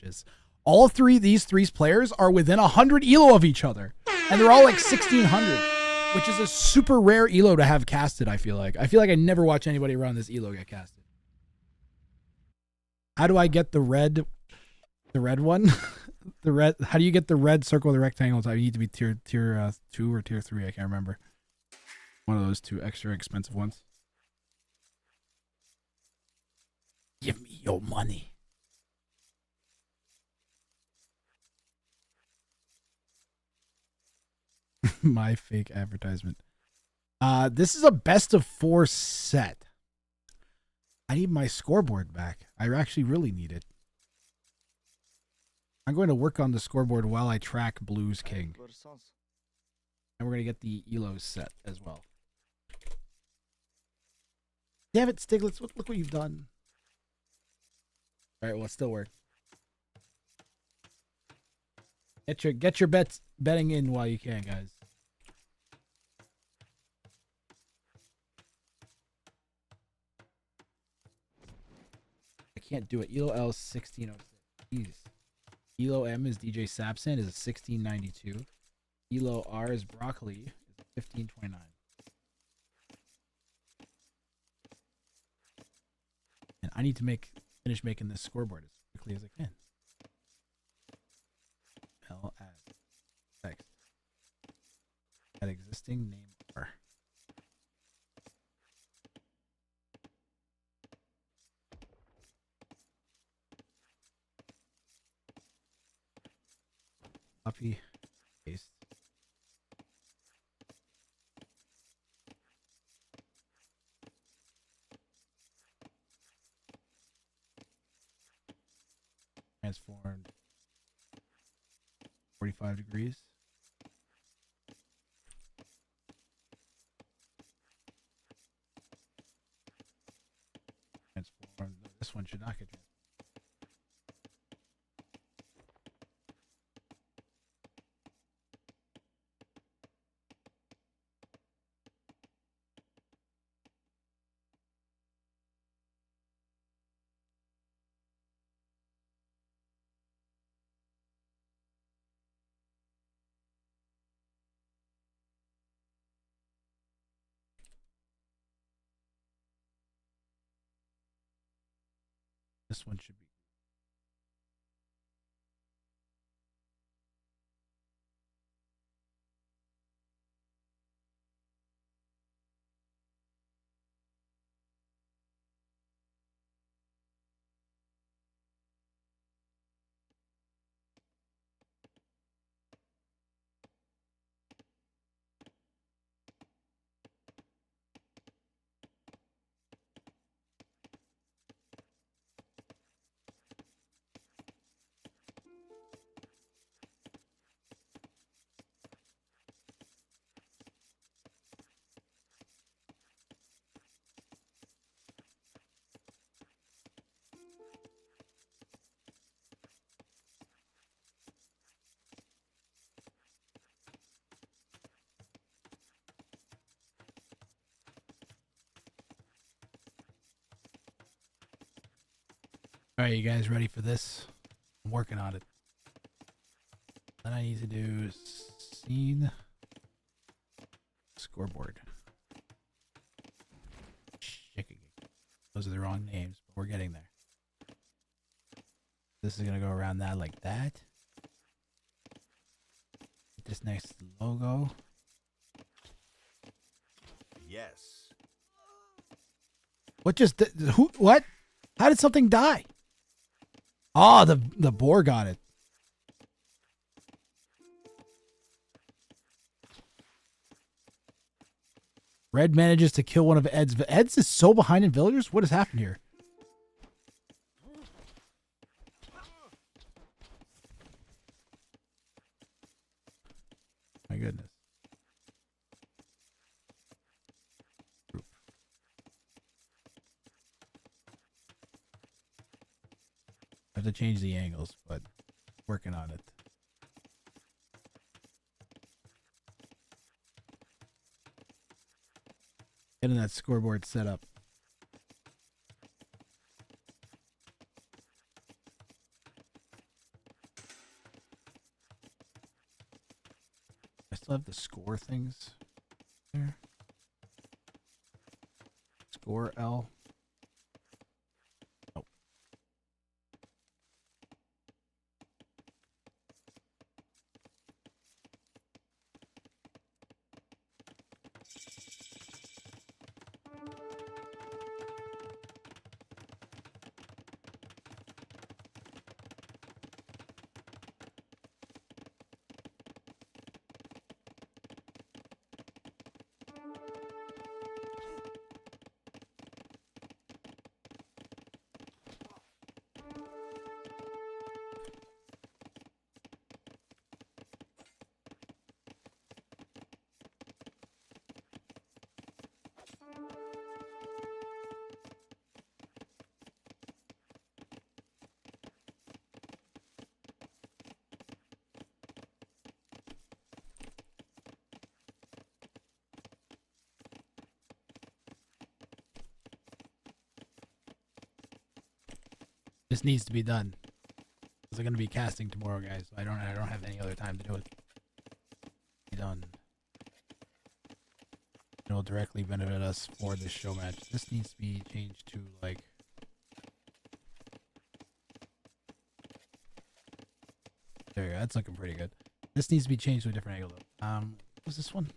matches. All these three players are within 100 elo of each other. And they're all like 1600, which is a super rare elo to have casted, I feel like. I feel like I never watch anybody around this elo get casted. How do I get the red one? How do you get the red circle with the rectangles? I need to be tier 2 or tier 3, I can't remember. One of those two extra expensive ones. Give me your money. My fake advertisement. This is a best of 4 set. I need my scoreboard back. I actually really need it. I'm going to work on the scoreboard while I track Blues King. And we're going to get the Elo set as well. Damn it, Stiglitz. Look what you've done. Alright, well, it still worked. Get your betting in while you can, guys. I can't do it. Elo L is 1606. Jeez. Elo M is DJ Sapson is 1692. Elo R is Broccoli is 1529. And I need to finish making this scoreboard as quickly as I can. L add text. Add existing name R. Copy, paste. Transformed 45 degrees. Transformed. This one should not get transformed. This one should be. All right, you guys ready for this? I'm working on it. Then I need to do scene scoreboard. Those are the wrong names, but we're getting there. This is gonna go around that like that. Get this next logo. Yes. What just who? What? How did something die? Oh, the boar got it. Red manages to kill one of Ed's. Ed's is so behind in villagers. What has happened here? My goodness. I have to change the angles, but working on it. Getting that scoreboard set up. still have the score things there. Score L. Oh. This needs to be done. Because I'm gonna be casting tomorrow, guys. So I don't have any other time to do it. Be done. It will directly benefit us for this show match. This needs to be changed to like. There you go. That's looking pretty good. This needs to be changed to a different angle though. What's this one?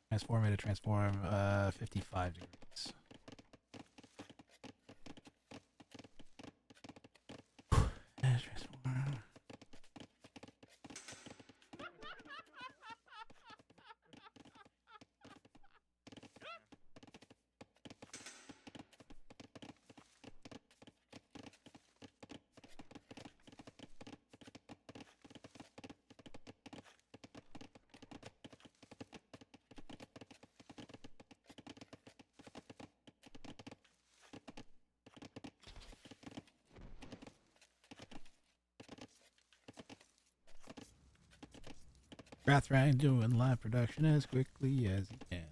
Transform it to transform 55 degrees. Rathran doing live production as quickly as he can.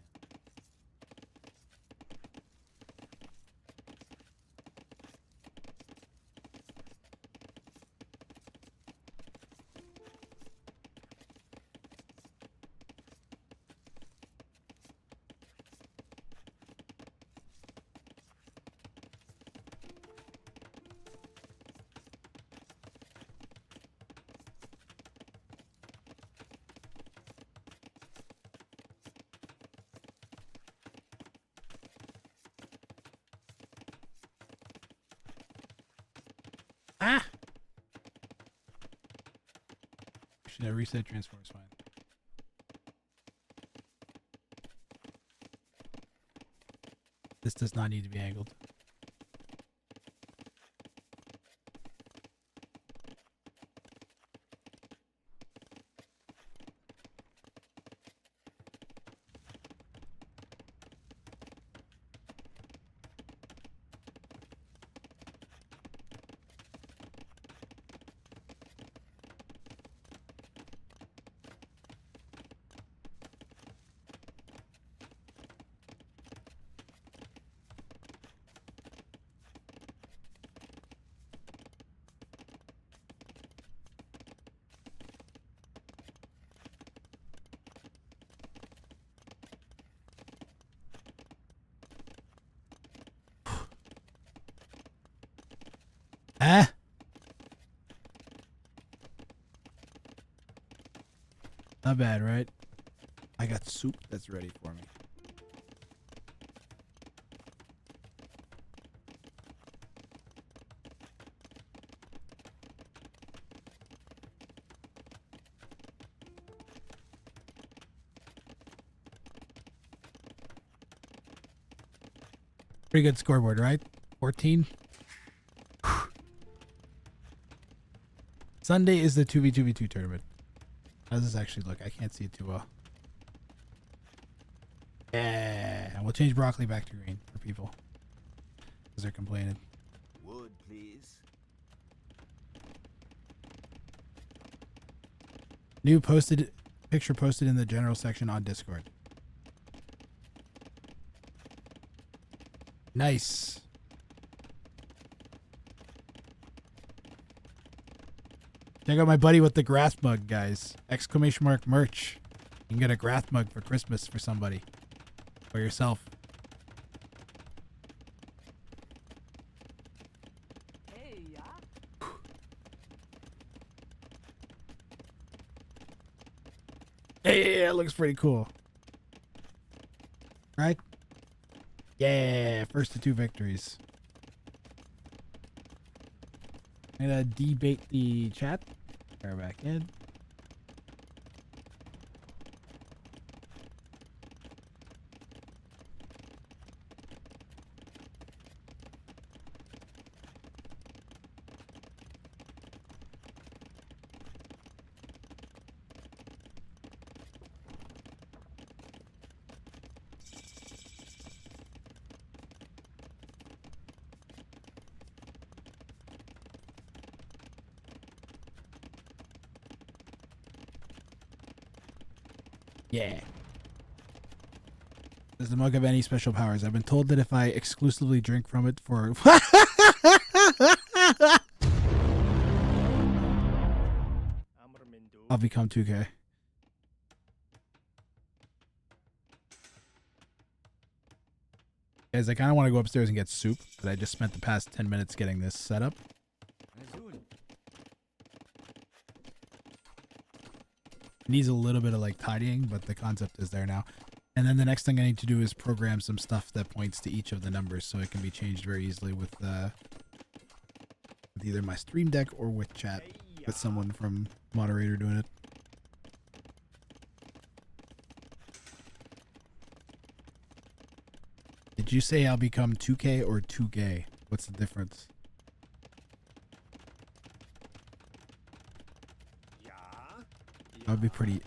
Ah! Should I reset transform is fine. This does not need to be angled. Ah! Not bad, right? I got soup that's ready for me. Pretty good scoreboard, right? 14. Sunday is the 2v2v2 tournament. How does this actually look? I can't see it too well. Yeah, we'll change broccoli back to green for people because they're complaining. Wood, please. New posted picture posted in the general section on Discord. Nice. Check out my buddy with the Grath mug, guys. Exclamation mark merch. You can get a Grath mug for Christmas for somebody. Or yourself. Hey, it looks pretty cool. Right? Yeah, first to 2 victories. I'm gonna debate the chat. Fire back in. Yeah. Does the mug have any special powers? I've been told that if I exclusively drink from it for... I'll become 2K. Guys, I kind of want to go upstairs and get soup, but I just spent the past 10 minutes getting this set up. It needs a little bit of like tidying, but the concept is there now. And then the next thing I need to do is program some stuff that points to each of the numbers so it can be changed very easily with either my stream deck or with chat, with someone from moderator doing it. Did you say I'll become 2K or 2Gay? What's the difference? I would be pretty...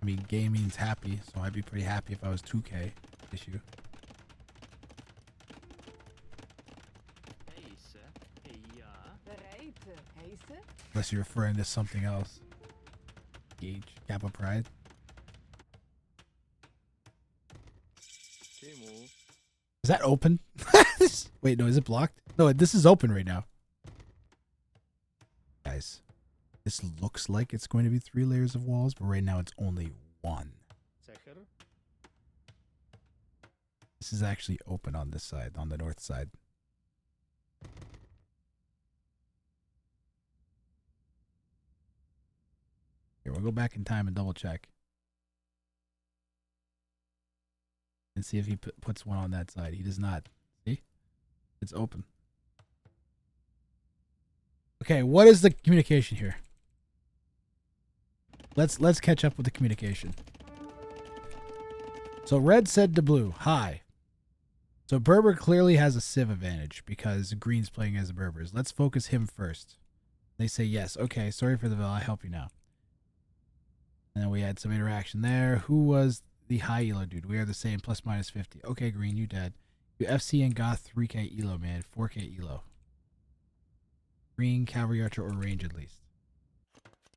I mean, gay means happy, so I'd be pretty happy if I was 2K issue. Unless you're referring to something else. Gage, Kappa Pride. Is that open? Wait, no, is it blocked? No, this is open right now. Guys, this looks like it's going to be 3 layers of walls, but right now it's only 1. This is actually open on this side, on the north side. Here, we'll go back in time and double check. And see if he puts one on that side. He does not. See? It's open. Okay, what is the communication here? Let's catch up with the communication. So red said to blue, hi. So Berber clearly has a civ advantage because green's playing as the Berbers. Let's focus him first. They say yes. Okay, sorry for the Vel. I'll help you now. And then we had some interaction there. Who was the high elo dude? We are the same, plus minus 50. Okay, green, you dead. You FC and Goth 3K elo, man. 4K elo. Green, cavalry archer, or range at least.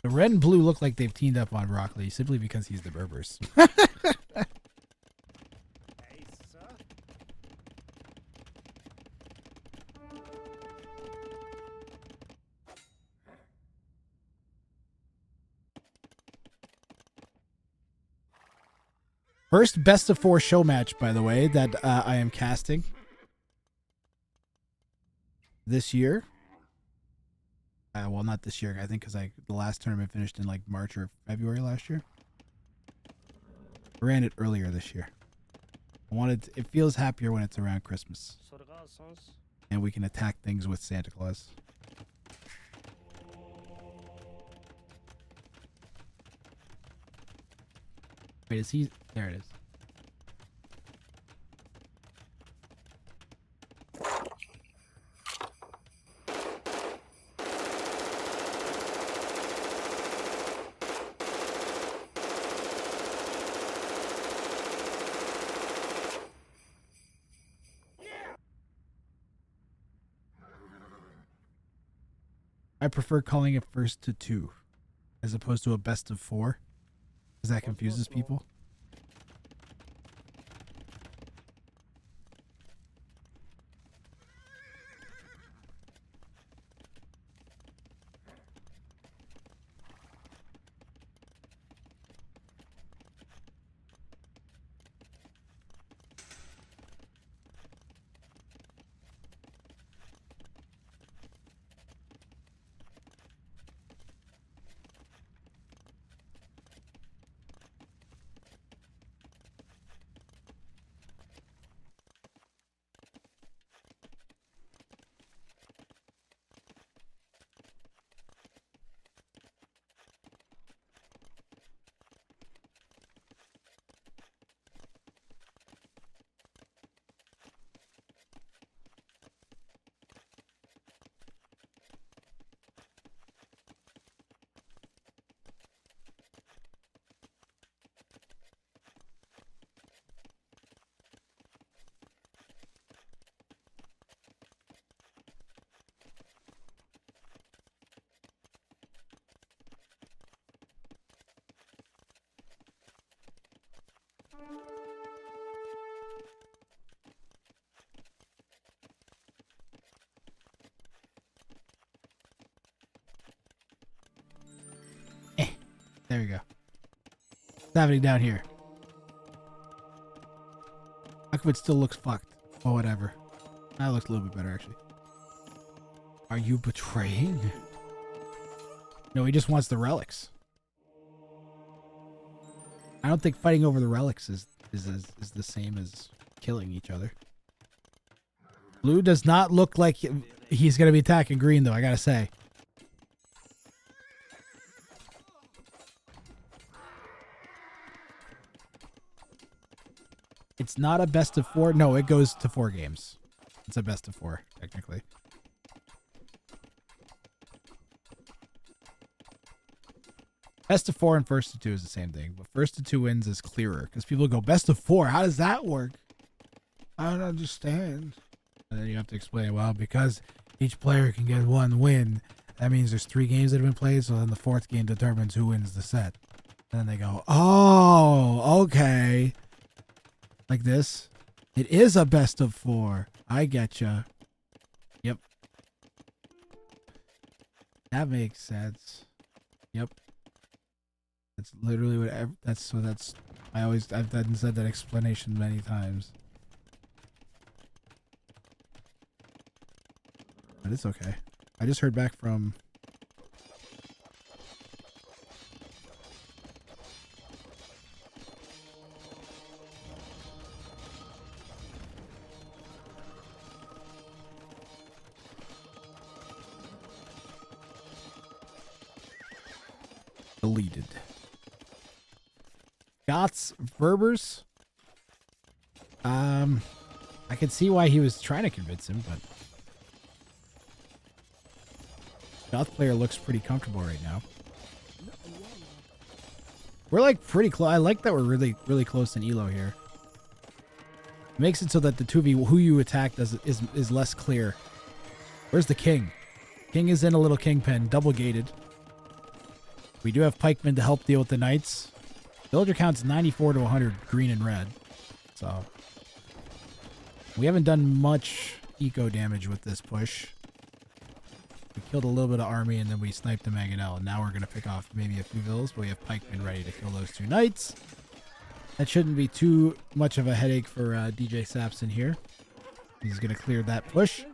The red and blue look like they've teamed up on Rockley simply because he's the Berbers. First best of 4 show match, by the way, that I am casting this year. Well, not this year, I think, because the last tournament finished in like March or February last year. I ran it earlier this year. It feels happier when it's around Christmas, and we can attack things with Santa Claus. Wait, is he? There it is. I prefer calling it first to 2 as opposed to a best of 4. Because that confuses people. There we go. What's happening down here? How come it still looks fucked? Oh, whatever. That looks a little bit better, actually. Are you betraying? No, he just wants the relics. I don't think fighting over the relics is the same as killing each other. Blue does not look like he's going to be attacking green, though, I gotta say. It's not a best of 4. No, it goes to 4 games. It's a best of 4, technically. Best of 4 and first of 2 is the same thing, but first of 2 wins is clearer because people go best of 4. How does that work? I don't understand. And then you have to explain, well, because each player can get 1 win, that means there's 3 games that have been played, so then the 4th game determines who wins the set. And then they go, oh, okay. Like this. It is a best of 4. I getcha. Yep. That makes sense. Yep. That's literally what I've said that explanation many times. But it's okay. I just heard back from deleted. Gots Berbers. I can see why he was trying to convince him, but Goth player looks pretty comfortable right now. We're like pretty close. I like that we're really close in elo here. It makes it so that the 2v who you attack is less clear. Where's the king? King is in a little king pen, double gated. We do have pikemen to help deal with the knights. Villager count's 94 to 100 green and red. So we haven't done much eco damage with this push. We killed a little bit of army and then we sniped the Mangonel. And now we're going to pick off maybe a few villas, but we have pikemen ready to kill those 2 knights. That shouldn't be too much of a headache for DJ Sapson here. He's going to clear that push.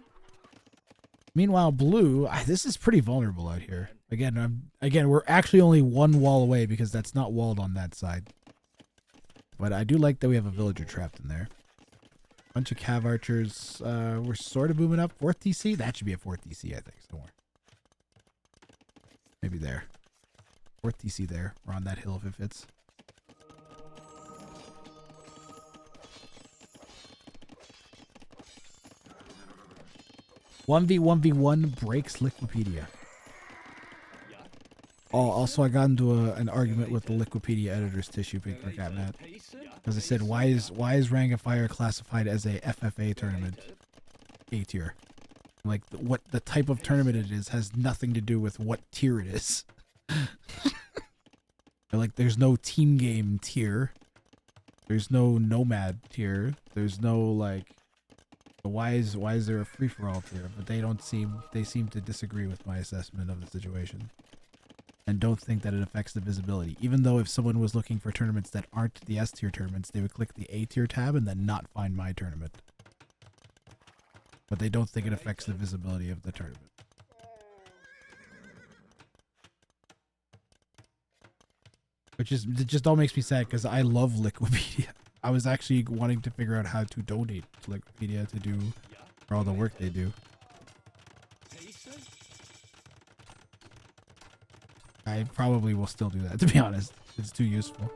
Meanwhile, blue, this is pretty vulnerable out here. Again, we're actually only 1 wall away because that's not walled on that side. But I do like that we have a villager trapped in there. Bunch of cav archers. We're sort of moving up. 4th TC? That should be a 4th TC, I think. Somewhere. Maybe there. 4th TC there. We're on that hill if it fits. "1v1v1 breaks Liquipedia." Oh, also I got into an argument with the Liquipedia editor's tissue paper cat Matt. Because I said, why is Ring of Fire classified as a FFA tournament? A tier. Like, what the type of tournament it is has nothing to do with what tier it is. Like, there's no team game tier. There's no nomad tier. There's no, like, why is there a free-for-all tier? But they seem to disagree with my assessment of the situation. And don't think that it affects the visibility. Even though if someone was looking for tournaments that aren't the S tier tournaments, they would click the A tier tab and then not find my tournament. But they don't think it affects the visibility of the tournament. Which is, it just all makes me sad because I love Liquipedia. I was actually wanting to figure out how to donate to Liquipedia to do for all the work they do. I probably will still do that, to be honest. It's too useful.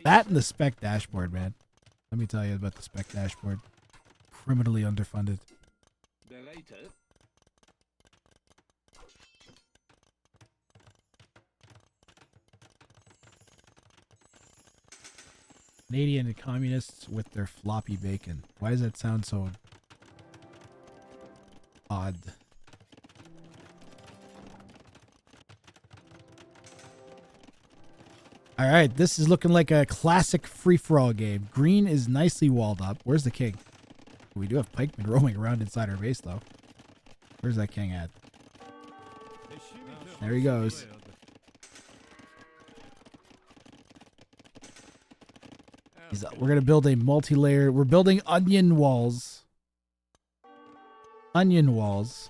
That and the spec dashboard, man. Let me tell you about the spec dashboard. Criminally underfunded. Canadian communists with their floppy bacon. Why does that sound so odd? All right, this is looking like a classic free-for-all game. Green is nicely walled up. Where's the king? We do have pikemen roaming around inside our base, though. Where's that king at? There he goes. We're going to build a multi-layer. We're building onion walls. Onion walls.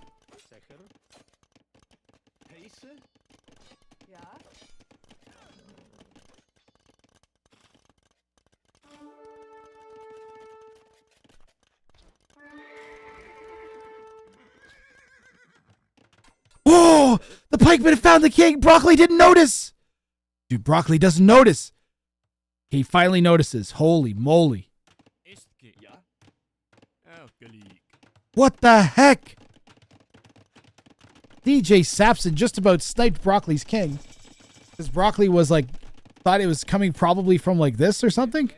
Whoa! The pikeman have found the king. Broccoli didn't notice. Dude, Broccoli doesn't notice. He finally notices. Holy moly. What the heck? DJ Sapson just about sniped Broccoli's king. Because Broccoli was like, thought it was coming probably from like this or something.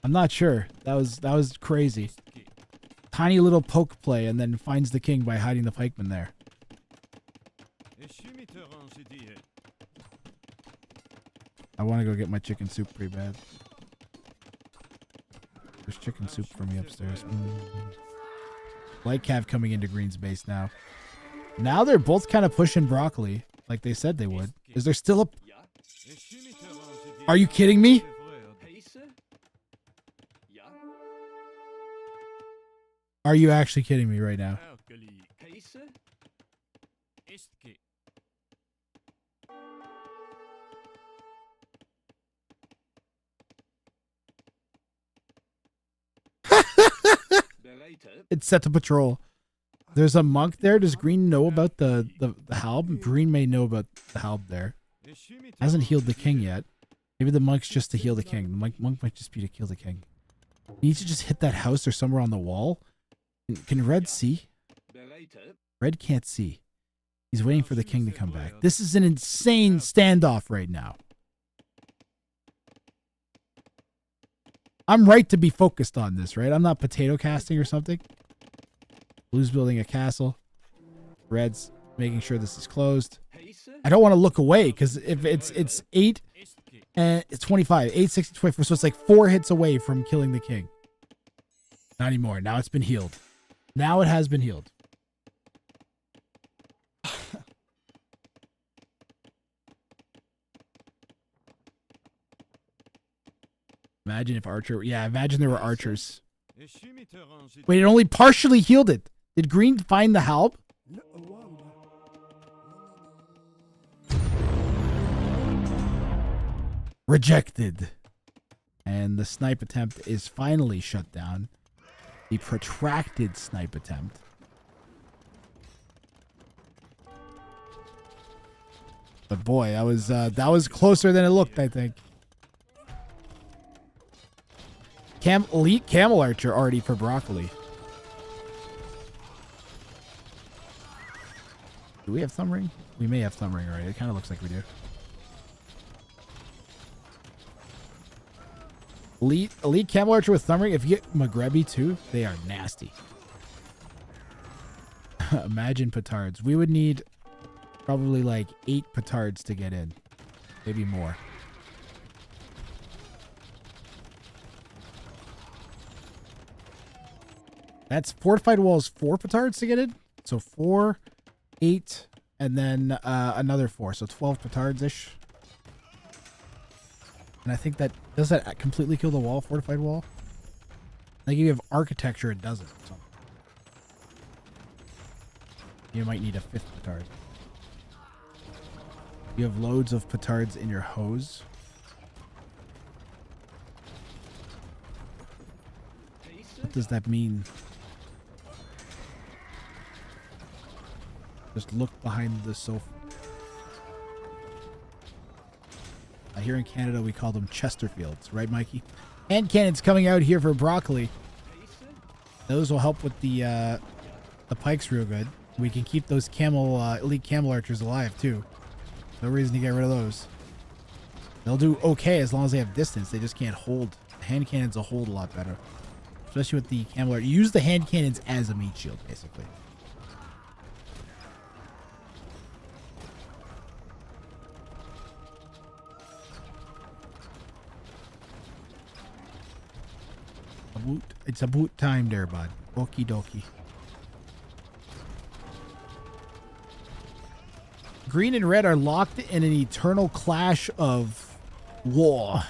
I'm not sure. That was crazy. Tiny little poke play and then finds the king by hiding the pikeman there. I want to go get my chicken soup pretty bad. There's chicken soup for me upstairs. Light Cav coming into Green's base now. Now they're both kind of pushing Broccoli like they said they would. Is there still a... Are you kidding me? Are you actually kidding me right now? It's set to patrol. There's a monk there. Does Green know about the halb? Green may know about the halb there. Hasn't healed the king yet. Maybe the monk's just to heal the king. The monk might just be to kill the king. He needs to just hit that house or somewhere on the wall. Can Red see? Red can't see. He's waiting for the king to come back. This is an insane standoff right now. I'm right to be focused on this, right? I'm not potato casting or something. Blue's building a castle. Red's making sure this is closed. I don't want to look away because if it's 8 and it's 25. 8, 6, 24. So it's like 4 hits away from killing the king. Not anymore. Now it's been healed. Now it has been healed. Imagine if Archer... Yeah, imagine there were archers. Wait, it only partially healed it. Did Green find the halb? Rejected. And the snipe attempt is finally shut down. The protracted snipe attempt. But boy, that was closer than it looked, I think. Elite Camel Archer already for Broccoli. Do we have Thumb Ring? We may have Thumb Ring already. It kind of looks like we do. Elite Camel Archer with Thumb Ring. If you get Magrebi too, they are nasty. Imagine petards. We would need probably like 8 petards to get in. Maybe more. That's fortified walls 4 petards to get in. So 4, 8, and then another 4. So 12 petards-ish. And I think does that completely kill the wall, fortified wall? I think if you have architecture, it doesn't. So you might need a 5th petard. You have loads of petards in your hose. What does that mean? Just look behind the sofa. Here in Canada, we call them Chesterfields, right, Mikey? Hand cannons coming out here for Broccoli. Those will help with the pikes real good. We can keep those elite camel archers alive too. No reason to get rid of those. They'll do okay as long as they have distance. They just can't hold. Hand cannons will hold a lot better, especially with the camel archer. Use the hand cannons as a meat shield, basically. It's a boot time there, bud. Okie dokie. Green and red are locked in an eternal clash of war.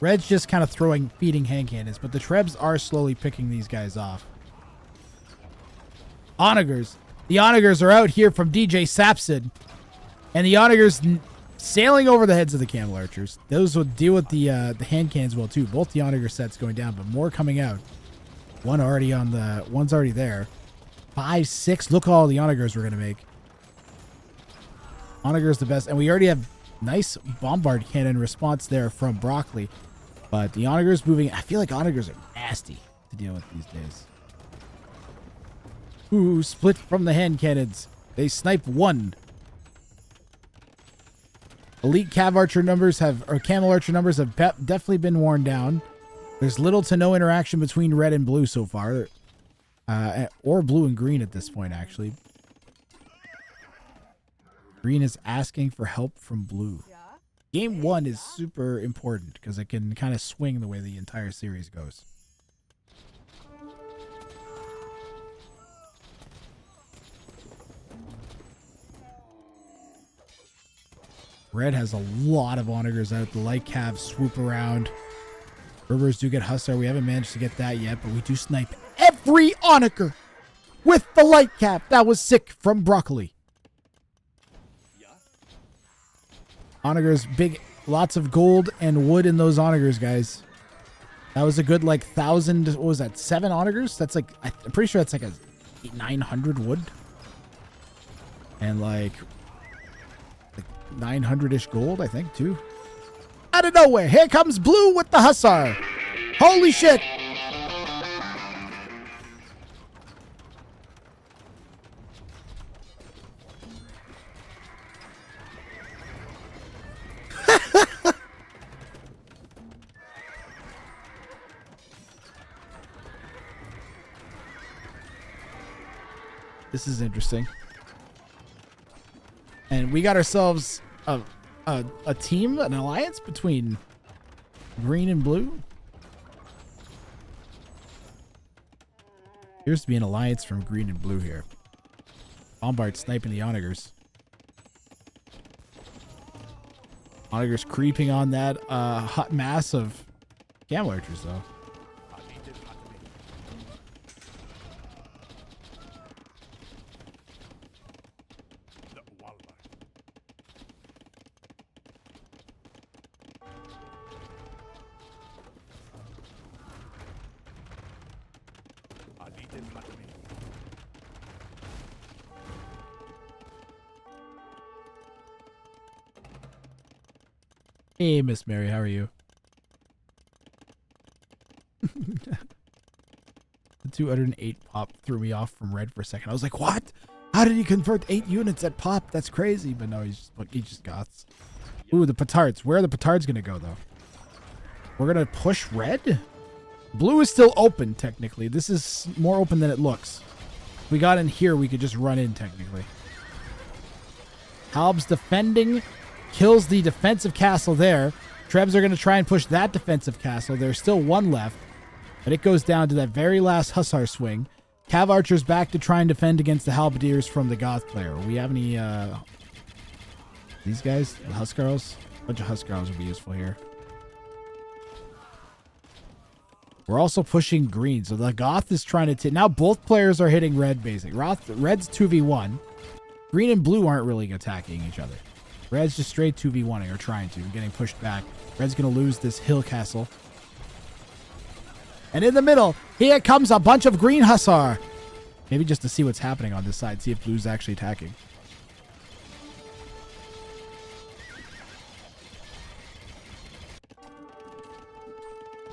Red's just kind of feeding hand cannons, but the Trebs are slowly picking these guys off. Onagers. The Onagers are out here from DJ Sapson. And the Onagers sailing over the heads of the Camel Archers. Those will deal with the hand cannons well too. Both the Onager sets going down, but more coming out. One's already there. 5, 6. Look at all the Onagers we're going to make. Onager's the best. And we already have nice bombard cannon response there from Broccoli. But the Onagers moving. I feel like Onagers are nasty to deal with these days. Ooh, split from the hand cannons. They snipe one. Elite Camel Archer numbers have definitely been worn down. There's little to no interaction between red and blue so far. Or blue and green at this point, actually. Green is asking for help from blue. Game 1 is super important because it can kind of swing the way the entire series goes. Red has a lot of Onagers out. The light calves swoop around. Rivers do get Hussar. We haven't managed to get that yet, but we do snipe every Onager with the light cap. That was sick from Broccoli. Onagers, big, lots of gold and wood in those Onagers, guys. That was a good, like, 1,000, what was that, 7 Onagers? That's like, I'm pretty sure that's like a 900 wood. And like 900-ish gold, I think, too. Out of nowhere, here comes blue with the Hussar. Holy shit. This is interesting. And we got ourselves a team, an alliance between green and blue. Appears to be an alliance from green and blue here. Bombard sniping the Onagers. Onagers creeping on that hot mass of Camel Archers, though. Hey, Miss Mary, how are you? The 208 pop threw me off from red for a second. I was like, what? How did he convert 8 units at pop? That's crazy. But no, he just gots. Ooh, the petards. Where are the petards going to go, though? We're going to push red? Blue is still open, technically. This is more open than it looks. If we got in here, we could just run in, technically. Halb's defending. Kills the defensive castle there. Trebs are going to try and push that defensive castle. There's still one left. But it goes down to that very last Hussar swing. Cav Archer's back to try and defend against the Halberdiers from the Goth player. We have any, these guys? The Huskarls? A bunch of Huskarls would be useful here. We're also pushing green. So the Goth is trying to... Now both players are hitting red, basically. Red's 2v1. Green and blue aren't really attacking each other. Red's just straight 2v1ing, or trying to, getting pushed back. Red's going to lose this hill castle. And in the middle, here comes a bunch of green Hussar. Maybe just to see what's happening on this side, see if blue's actually attacking.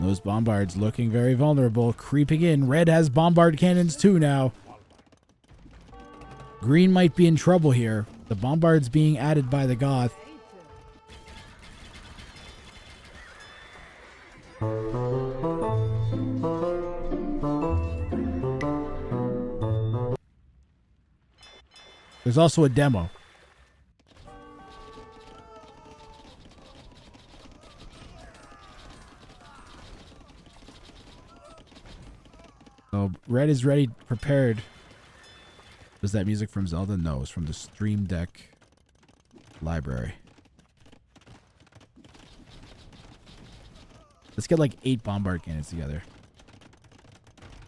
Those bombards looking very vulnerable, creeping in. Red has bombard cannons too now. Green might be in trouble here. The bombard's being added by the Goth. They're There's also a demo. So red is ready, prepared. Was that music from Zelda? No, it's from the Stream Deck library. Let's get like 8 bombard cannons together.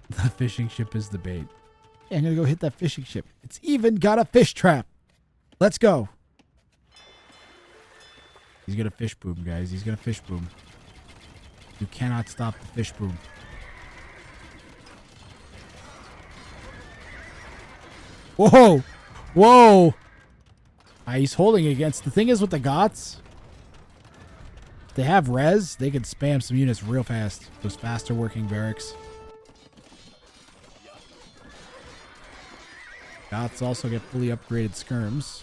The fishing ship is the bait. Yeah, I'm gonna go hit that fishing ship. It's even got a fish trap. Let's go. He's gonna fish boom, guys. He's gonna fish boom. You cannot stop the fish boom. Whoa! Whoa! He's holding against. The thing is with the Gots, if they have res, they can spam some units real fast. Those faster working barracks. Gots also get fully upgraded skirms.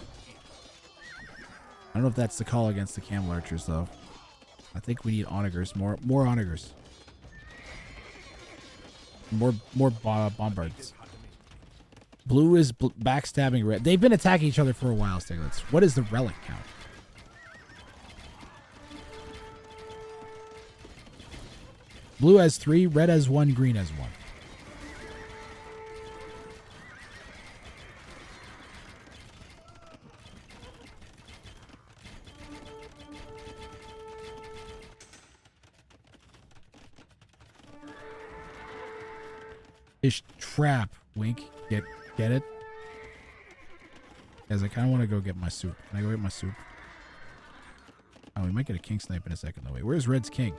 I don't know if that's the call against the camel archers, though. I think we need onagers. More onagers. More bombards. Blue is backstabbing red. They've been attacking each other for a while, Stiglitz. What is the relic count? Blue has 3, red has 1, green has 1. Fish trap. Wink. Get it? Guys, I kind of want to go get my soup. Can I go get my soup? Oh, we might get a king snipe in a second, though. Wait, where's Red's king?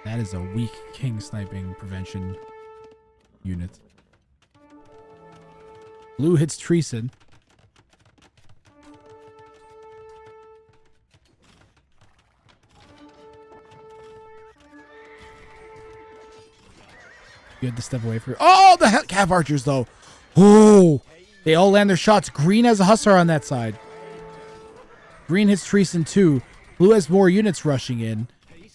That is a weak king sniping prevention unit. Blue hits Treason. You had to step away for. Oh, the hell, Cav archers though. Oh, they all land their shots. Green has a hussar on that side. Green hits Treason too. Blue has more units rushing in.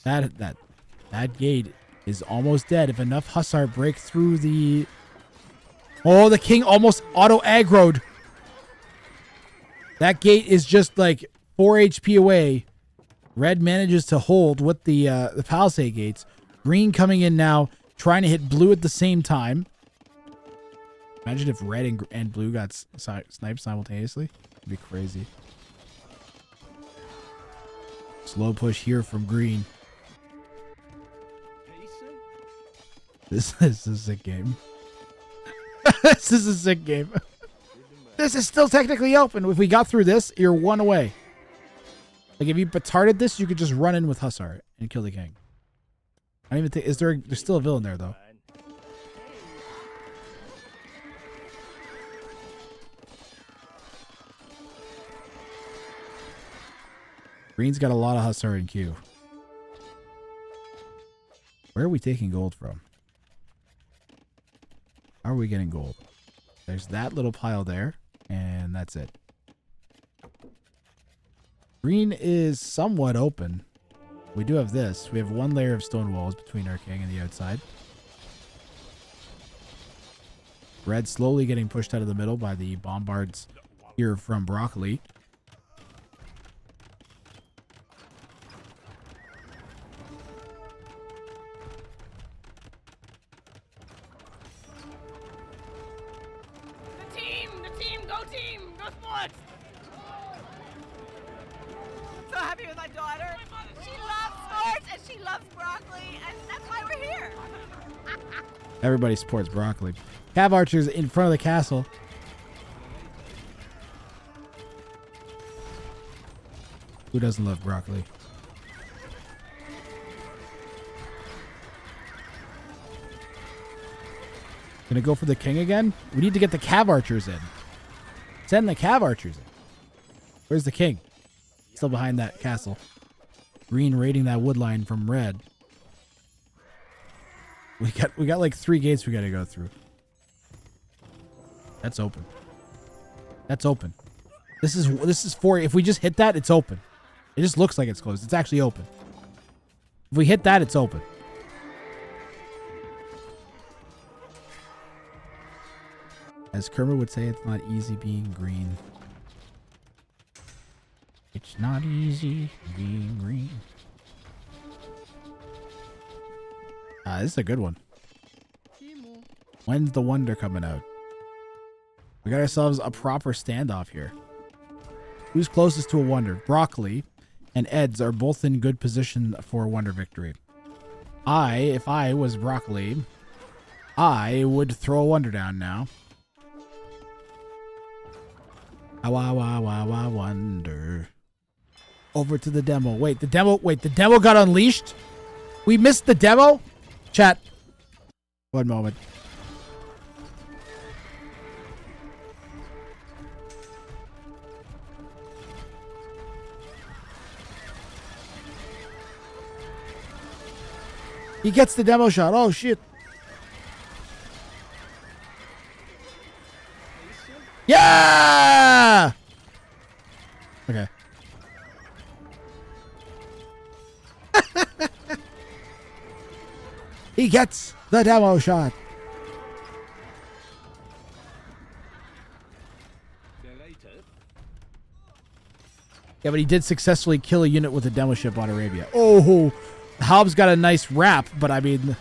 That gate is almost dead. If enough hussar break through the. Oh, the king almost auto aggroed. That gate is just like 4 HP away. Red manages to hold with the palisade gates. Green coming in now, trying to hit blue at the same time. Imagine if red and blue got sniped simultaneously. It'd be crazy. Slow push here from green. This is a sick game. This is a sick game. This is still technically open. If we got through this, you're 1 away. Like if you petarded this, you could just run in with hussar and kill the king. I don't even think there's still a villain there though. Green's got a lot of hussar in queue. Where are we taking gold from? How are we getting gold? There's that little pile there, and that's it. Green is somewhat open. We do have this. We have 1 layer of stone walls between our king and the outside. Red slowly getting pushed out of the middle by the bombards here from Broccoli. The team, go sports! So happy with my daughter. She loves sports and she loves broccoli, and that's why we're here. Everybody supports Broccoli. Cav archers in front of the castle. Who doesn't love Broccoli? Gonna go for the king again? We need to get the Cav archers in. Send the Cav archers in. Where's the king? Still behind that castle. Green raiding that wood line from red. We got like 3 gates we gotta go through. That's open. That's open. This is 4. If we just hit that, it's open. It just looks like it's closed. It's actually open. If we hit that, it's open. As Kermit would say, it's not easy being green. It's not easy being green. This is a good one. When's the Wonder coming out? We got ourselves a proper standoff here. Who's closest to a Wonder? Broccoli and Eds are both in good position for a Wonder victory. If I was Broccoli, I would throw a Wonder down now. Wonder. Over to the demo. Wait, the demo got unleashed? We missed the demo? Chat. One moment. He gets the demo shot. Oh, shit. Yeah! Okay. He gets the demo shot. Yeah, but he did successfully kill a unit with a demo ship on Arabia. Oh, Halb's got a nice wrap, but I mean,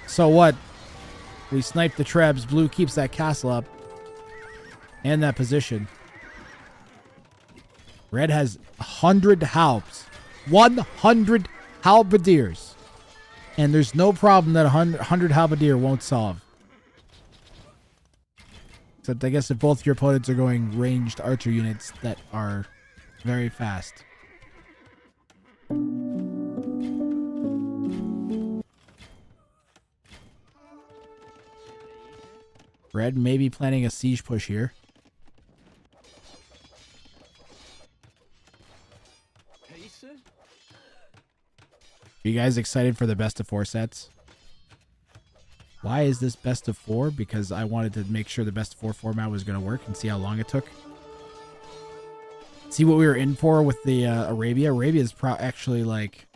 so what? We sniped the Trebs. Blue keeps that castle up and that position. Red has 100 Halbs. 100 Halberdiers. And there's no problem that 100 Halberdier won't solve. Except I guess if both your opponents are going ranged archer units that are very fast. Red may be planning a siege push here. Are you guys excited for the best of 4 sets? Why is this best of 4? Because I wanted to make sure the best of 4 format was going to work and see how long it took. See what we were in for with the Arabia. Arabia is actually like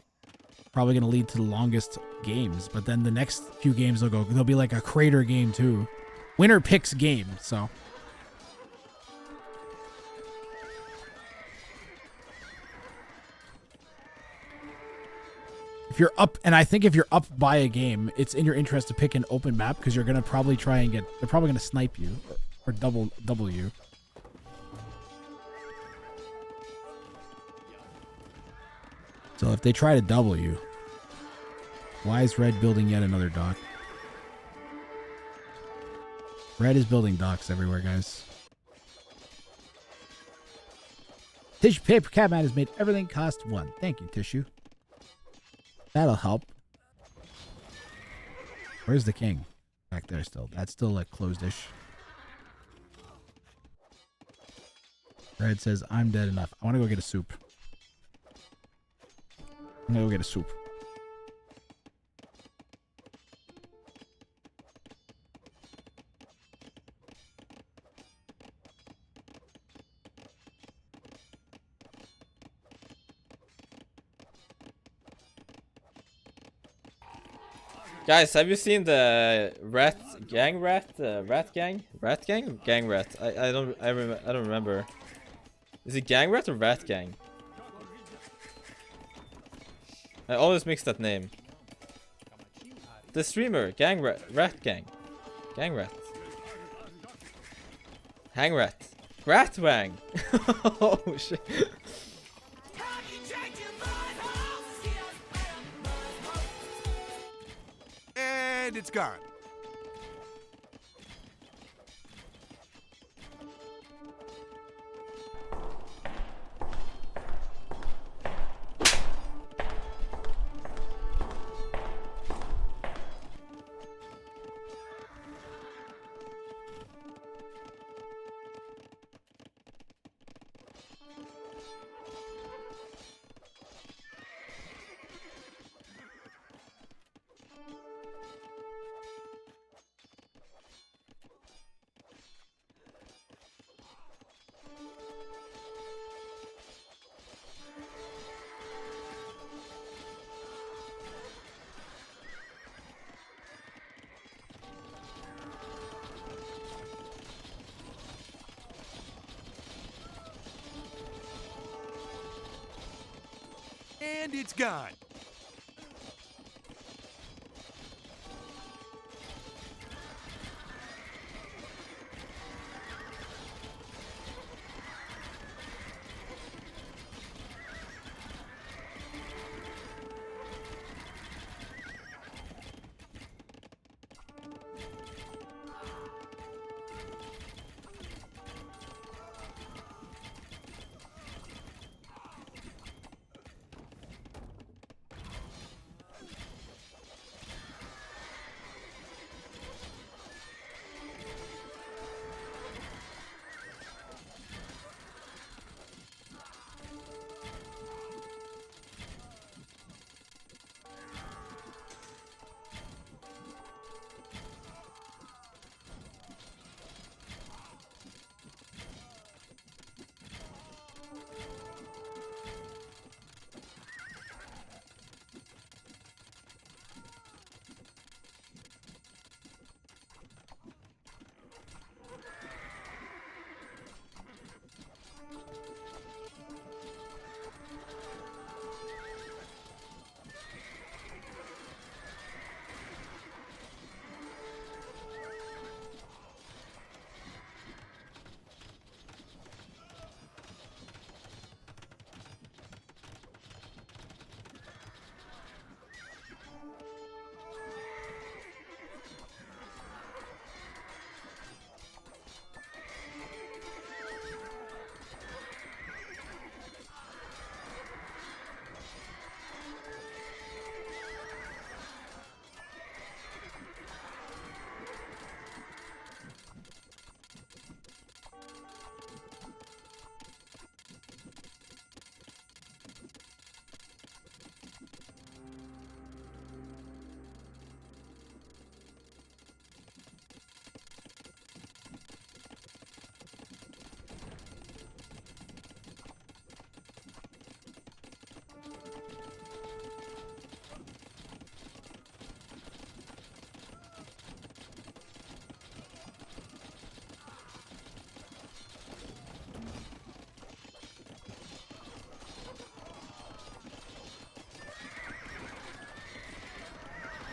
probably going to lead to the longest games, but then the next few games they'll be like a crater game too. Winner picks game, so. If you're up, and I think if you're up by a game, it's in your interest to pick an open map because you're going to probably try and they're probably going to snipe you or double you. So if they try to double you, why is Red building yet another dock? Red is building docks everywhere, guys. Tissue paper cabinet has made everything cost 1. Thank you, Tissue. That'll help. Where's the king? Back there still. That's still like closed-ish. Red says, I'm dead enough. I want to go get a soup. I'm going to go get a soup. Guys, have you seen the rat gang? I don't remember. Is it gang rat or rat gang? I always mix that name. The streamer, gang rat gang rat, hang rat, rat wang. Oh shit. And it's gone. And it's gone.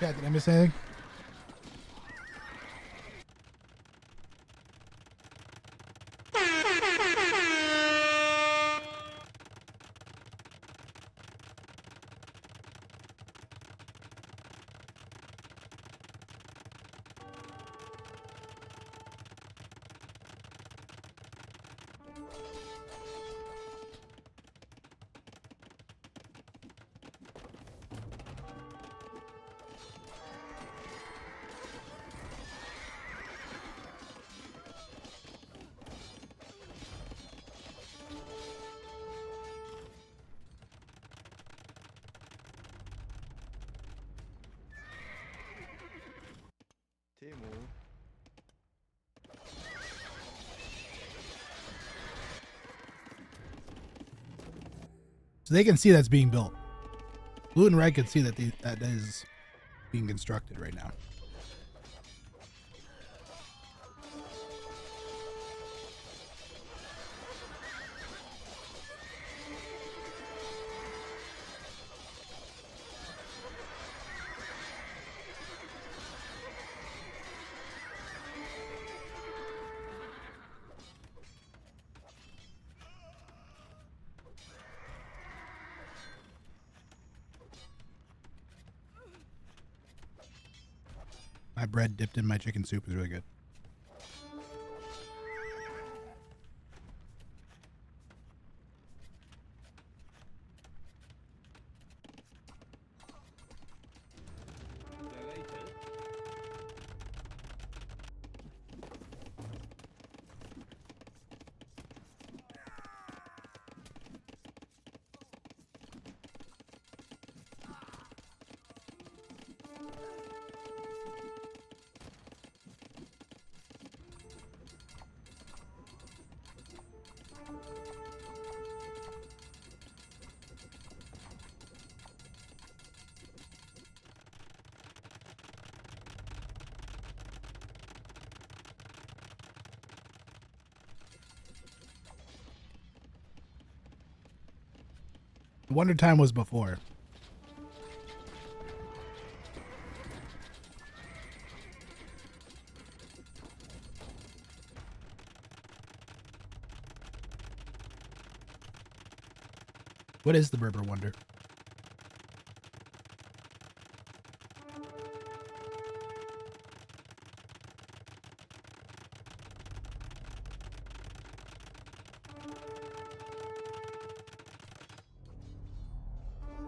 Yeah, did I miss anything? So they can see that's being built. Blue and red can see that that is being constructed right now. My bread dipped in my chicken soup is really good. Wonder Time was before. What is the Berber Wonder?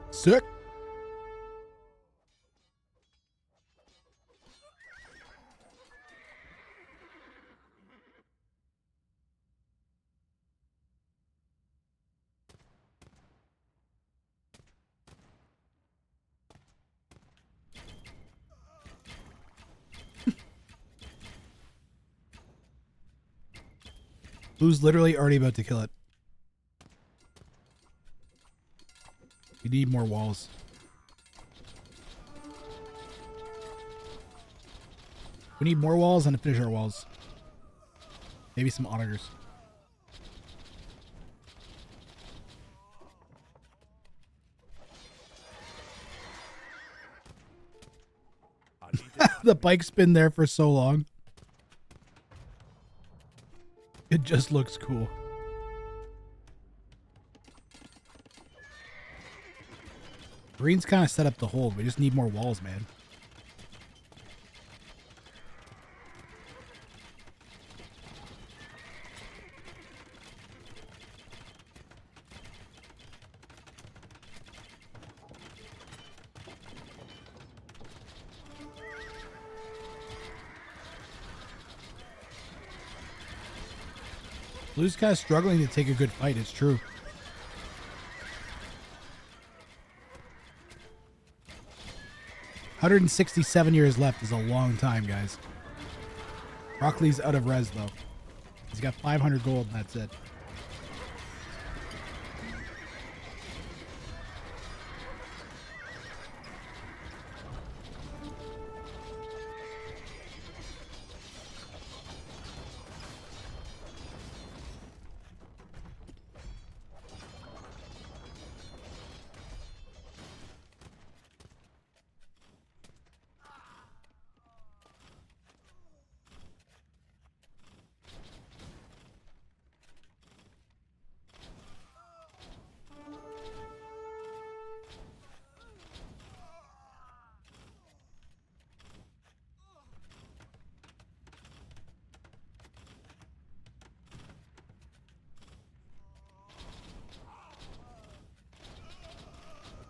Sick. Blue's literally already about to kill it. We need more walls. We need more walls and to finish our walls. Maybe some auditors. The bike's been there for so long. It just looks cool. Green's kind of set up the hold. We just need more walls, man. Blue's kind of struggling to take a good fight, it's true. $167 years left is a long time, guys. Broccoli's out of res, though. He's got 500 gold, and that's it.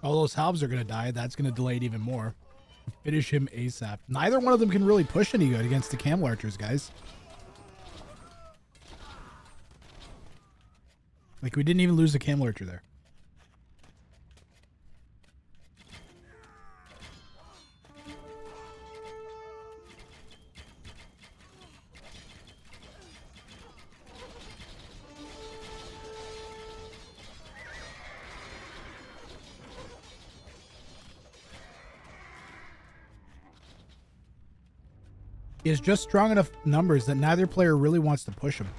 All those halves are going to die. That's going to delay it even more. Finish him ASAP. Neither one of them can really push any good against the camel archers, guys. Like, we didn't even lose the camel archer there. He has just strong enough numbers that neither player really wants to push him.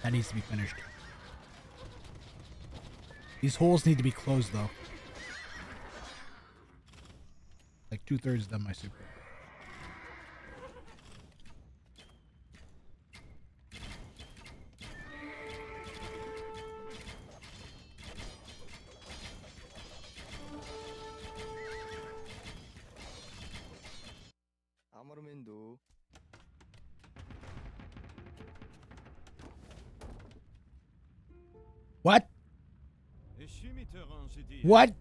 That needs to be finished. These holes need to be closed, though. Like 2/3 done my super. What? What?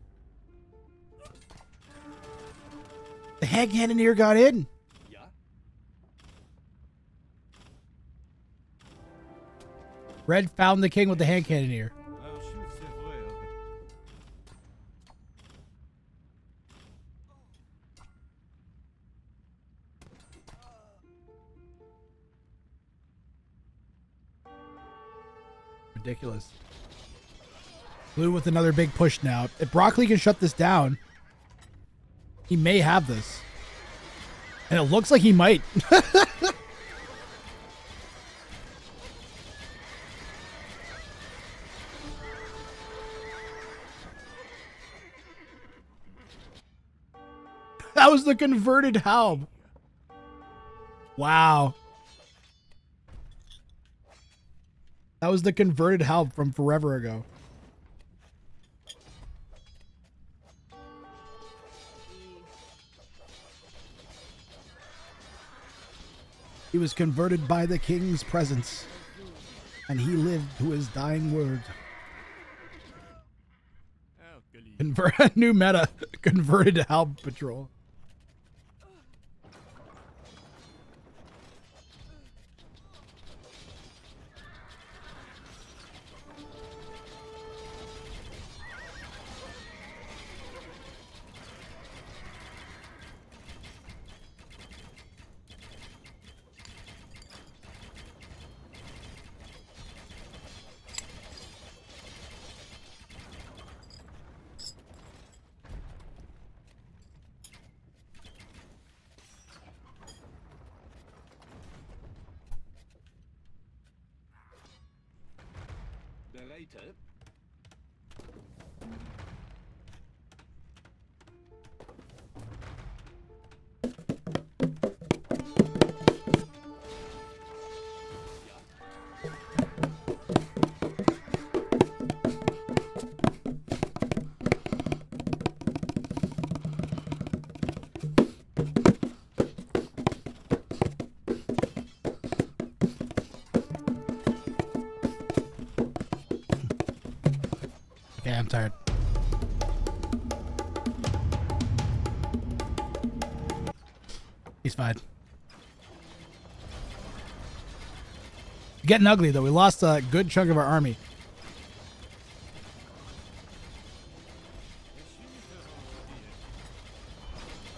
The hand cannoneer got in. Red found the king with the hand cannoneer. Ridiculous. Blue with another big push now. If Broccoli can shut this down, he may have this. And it looks like he might. That was the converted Halb. Wow. That was the converted Halb from forever ago. He was converted by the king's presence, and he lived to his dying word. Convert new meta. Converted Halb Patrol. Yeah, I'm tired. He's fine. Getting ugly though. We lost a good chunk of our army.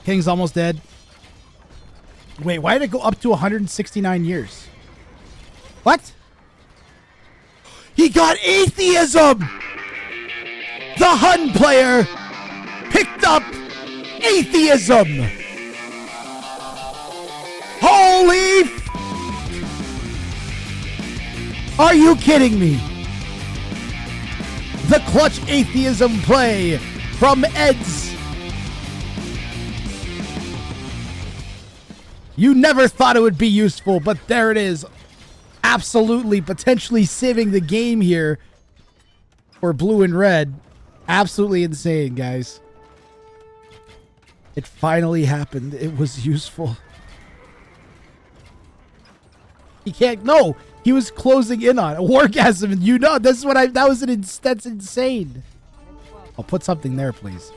King's almost dead. Wait, why did it go up to 169 years? What? He got atheism! The Hun player picked up atheism! Holy Are you kidding me? The clutch atheism play from Eds. You never thought it would be useful, but there it is. Absolutely, potentially saving the game here for blue and red. Absolutely insane, guys. It finally happened. It was useful. He can't, no, he was closing in on it. Wargasm, and you know, this is what that's insane. I'll put something there, please.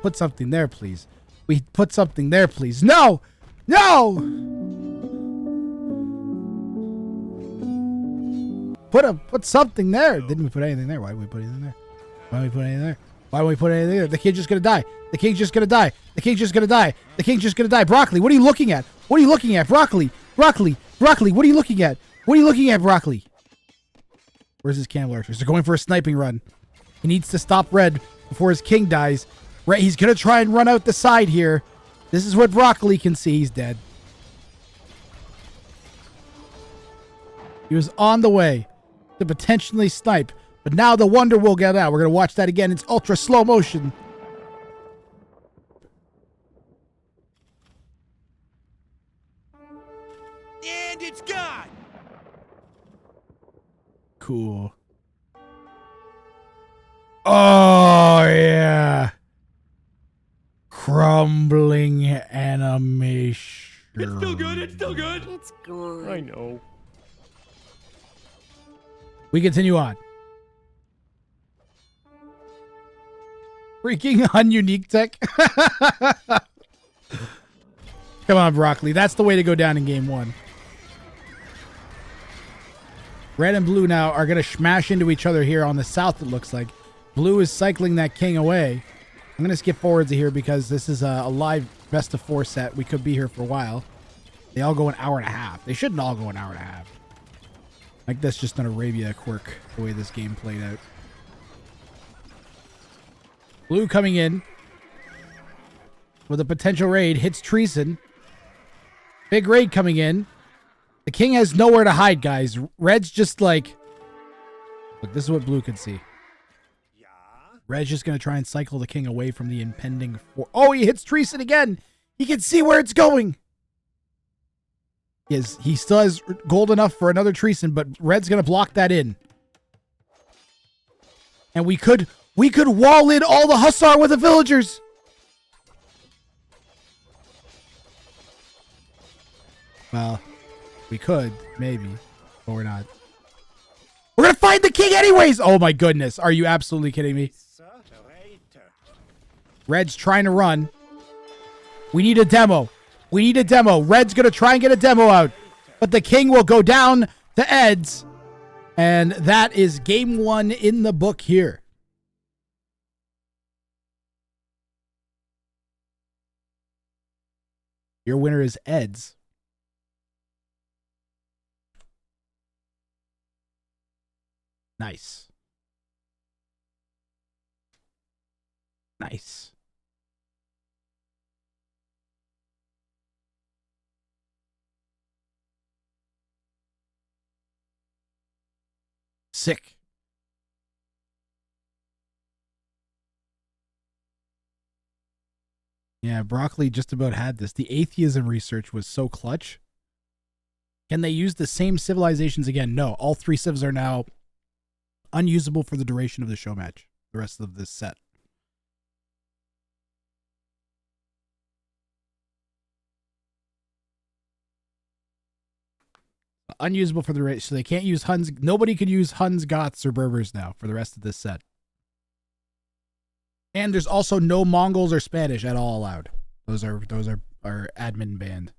Put something there, please. We put something there, please. No! No! Put something there. Didn't we put anything there? Why did we put anything there? Why did we put anything there? Why don't we put anything there? The king's just gonna die. The king's just gonna die. The king's just gonna die. The king's just gonna die. Broccoli, what are you looking at? What are you looking at? Broccoli. Broccoli. Broccoli, what are you looking at? What are you looking at, Broccoli? Where's his cannibal archers? They're going for a sniping run. He needs to stop red before his king dies. Red, he's gonna try and run out the side here. This is what Broccoli can see. He's dead. He was on the way to potentially snipe, but now the wonder will get out. We're going to watch that again. It's ultra slow motion. And it's gone. Cool. Oh, yeah. Crumbling animation. It's still good. It's still good. It's gone. I know. We continue on. Freaking ununique tech. Come on, Broccoli. That's the way to go down in game one. Red and blue now are going to smash into each other here on the south, it looks like. Blue is cycling that king away. I'm going to skip forwards here because this is a live best of 4 set. We could be here for a while. They all go an hour and a half. They shouldn't all go an hour and a half. Like, that's just an Arabia quirk, the way this game played out. Blue coming in with a potential raid. Hits Treason. Big raid coming in. The king has nowhere to hide, guys. Red's just like... Look, this is what blue can see. Red's just going to try and cycle the king away from the impending... Oh, he hits Treason again! He can see where it's going. He still has gold enough for another Treason, but red's gonna block that in. And we could wall in all the Hussar with the villagers. Well, we could, maybe. But we're not. We're gonna find the king anyways! Oh my goodness. Are you absolutely kidding me? Red's trying to run. We need a demo. We need a demo. Red's gonna try and get a demo out. But the king will go down to Ed's. And that is game 1 in the book here. Your winner is Ed's. Nice. Nice. Sick. Yeah, Broccoli just about had this. The atheism research was so clutch. Can they use the same civilizations again? No, all 3 civs are now unusable for the duration of the show match. The rest of this set. Unusable for the race, so they can't use Huns. Nobody can use Huns, Goths, or Berbers now for the rest of this set. And there's also no Mongols or Spanish at all allowed. Those are our admin banned.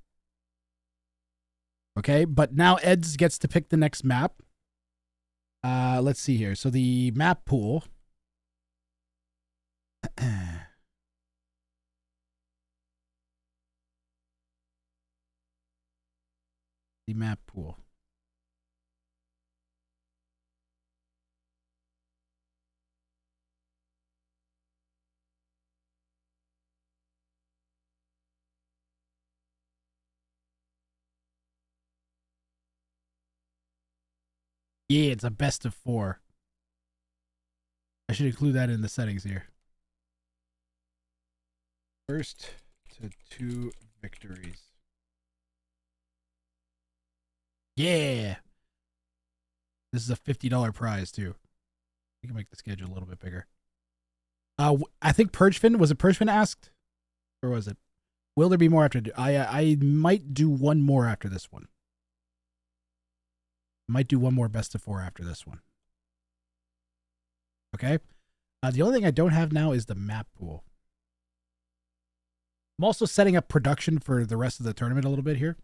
Okay, but now Eds gets to pick the next map. Let's see here. So the map pool. The map pool. Yeah, it's a best of 4. I should include that in the settings here. First to 2 victories. Yeah. This is a $50 prize too. We can make the schedule a little bit bigger. I think Purgefin, was it Purgefin asked? Or was it? Will there be more after? I might do one more after this one. Might do one more best of 4 after this one. Okay. The only thing I don't have now is the map pool. I'm also setting up production for the rest of the tournament a little bit here.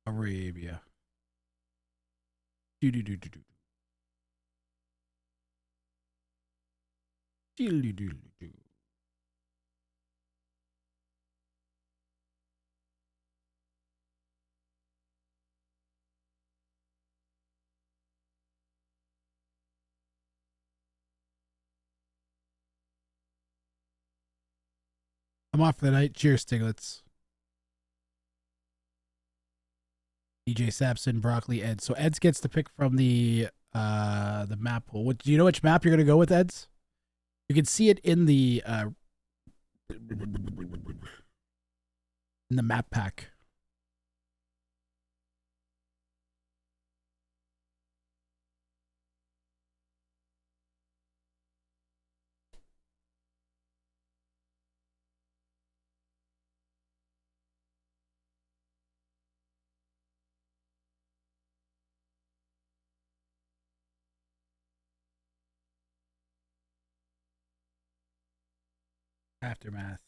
Arabia. Do do do do do. Do do do do. I'm off for the night. Cheers, Stiglitz. DJ Sapson, Broccoli, Ed. So Eds gets to pick from the map pool. What do you know which map you're gonna go with, Eds? You can see it in the map pack. Aftermath.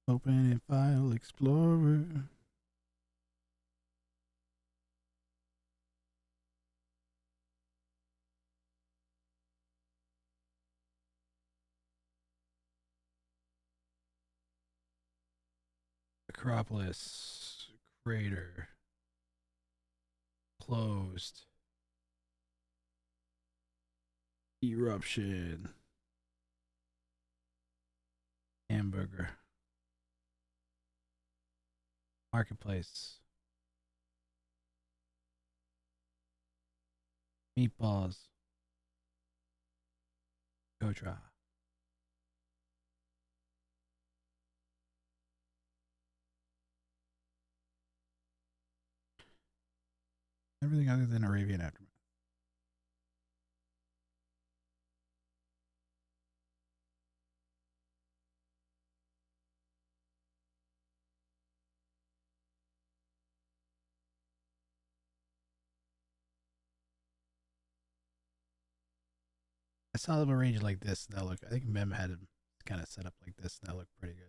Open in File Explorer. Acropolis. Crater. Closed. Eruption. Hamburger. Marketplace. Meatballs. Go try. Everything other than Arabian Aftermath. I saw them arranged like this. That look. I think Mem had it kind of set up like this. That looked pretty good.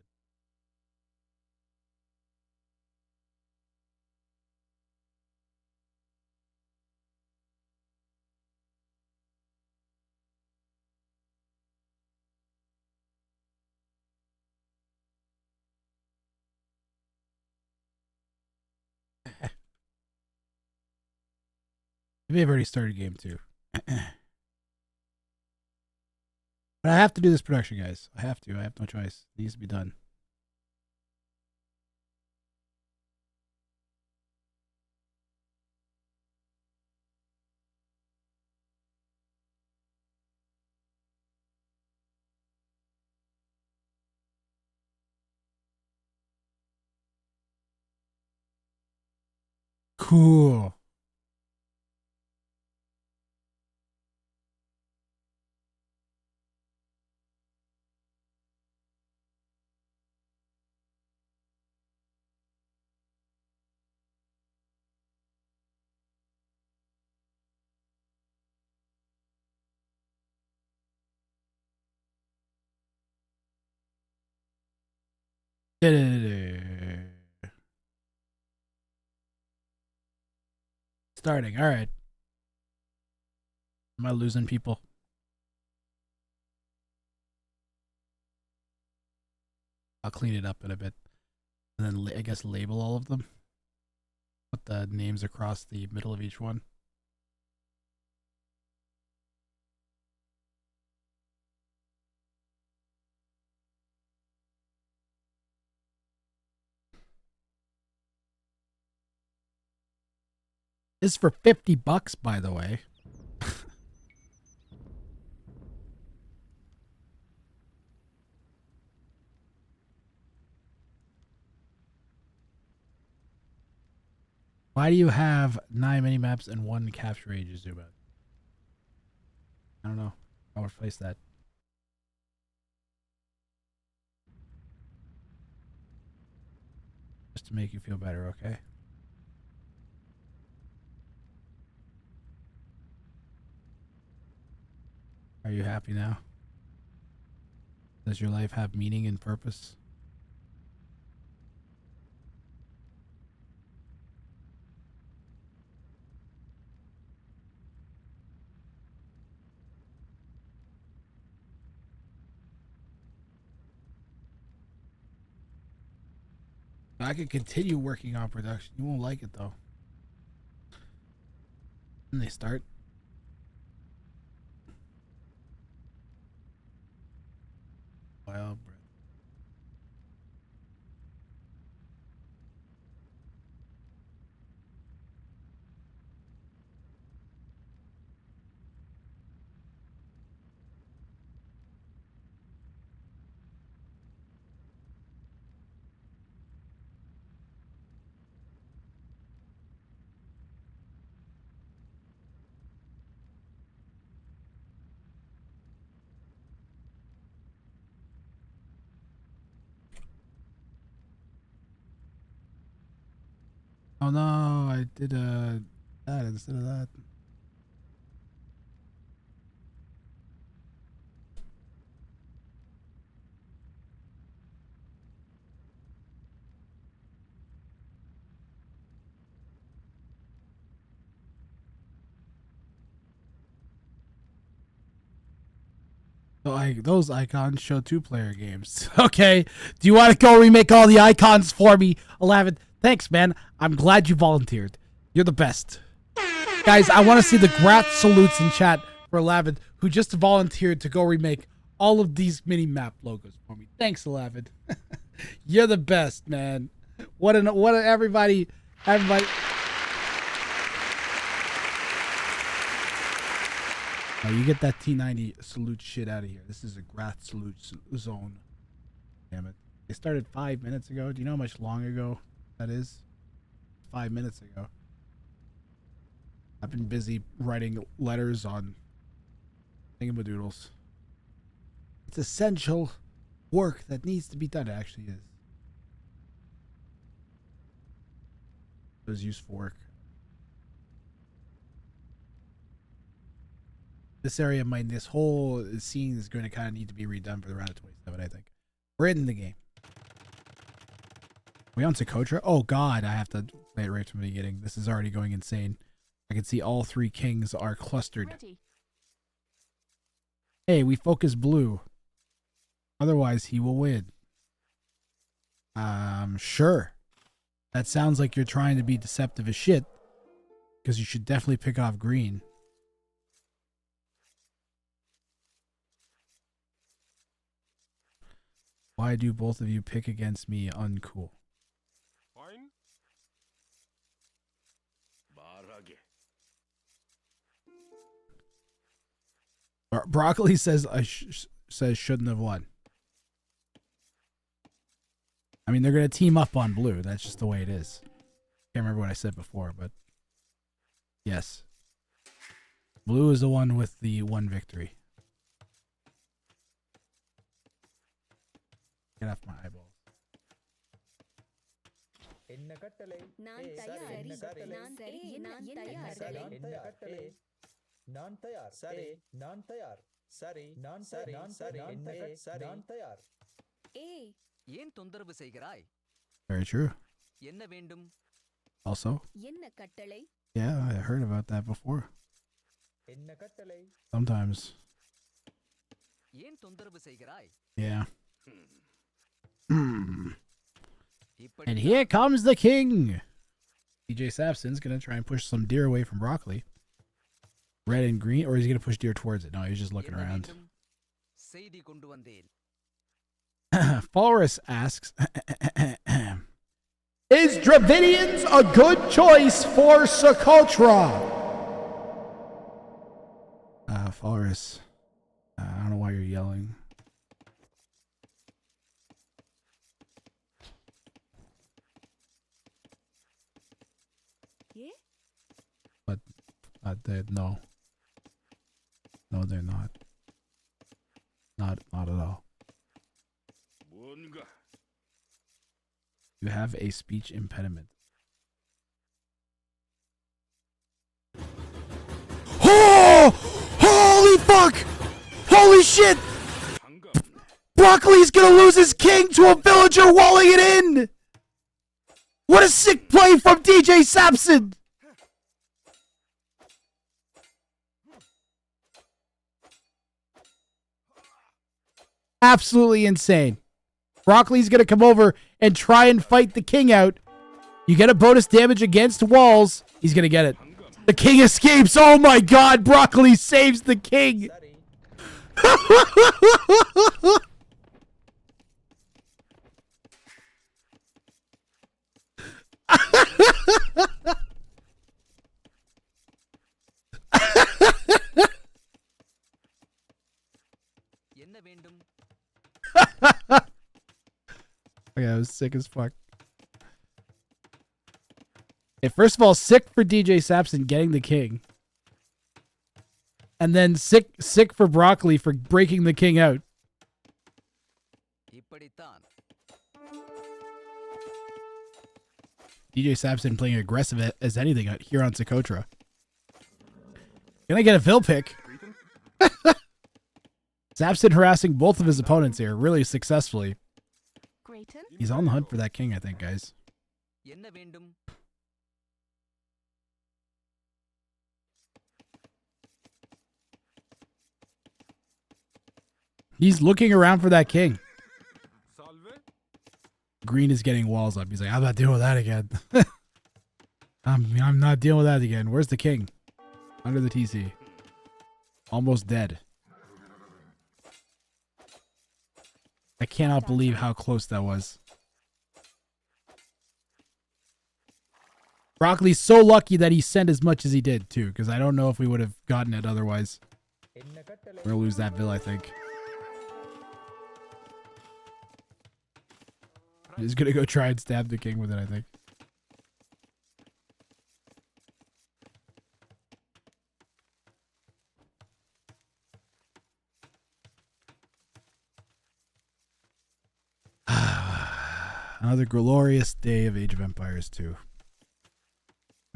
You may have already started game 2. But I have to do this production, guys. I have to. I have no choice. It needs to be done. Cool. Starting. All right. Am I losing people? I'll clean it up in a bit. And then I guess label all of them. Put the names across the middle of each one. This is for $50, by the way. Why do you have 9 mini maps and 1 capture age zoom out? I don't know. I'll replace that. Just to make you feel better, okay? Are you happy now? Does your life have meaning and purpose? I could continue working on production. You won't like it though. And they start. Wild breath. Oh no, I did that instead of that. So those icons show 2-player games. Okay. Do you want to go remake all the icons for me, 11? Thanks, man. I'm glad you volunteered. You're the best. Guys, I want to see the Grat salutes in chat for 11. who just volunteered to go remake all of these mini map logos for me. Thanks, 11. You're the best, man. Everybody. Oh, you get that T90 salute shit out of here. This is a Grath salute zone. Damn it. They started 5 minutes ago. Do you know how much long ago that is? 5 minutes ago. I've been busy writing letters on thingamadoodles. It's essential work that needs to be done. It actually is. It was useful work. This area this whole scene is going to kind of need to be redone for the round of 27, I think. We're in the game. We on Socotra? Oh god, I have to play it right from the beginning. This is already going insane. I can see all three kings are clustered. Ready. Hey, we focus blue. Otherwise, he will win. Sure. That sounds like you're trying to be deceptive as shit. Because you should definitely pick off green. Why do both of you pick against me? Uncool. Fine. Broccoli says shouldn't have won. I mean, they're going to team up on blue. That's just the way it is. Can't remember what I said before, but yes. Blue is the one with the one victory. Get off my eyeballs. Very true. Also, yeah, I heard about that before. Sometimes. Yeah. And here comes the king. DJ Sapson's gonna try and push some deer away from Broccoli. Red and green, or is he gonna push deer towards it? No, he's just looking around. Falrus asks, is Dravidians a good choice for Socotra? Falrus, I don't know why you're yelling. But no. No, they're not. Not at all. You have a speech impediment. Oh! Holy fuck! Holy shit! Broccoli's gonna lose his king to a villager walling it in! What a sick play from DJ Sapson! Absolutely insane. Broccoli's gonna come over and try and fight the king out. You get a bonus damage against walls. He's gonna get it. The king escapes. Oh my god, Broccoli saves the king. Okay, I was sick as fuck. Okay, first of all, sick for DJ Sapson getting the king. And then sick for Broccoli for breaking the king out. DJ Sapson playing aggressive as anything out here on Socotra. Gonna get a Vil pick. Sapson harassing both of his opponents here really successfully. He's on the hunt for that king, I think, guys. He's looking around for that king. Green is getting walls up. He's like, I'm not dealing with that again. I'm not dealing with that again. Where's the king? Under the TC. Almost dead. I cannot believe how close that was. Broccoli's so lucky that he sent as much as he did, too, because I don't know if we would have gotten it otherwise. We're going to lose that bill, I think. He's going to go try and stab the king with it, I think. Another glorious day of Age of Empires 2.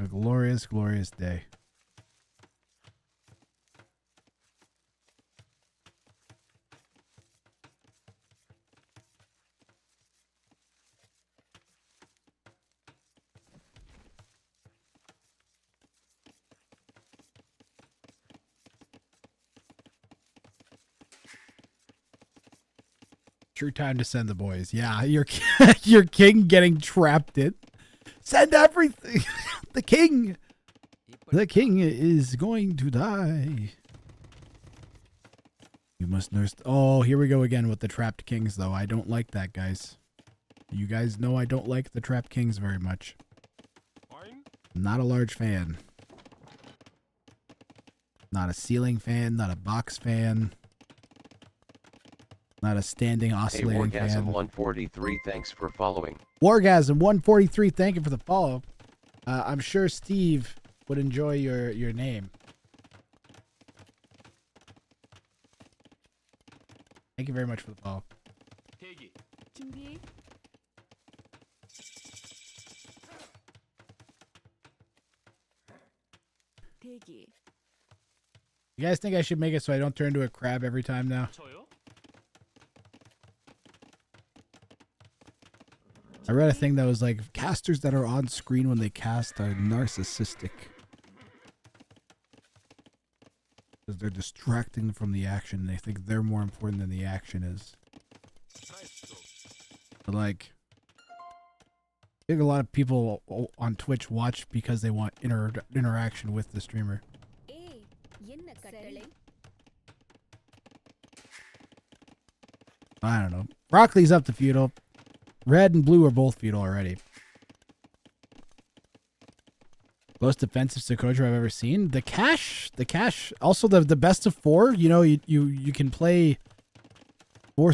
A glorious, glorious day. True time to send the boys. Yeah, your your king getting trapped in. Send everything. The king. The king is going to die. You must nurse. Oh, here we go again with the trapped kings, though. I don't like that, guys. You guys know I don't like the trapped kings very much. I'm not a large fan. Not a ceiling fan, not a box fan. Not a standing oscillating hey, Wargasm fan. 143, thanks for following. Wargasm 143, thank you for the follow. I'm sure Steve would enjoy your name. Thank you very much for the follow. 준비. 대기. You guys think I should make it so I don't turn into a crab every time now? I read a thing that was like, casters that are on screen when they cast are narcissistic. Because they're distracting from the action. They think they're more important than the action is. But like, I think a lot of people on Twitch watch because they want interaction with the streamer. I don't know. Broccoli's up to feudal. Red and blue are both feudal already. Most defensive Socotra I've ever seen. The cash. Also, the best of 4. You know, you can play 4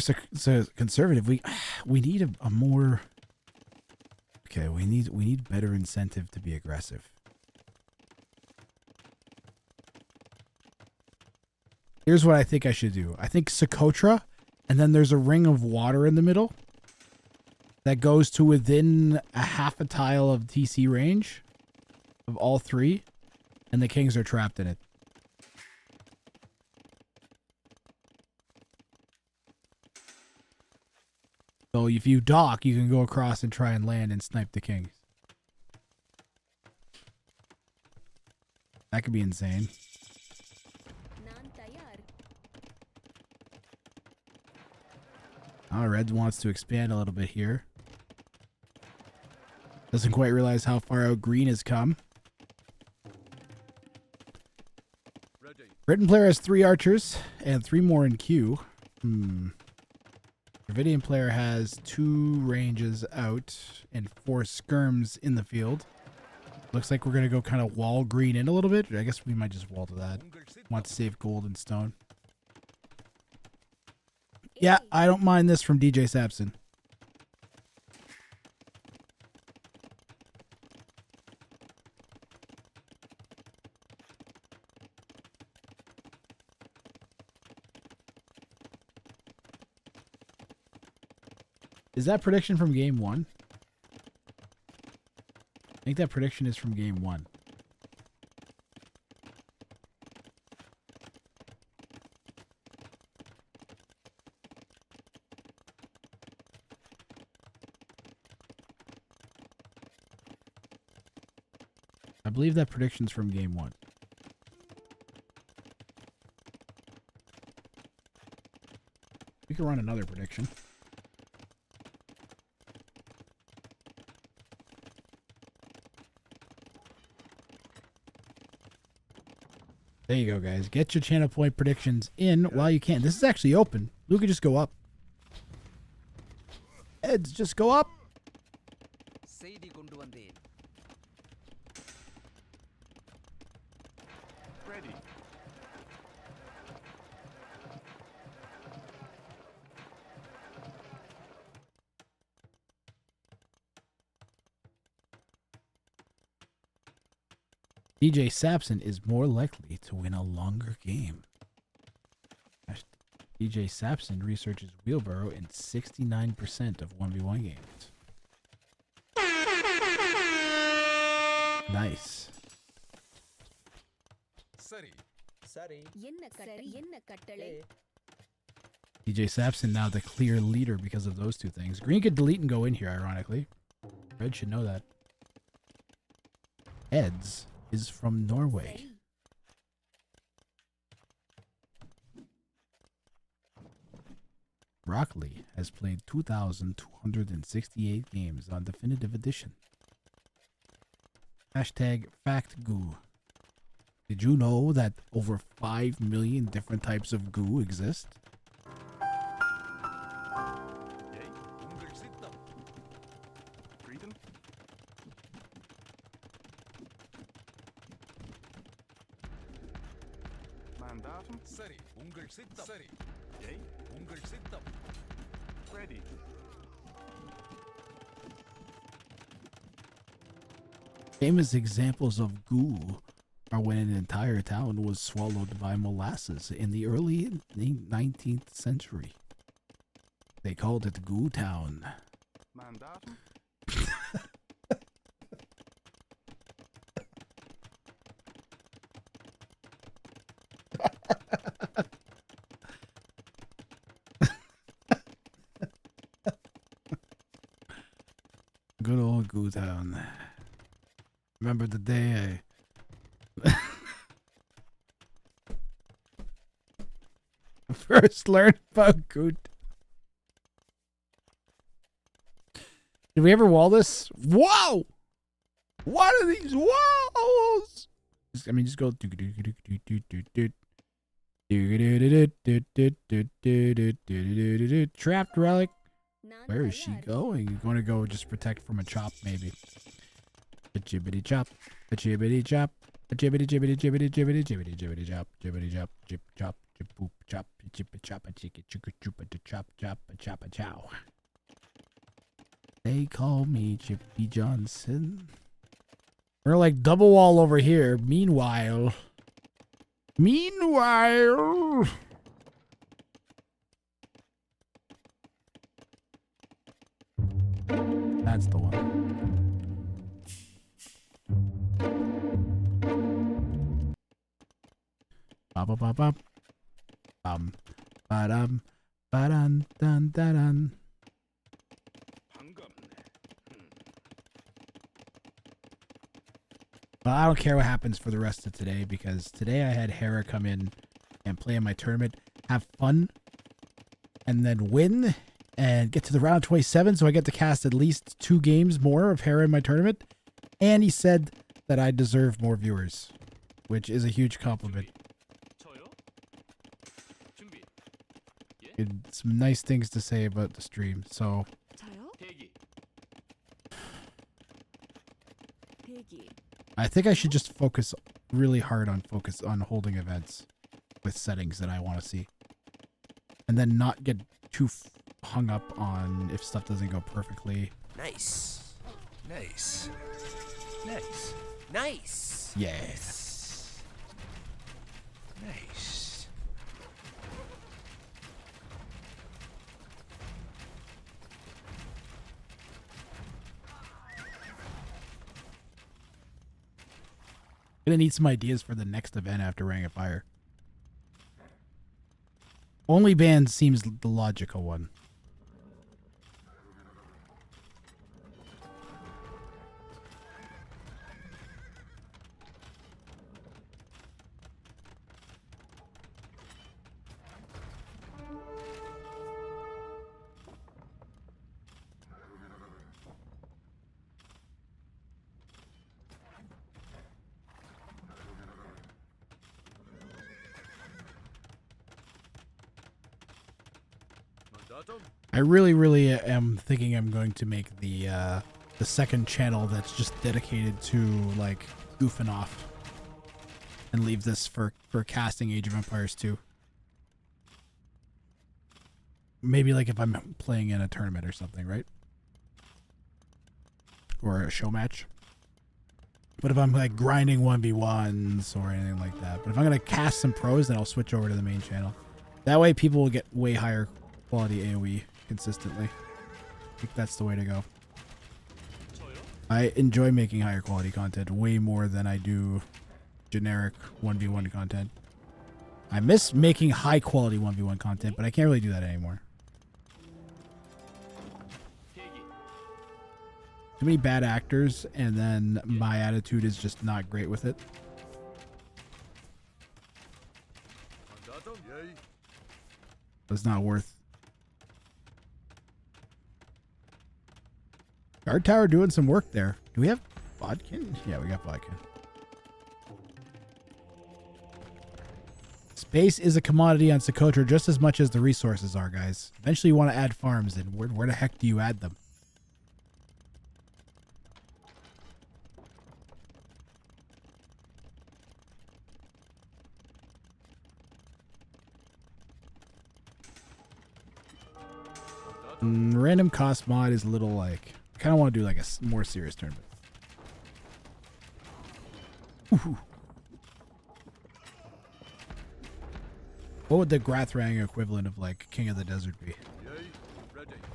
conservative. We need a more. Okay, we need better incentive to be aggressive. Here's what I think I should do. I think Socotra, and then there's a ring of water in the middle that goes to within a half a tile of TC range of all 3, and the kings are trapped in it. So if you dock, you can go across and try and land and snipe the kings. That could be insane. Oh, Red wants to expand a little bit here. Doesn't quite realize how far out green has come. Britain player has 3 archers and 3 more in queue. Dravidian player has 2 ranges out and 4 skirms in the field. Looks like we're going to go kind of wall green in a little bit. I guess we might just wall to that. Want to save gold and stone. Yeah, I don't mind this from DJ Sapson. Is that prediction from game 1? I think that prediction is from game 1. I believe that prediction's from game 1. We can run another prediction. There you go, guys. Get your channel point predictions in while you can. This is actually open. Blue could just go up. Heads just go up. செய்தி கொண்டு வந்தேன். Ready. DJ Sapson is more likely to win a longer game. DJ Sapson researches wheelbarrow in 69% of 1v1 games. Nice. சரி. சரி. என்ன கட்டளை? DJ Sapson now the clear leader because of those two things. Green could delete and go in here, ironically. Red should know that. Eds is from Norway. Broccoli has played 2,268 games on Definitive Edition. Hashtag FactGoo. Did you know that over 5 million different types of goo exist? உங்கள் சித்தம். Breathe in. Mandatum. சரி. உங்கள் சித்தம். சரி. ஏய், உங்கள் சித்தம். Ready. Famous examples of goo are when an entire town was swallowed by molasses in the early 19th century. They called it Goo Town. Mandatum. Good old Goo Town. Remember the day I first learned about Goo. Did we ever wall this? Whoa! What are these walls? I mean, just go. Trapped relic. Where is she going? You're going to go just protect from a chop, maybe. A jibbity chop. A jibbity chop. A jibbity jibbity jibbity jibbity jibbity jibbity chop. Jibbity chop. Jip chop. Jip boop chop. Jip a chop. A chicka chicka chupa to chop chop. A chop a chow. They call me Chippy Johnson. We're like double wall over here. Meanwhile. That's the one. Bop bop bop bop. Ba-dum. Ba-dun dun dun dun. But I don't care what happens for the rest of today, because today I had Hera come in and play in my tournament, have fun, and then win and get to the round 27, so I get to cast at least 2 games more of Hera in my tournament. And he said that I deserve more viewers, which is a huge compliment. Had some nice things to say about the stream, so I think I should just focus really hard on holding events with settings that I want to see, and then not get too hung up on if stuff doesn't go perfectly. Nice. Nice. Nice. Nice. Yes. Nice. Gonna need some ideas for the next event after Ring of Fire. Only band seems the logical one. I really am thinking I'm going to make the second channel that's just dedicated to like goofing off, and leave this for casting Age of Empires 2. Maybe like if I'm playing in a tournament or something, right? Or a show match. But if I'm like grinding 1v1s or anything like that. But if I'm going to cast some pros, then I'll switch over to the main channel. That way people will get way higher quality AoE consistently. I think that's the way to go. I enjoy making higher quality content way more than I do generic 1v1 content. I miss making high quality 1v1 content, but I can't really do that anymore. Too many bad actors, and then my attitude is just not great with it. It's not worth. Guard tower doing some work there. Do we have Bodkin? Yeah, we got Bodkin. Space is a commodity on Socotra just as much as the resources are, guys. Eventually you want to add farms, and where the heck do you add them? Random cost mod is a little like, I kind of want to do like a more serious tournament. Ooh. What would the Grathrang equivalent of like King of the Desert be?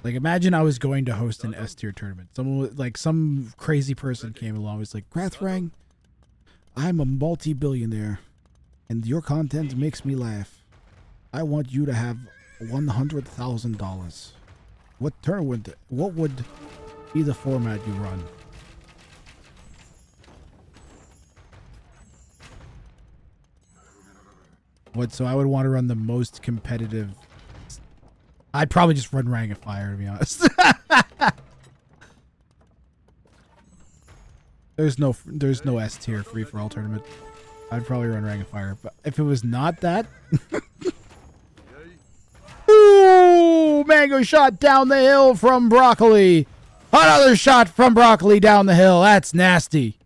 Like imagine I was going to host an S tier tournament. Someone like some crazy person came along and was like, Grathrang, I'm a multi-billionaire and your content makes me laugh. I want you to have $100,000. What would be the format you run? So I would want to run the most competitive. I'd probably just run Ring of Fire, to be honest. There's no S tier free for all tournament. I'd probably run Ring of Fire, but if it was not that. Ooh, mango shot down the hill from Broccoli. Another shot from Broccoli down the hill. That's nasty.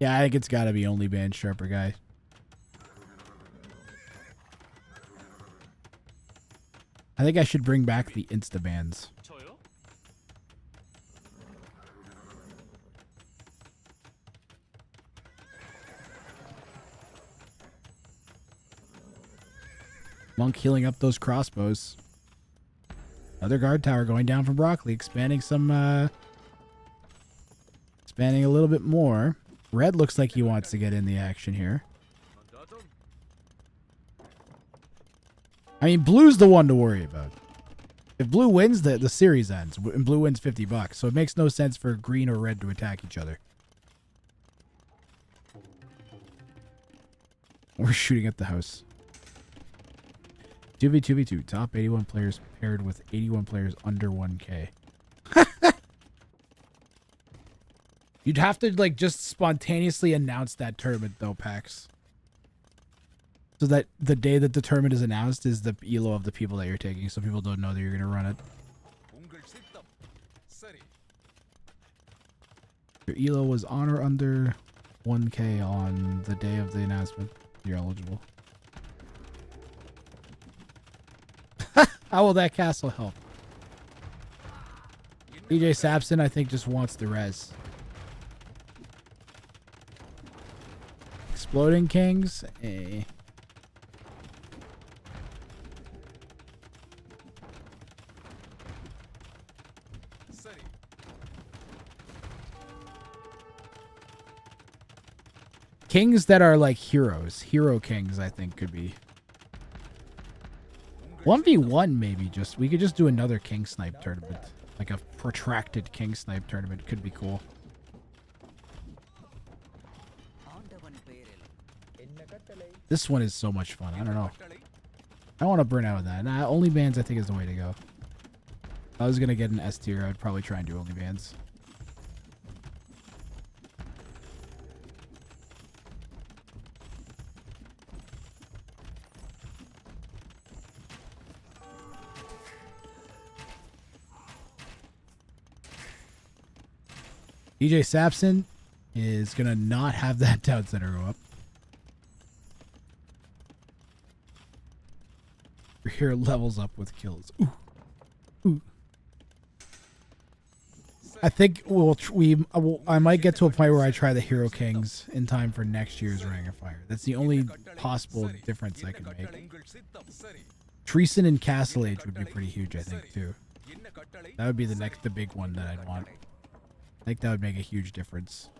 Yeah, I think it's got to be only band Sharper guy. I think I should bring back the Insta bans. Monk healing up those crossbows. Another guard tower going down from Broccoli, expanding expanding a little bit more. Red looks like he wants to get in the action here. I mean, blue's the one to worry about. If blue wins, the series ends, and blue wins $50. So it makes no sense for green or red to attack each other. We're shooting at the house. 2v2v2. Top 81 players paired with 81 players under 1K. You'd have to like just spontaneously announce that tournament though, Pax. So that the day that the tournament is announced is the elo of the people that you're taking, so people don't know that you're going to run it. Your elo was on or under 1K on the day of the announcement. You're eligible. How will that castle help? DJ Sapson, I think, just wants the res. Exploding Kings? Eh. Kings that are like heroes. Hero kings, I think, could be. 1v1 maybe just. We could just do another king snipe tournament. Like a protracted king snipe tournament could be cool. This one is so much fun. I don't know. I want to burn out with that. Nah, only bans I think is the way to go. If I was going to get an S tier, I'd probably try and do only bans. DJ Sapson is gonna not have that town center go up. Here levels up with kills. Ooh. Ooh. I think I might get to a point where I try the Hero Kings in time for next year's Ring of Fire. That's the only possible difference I can make. Treason and Castle Age would be pretty huge, I think, too. That would be the big one that I'd want. I think that would make a huge difference.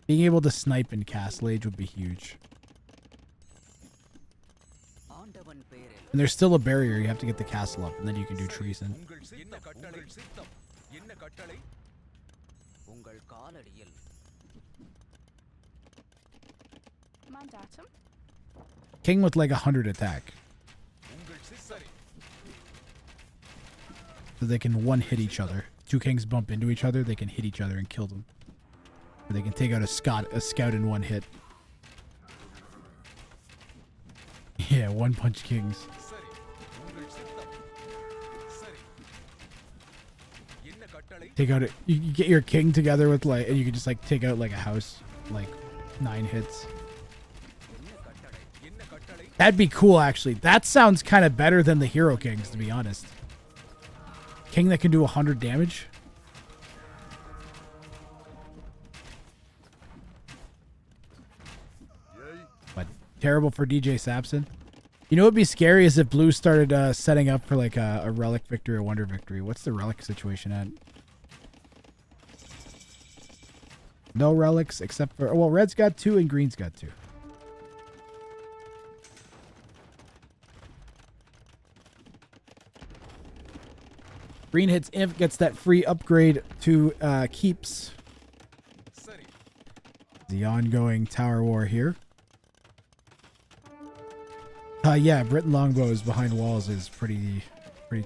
Being able to snipe in Castle Age would be huge. And there's still a barrier. You have to get the castle up, and then you can do treason. King with like 100 attack. So they can one-hit each other. Two kings bump into each other, they can hit each other and kill them. Or they can take out a scout in one hit. Yeah, one-punch kings. Take out you get your king together with like, and you can just like take out like a house, like 9 hits. That'd be cool, actually. That sounds kind of better than the Hero Kings, to be honest. King that can do 100 damage. But terrible for DJ Sapson. You know what would be scary is if Blue started setting up for like a relic victory or wonder victory. What's the relic situation at? No relics except for... Well, Red's got 2 and Green's got 2. Green hits Imp, gets that free upgrade to Keeps. The ongoing tower war here. Yeah, Britain longbows behind walls is pretty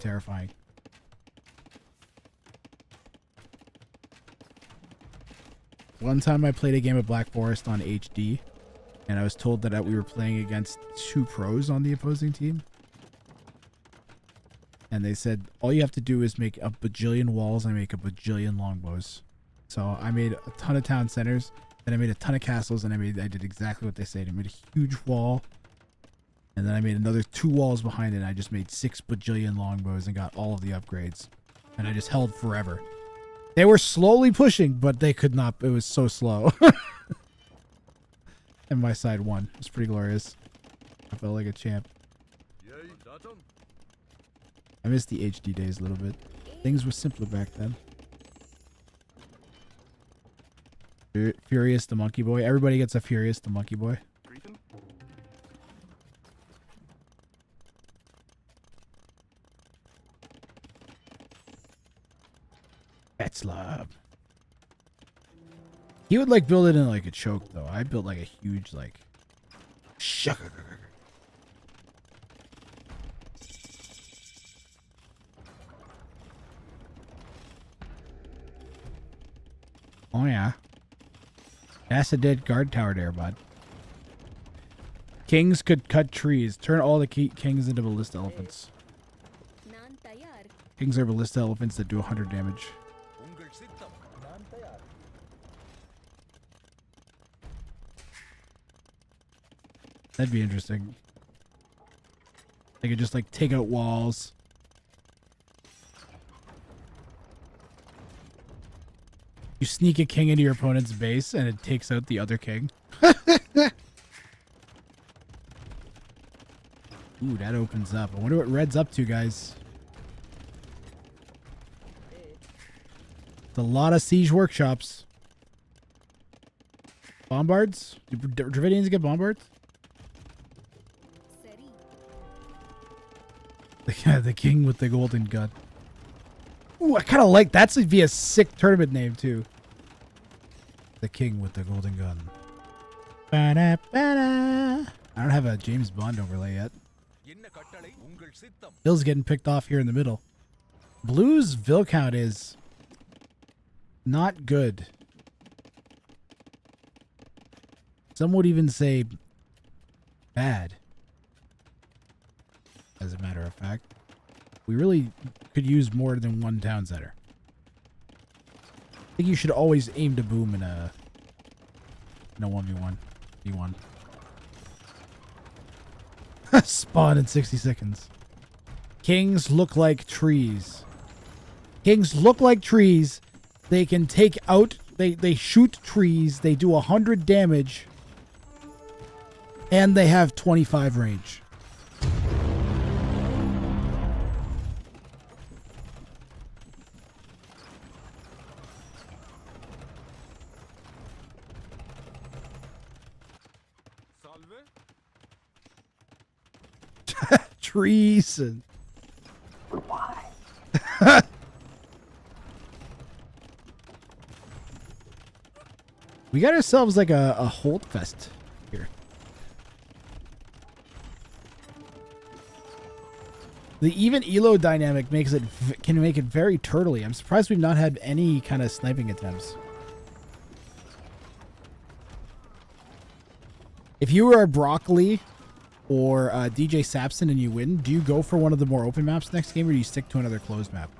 terrifying. One time I played a game of Black Forest on HD, and I was told that we were playing against 2 pros on the opposing team. And they said, all you have to do is make a bajillion walls and make a bajillion longbows. So I made a ton of town centers, and I made a ton of castles, and I did exactly what they said. I made a huge wall, and then I made another 2 walls behind it, and I just made 6 bajillion longbows and got all of the upgrades. And I just held forever. They were slowly pushing, but they could not. It was so slow. And my side won. It was pretty glorious. I felt like a champ. I miss the HD days a little bit. Things were simpler back then. Furious the Monkey Boy. Everybody gets a Furious the Monkey Boy. Etzlab. He would like build it in like a choke though. I built like a huge like Oh yeah. That's a dead guard tower there, bud. Kings could cut trees. Turn all the kings into ballista elephants. Kings are ballista elephants that do 100 damage. That'd be interesting. They could just like take out walls. You sneak a king into your opponent's base and it takes out the other king. Ooh, that opens up. I wonder what Red's up to, guys. It's a lot of siege workshops. Bombards? Do Dravidians get bombards? The king with the golden gun. Ooh, I kind of like that. That'd be a sick tournament name too. The king with the golden gun. Ba-da, ba-da. I don't have a James Bond overlay yet. Bill's getting picked off here in the middle. Blue's Vil count is not good. Some would even say bad. As a matter of fact, we really could use more than 1 town center. think you should always aim to boom in a 1v1. V1. Spawn in 60 seconds. Kings look like trees. Kings look like trees. They can take out... They shoot trees. They do 100 damage. And they have 25 range. Salve. Trees and... Why? We got ourselves like a hold fest here. The even elo dynamic can make it very turtly. I'm surprised we've not had any kind of sniping attempts. If you were a Broccoli or DJ Sapson and you win, do you go for one of the more open maps next game, or do you stick to another closed map?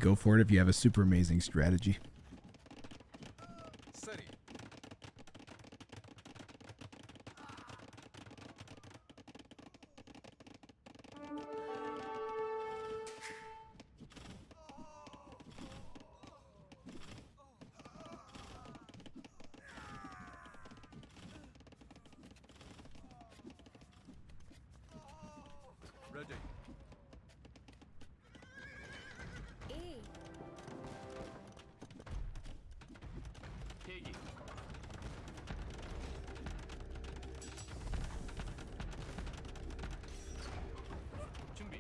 Go for it if you have a super amazing strategy. Seri. Ready. 준비.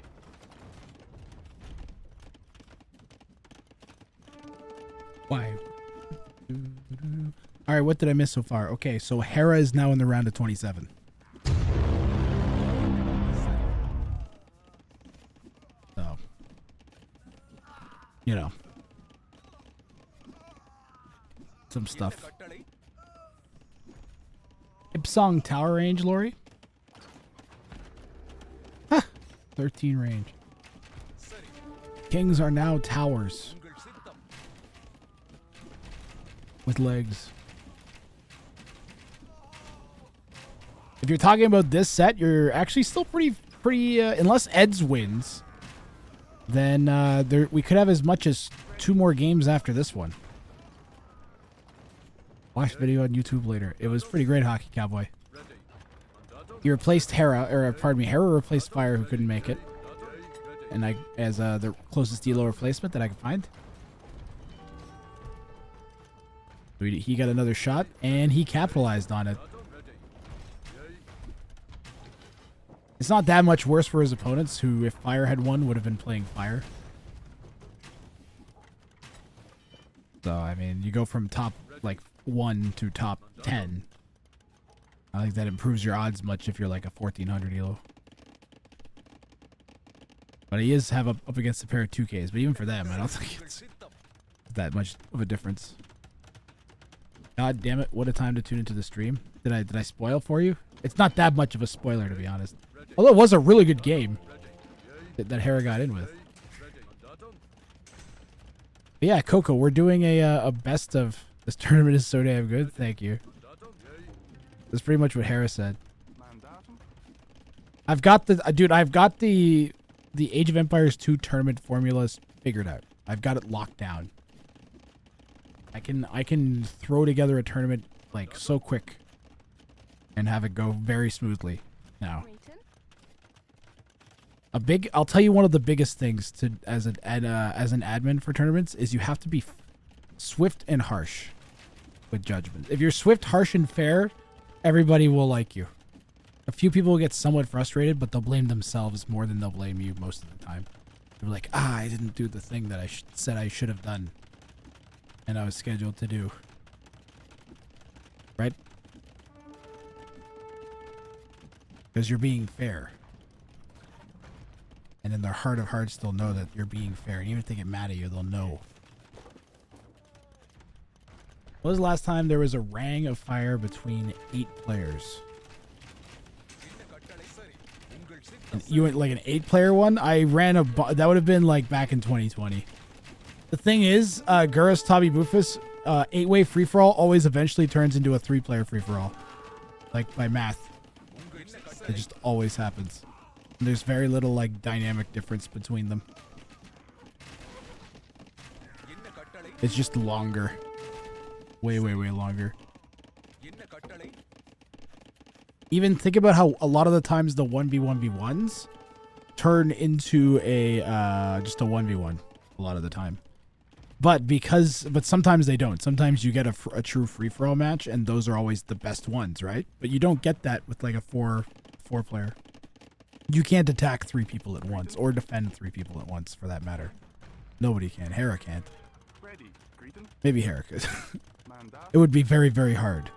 Why? All right, what did I miss so far? Okay, so Hera is now in the round of 27. So, you know, some stuff. ಕಟ್ಟಳಿ. Ipsong tower range, Lori? Huh, 13 range. ಸರಿ. Kings are now towers ಉಂಗಳ್ ಸಿದ್ಧಂ. with legs. If you're talking about this set, you're actually still pretty, unless Eds wins, then we could have as much as 2 more games after this one. Watch video on YouTube later. It was pretty great, Hockey Cowboy. Ready. Mandatum. He replaced Hera, or pardon me, Hera replaced Fire, who couldn't make it, Ready. and I as the closest elo replacement that I could find. He got another shot, and he capitalized on it. Ready. It's not that much worse for his opponents, who, if Fire had won, would have been playing Fire. So, I mean, you go from top, 1 to top 10. I think that improves your odds much if you're like a 1400 elo. But he is up against a pair of 2Ks, but even for them, I don't think it's ಸಿದ್ಧಂ. that much of a difference. God damn it, what a time to tune into the stream. Did I spoil for you? It's not that much of a spoiler, to be honest. Although it was a really good game that Hera got in with. Ready. Mandatum. But yeah, Coco, we're doing a best of this tournament is so damn good. Thank you. Mandatum. That's pretty much what Hera said. Mandatum. I've got the Age of Empires 2 tournament formulas figured out. I've got it locked down. I can throw together a tournament like so quick and have it go very smoothly now. I'll tell you one of the biggest things as an admin for tournaments is you have to be swift and harsh with judgment. If you're swift, harsh, and fair, everybody will like you. A few people will get somewhat frustrated, but they'll blame themselves more than they'll blame you most of the time. You're like, I didn't do the thing that I said I should have done. And I was scheduled to do. Right? Because you're being fair. And in their heart of hearts, they'll know that you're being fair. And even if they get mad at you, they'll know. When was the last time there was a ring of fire between 8 players? And you went like an 8-player one? I ran that would have been like back in 2020. The thing is, Gurus, Tabi Bufus, 8-way free-for-all always eventually turns into a 3-player free-for-all. Like by math. It just always happens. And there's very little like dynamic difference between them. It's just longer. Way, way, way longer. Even think about how a lot of the times the 1v1v1s turn into a just a 1v1 a lot of the time. But sometimes they don't. Sometimes you get a true free-for-all match, and those are always the best ones, right? But you don't get that with like a four player. You can't attack 3 people at once, or defend 3 people at once, for that matter. Nobody can. Hera can't. Maybe Hera could. It would be very, very hard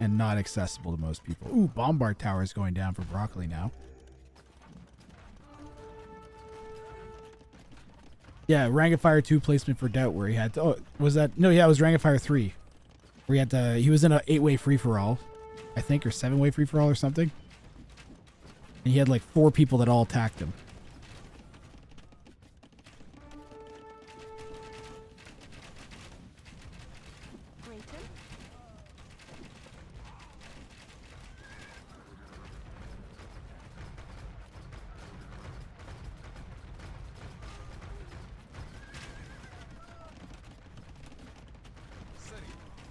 and not accessible to most people. Ooh, Bombard Tower is going down for Broccoli now. Yeah, Rank of Fire 2 placement for Doubt, where he had to, was that? No, yeah, it was Rank of Fire 3. Where he had to, he was in an 8-way free-for-all, I think, or 7-way free-for-all or something. And he had like 4 people that all attacked him.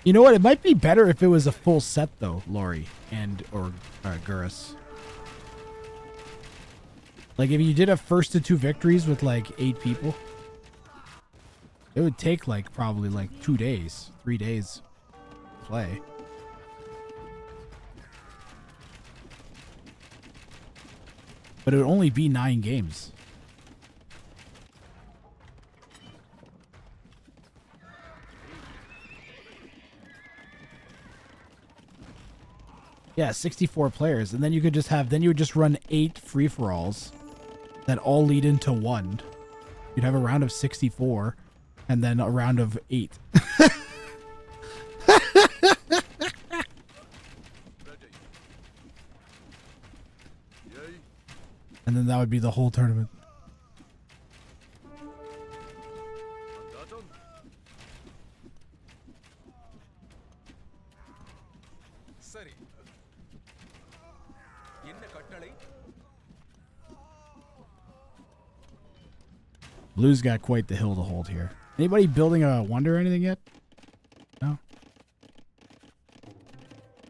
You know what? It might be better if it was a full set, though, Lori or Gurus. Like, if you did a first to 2 victories with, like, 8 people, it would take, like, probably, like, 2 days, 3 days to play. But it would only be 9 games. Yeah, 64 players. And then you could just have, then you would just run 8 free-for-alls that all lead into 1. You'd have a round of 64 and then a round of 8. And then that would be the whole tournament. Blue's got quite the hill to hold here. Anybody building a wonder or anything yet? No?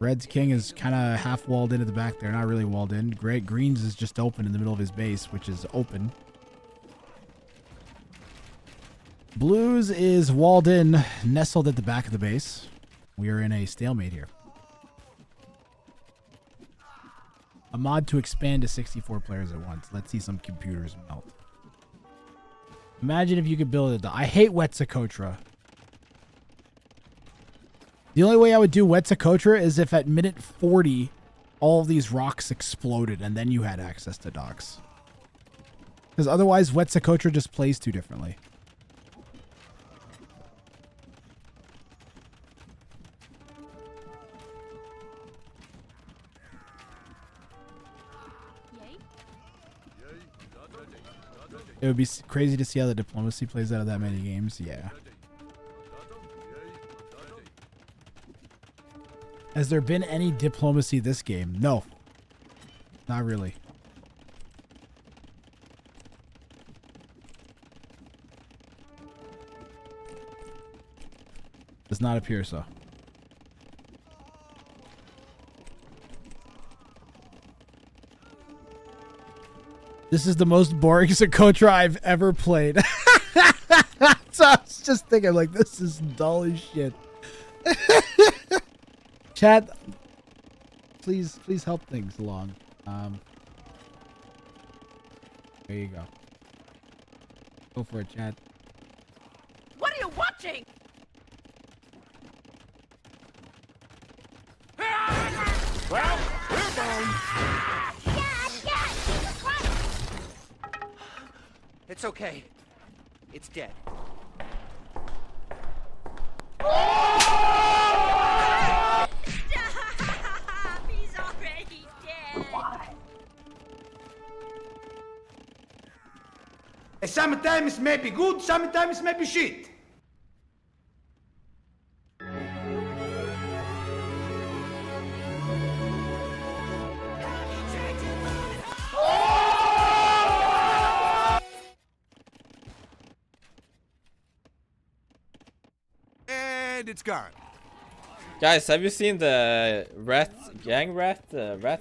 Red's King is kind of half walled in at the back there. Not really walled in. Green's is just open in the middle of his base, which is open. Blue's is walled in, nestled at the back of the base. We are in a stalemate here. A mod to expand to 64 players at once. Let's see some computers melt. Imagine if you could build it. I hate Wet'sukotra. The only way I would do Wet'sukotra is if at minute 40, all of these rocks exploded and then you had access to docks. Because otherwise, Wet'sukotra just plays too differently. It would be crazy to see how the diplomacy plays out of that many games. Yeah. Has there been any diplomacy this game? No. Not really. Does not appear so. This is the most boring Socotra I've ever played. So I was just thinking, like, this is dull as shit. Chat, please help things along. There you go. Go for it, Chad. What are you watching? Well, we're boned. It's okay. It's dead. He's already dead. Why? Sometimes maybe good, sometimes maybe shit. And it's gone. Guys, have you seen the rat gang? Rat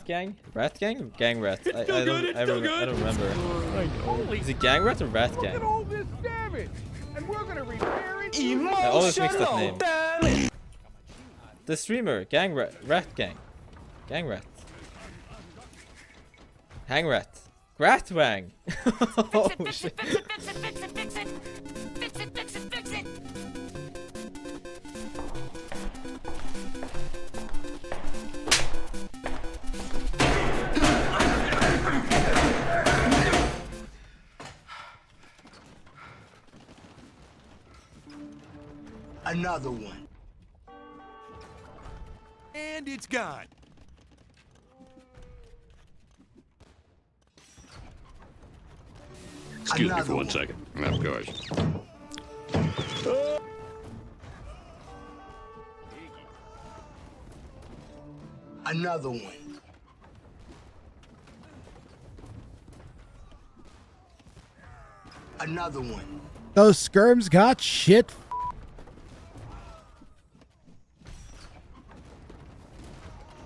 gang? Rat gang? Gang rat. I don't remember. Is it gang rat or rat gang? All this damage, and we're gonna repair it. I always mix that name. The streamer, gang rat gang. Gang rat. Hang rat. Gratwang. Oh shit. Fix it, fix it, fix it, fix it. Fix it, fix it, fix it. Another one. And it's gone. Excuse me for 1 second. Of course. Another one. Another one. Those skirms got shit.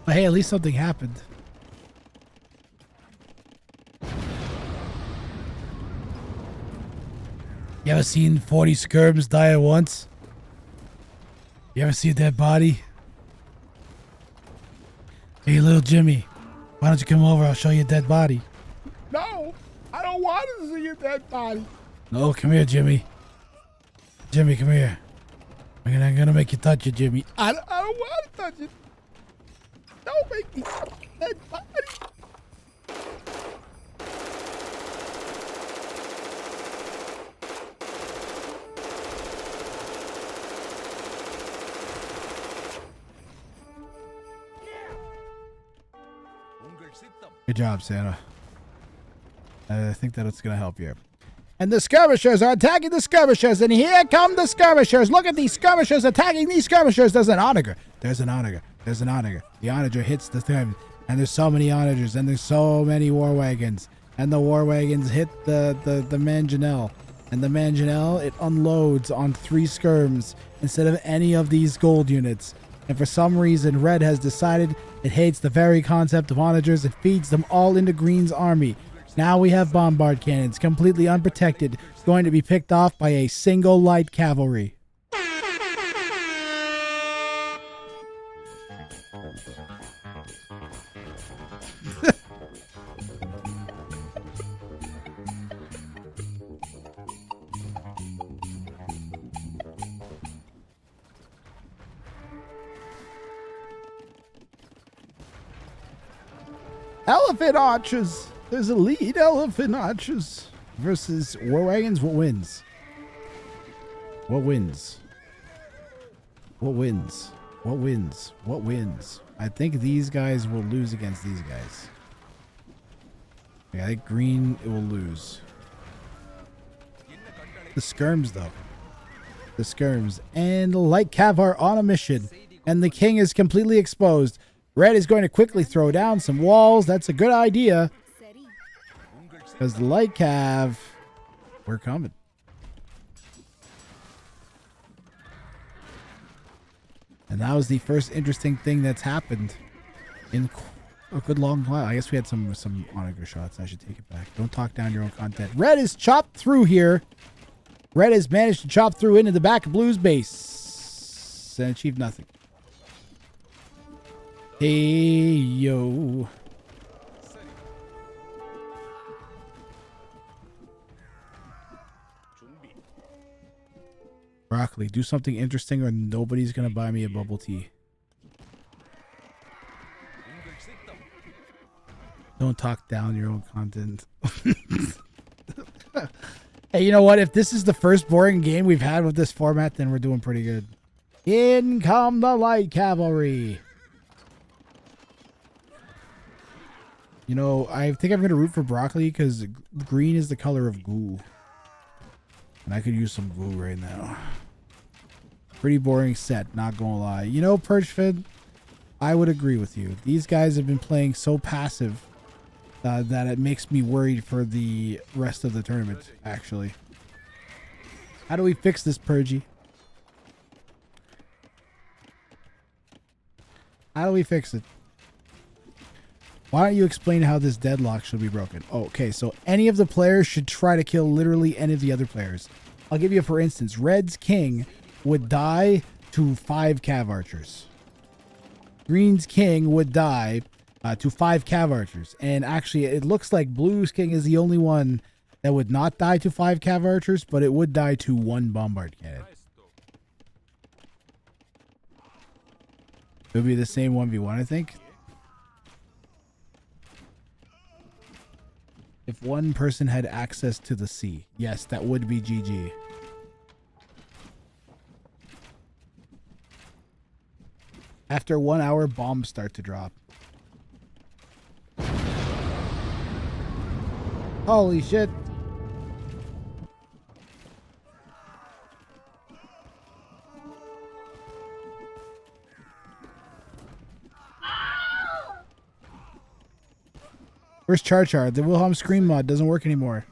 But hey, at least something happened. You ever seen 40 skirms die at once? You ever see a dead body? Hey, little Jimmy, why don't you come over? I'll show you a dead body. No, I don't want to see your dead body. No, come here, Jimmy. Jimmy, come here. I'm gonna make you touch it, Jimmy. I don't want to touch it. Don't make me touch your dead body. Good job, Santa. I think that it's gonna help you. And the skirmishers are attacking the skirmishers, and here come the skirmishers. Look at these skirmishers attacking these skirmishers. There's an onager. There's an onager. There's an onager. The onager hits the thing, and there's so many onagers, and there's so many war wagons, and the war wagons hit the mangonel, and the mangonel, it unloads on 3 skirms instead of any of these gold units. And for some reason, Red has decided it hates the very concept of onagers and feeds them all into Green's army. Now we have bombard cannons, completely unprotected, going to be picked off by a single light cavalry. Elephant archers. There's a lead. Elephant archers versus war wagons. What wins? What wins? What wins? What wins? What wins? I think these guys will lose against these guys. Yeah, I think Green it will lose. The skirms though. The skirms and the light cav are on a mission, and the king is completely exposed. Red is going to quickly throw down some walls. That's a good idea. Because the light cav, we're coming. And that was the first interesting thing that's happened in a good long while. I guess we had some onager shots. I should take it back. Don't talk down your own content. Red is chopped through here. Red has managed to chop through into the back of Blue's base and achieve nothing. Hey, yo. Broccoli, do something interesting or nobody's gonna buy me a bubble tea. Don't talk down your own content. Hey, you know what? If this is the first boring game we've had with this format, then we're doing pretty good. In come the light cavalry. You know, I think I'm going to root for Broccoli because green is the color of goo. And I could use some goo right now. Pretty boring set, not going to lie. You know, Perchfed, I would agree with you. These guys have been playing so passive that it makes me worried for the rest of the tournament, actually. How do we fix this, Purgy? How do we fix it? Why don't you explain how this deadlock should be broken? Oh, okay, so any of the players should try to kill literally any of the other players. I'll give you, for instance, Red's king would die to 5 cav archers. Green's king would die to 5 cav archers. And actually, it looks like Blue's king is the only one that would not die to 5 cav archers, but it would die to 1 bombard cannon. It would be the same 1v1, I think. If one person had access to the sea, yes, that would be GG. After 1 hour, bombs start to drop. Holy shit. Where's Char Char? The Wilhelm Scream mod doesn't work anymore.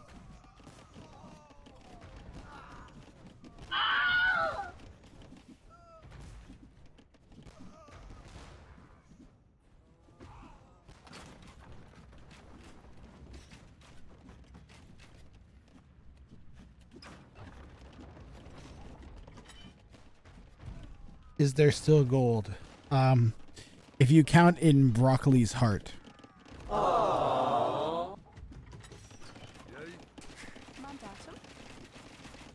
Is there still gold? If you count in Broccoli's heart.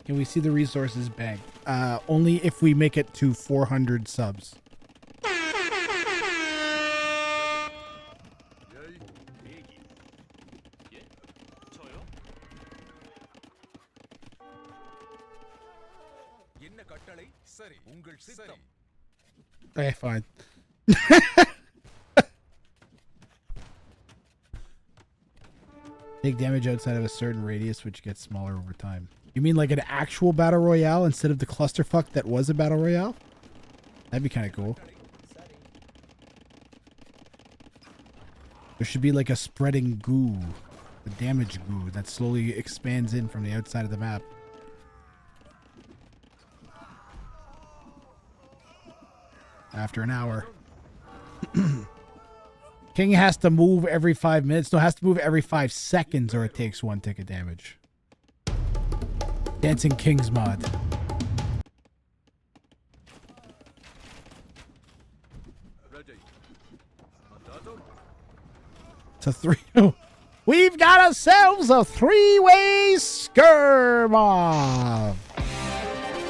Can we see the resources bank? Only if we make it to 400 subs. Okay, fine. Take damage outside of a certain radius, which gets smaller over time. You mean like an actual battle royale instead of the clusterfuck that was a battle royale? That'd be kind of cool. There should be like a spreading goo, a damage goo that slowly expands in from the outside of the map. After an hour. King has to move every 5 minutes. No, has to move every 5 seconds or it takes 1 tick of damage. Dancing Kings mod. It's a 3. We've got ourselves a 3-way skirmoff.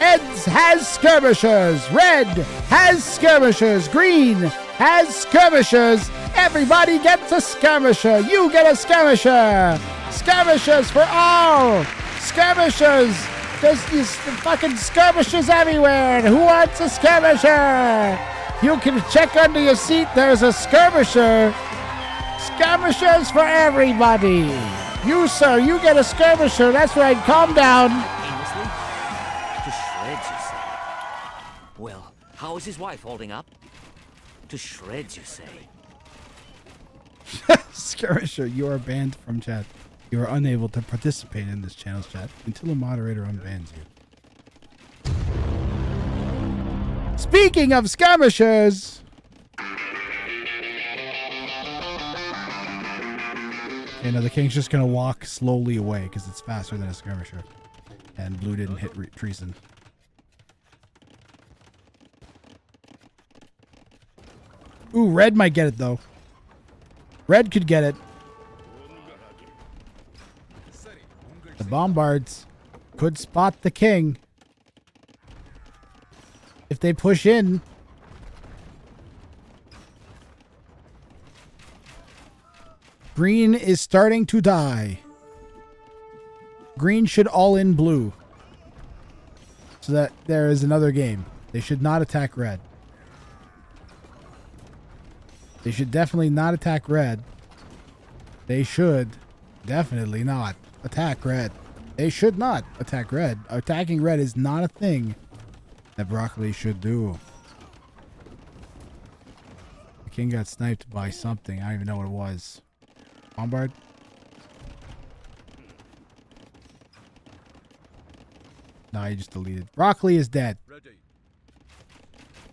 Eds has skirmishers. Red has skirmishers. Green has skirmishers. Everybody gets a skirmisher. You get a skirmisher. Skirmishers for all. Skirmishers. There's these fucking skirmishers everywhere. And who wants a skirmisher? You can check under your seat. There's a skirmisher. Skirmishers for everybody. You, sir, you get a skirmisher. That's right. Calm down. To shreds, you say? Well, how is his wife holding up? To shreds, you say? Skirmisher, you are banned from chat. You are unable to participate in this channel's chat until a moderator unbans you. Speaking of skirmishers, you know, the king's just gonna walk slowly away because it's faster than a skirmisher. And blue didn't hit treason. Ooh, red might get it though. Red could get it. The bombards could spot the king. they push in. Green is starting to die. Green should all in blue. So that there is another game. They should not attack red. They should definitely not attack red. They should definitely not attack red. They should not attack red. Attacking red is not a thing that Broccoli should do. The king got sniped by something. I don't even know what it was. Bombard? No, he just deleted. Broccoli is dead.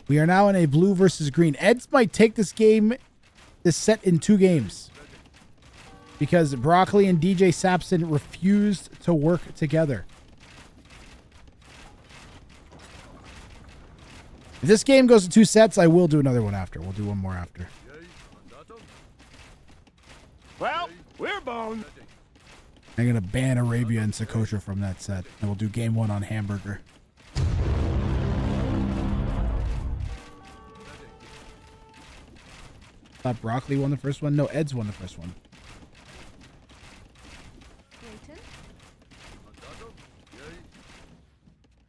We are now in a blue versus green. Eds might take this set in 2 games. Because Broccoli and DJ Sapson refused to work together. If this game goes to 2 sets, I will do another one after. We'll do one more after. Well, we're boned. I'm going to ban Arabia and Socotra from that set. And we'll do game 1 on Hamburger. Thought Broccoli won the first one? No, Eds won the first one.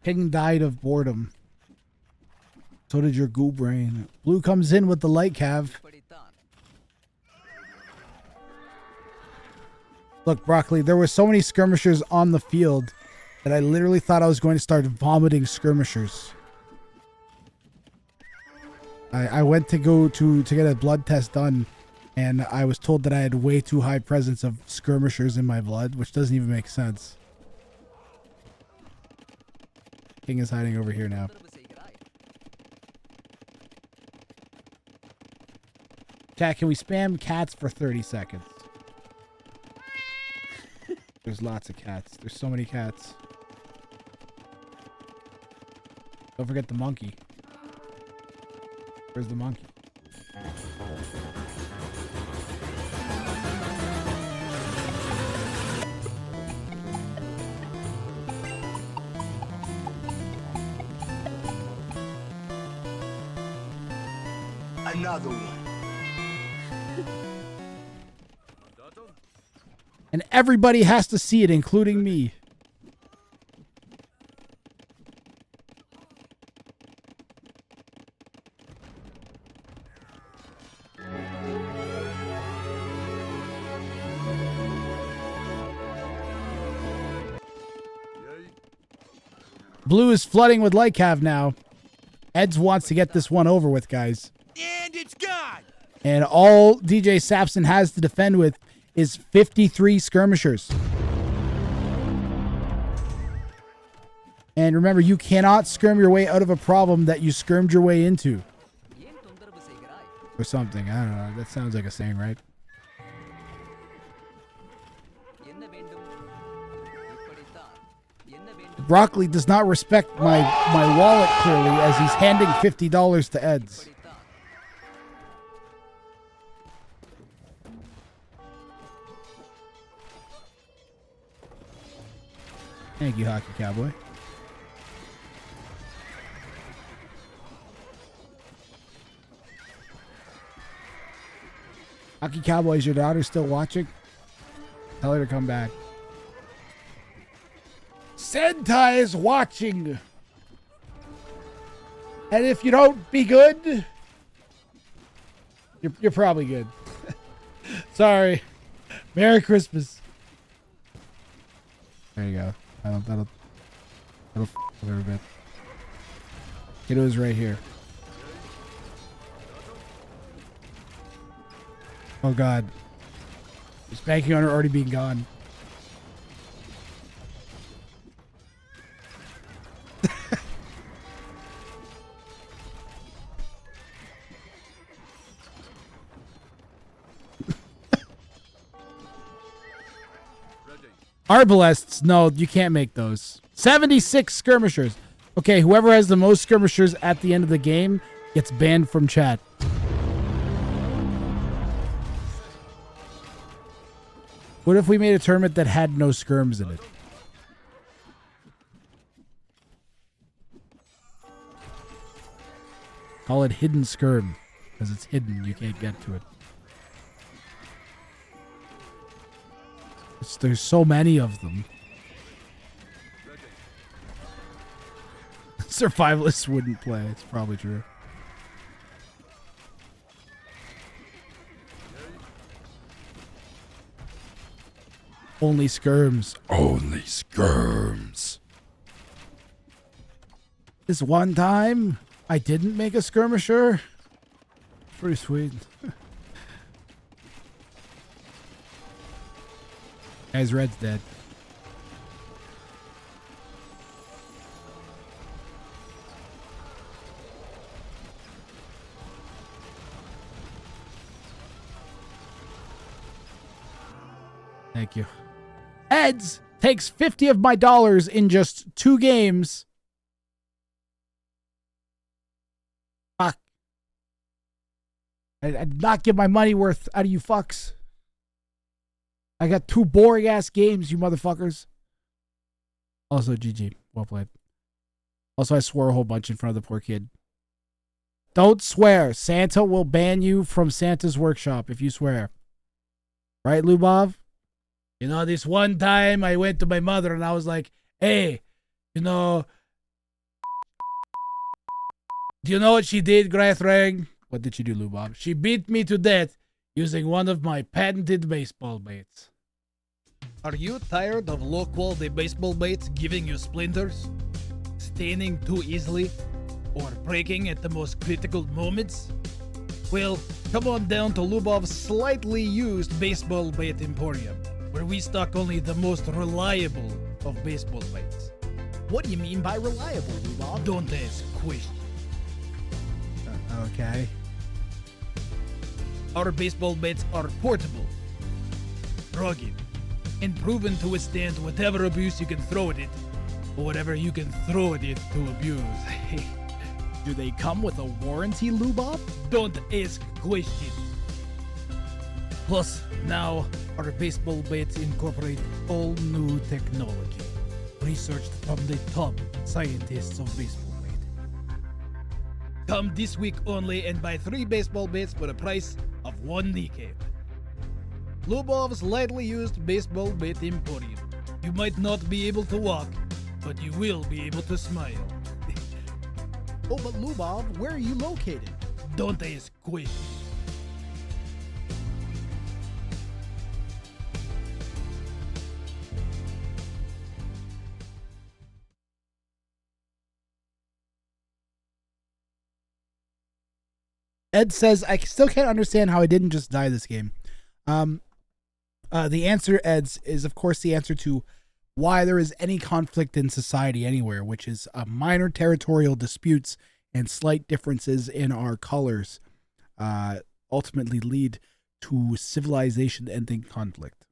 King died of boredom. So did your goo brain. Blue comes in with the light cav. Look, Broccoli, there were so many skirmishers on the field that I literally thought I was going to start vomiting skirmishers. I went to go to get a blood test done, and I was told that I had way too high presence of skirmishers in my blood, which doesn't even make sense. King is hiding over here now. Chat, can we spam cats for 30 seconds? There's lots of cats. There's so many cats. Don't forget the monkey. Where's the monkey? Another one. And everybody has to see it, including me. Blue is flooding with light cav now. Eds wants to get this one over with, guys. And it's gone. And all DJ Sapson has to defend with is 53 skirmishers. And remember, you cannot skirm your way out of a problem that you skirmed your way into. Or something. I don't know. That sounds like a saying, right? Broccoli does not respect my wallet clearly as he's handing $50 to Eds. Thank you, Hockey Cowboy. Hockey Cowboy, is your daughter still watching? Tell her to come back. Sentai is watching. And if you don't be good, you're probably good. Sorry. Merry Christmas. There you go. That'll f a little bit. Kiddo's right here. Oh God. Just banking on her already being gone. Arbalests, no, you can't make those. 76 skirmishers. Okay, whoever has the most skirmishers at the end of the game gets banned from chat. What if we made a tournament that had no skirms in it? Call it hidden skirm because it's hidden. You can't get to it. There's so many of them. Survivalists wouldn't play. It's probably true. Only skirms. Only skirms. This one time, I didn't make a skirmisher. Pretty sweet. Guys, Red's dead. Thank you. Eds takes 50 of my dollars in just 2 games. Fuck. I'd not give my money worth out of you fucks. I got 2 boring ass games, you motherfuckers. Also, GG. Well played. Also, I swore a whole bunch in front of the poor kid. Don't swear. Santa will ban you from Santa's workshop if you swear. Right, Lubov? You know, this one time I went to my mother and I was like, hey, you know, do you know what she did, Grathrang? What did she do, Lubov? She beat me to death using one of my patented baseball baits. Are you tired of low-quality baseball baits giving you splinters, staining too easily, or breaking at the most critical moments? Well, come on down to Lubov's slightly used baseball bait emporium, where we stock only the most reliable of baseball baits. What do you mean by reliable, Lubov? Don't ask questions. Okay. Our baseball baits are portable, rugged, and proven to withstand whatever abuse you can throw at it, or whatever you can throw at it to abuse. Do they come with a warranty, Lubov? Don't ask questions. Plus, now, our baseball baits incorporate all new technology, researched from the top scientists of baseball bait. Come this week only and buy 3 baseball baits for the price of 1 kneecap. Lubov's lightly used baseball bait emporium. You might not be able to walk, but you will be able to smile. Oh, but Lubov, where are you located? Don't ask questions. Ed says, I still can't understand how I didn't just die this game. The answer, Eds, is of course the answer to why there is any conflict in society anywhere, which is minor territorial disputes and slight differences in our colors ultimately lead to civilization ending conflict.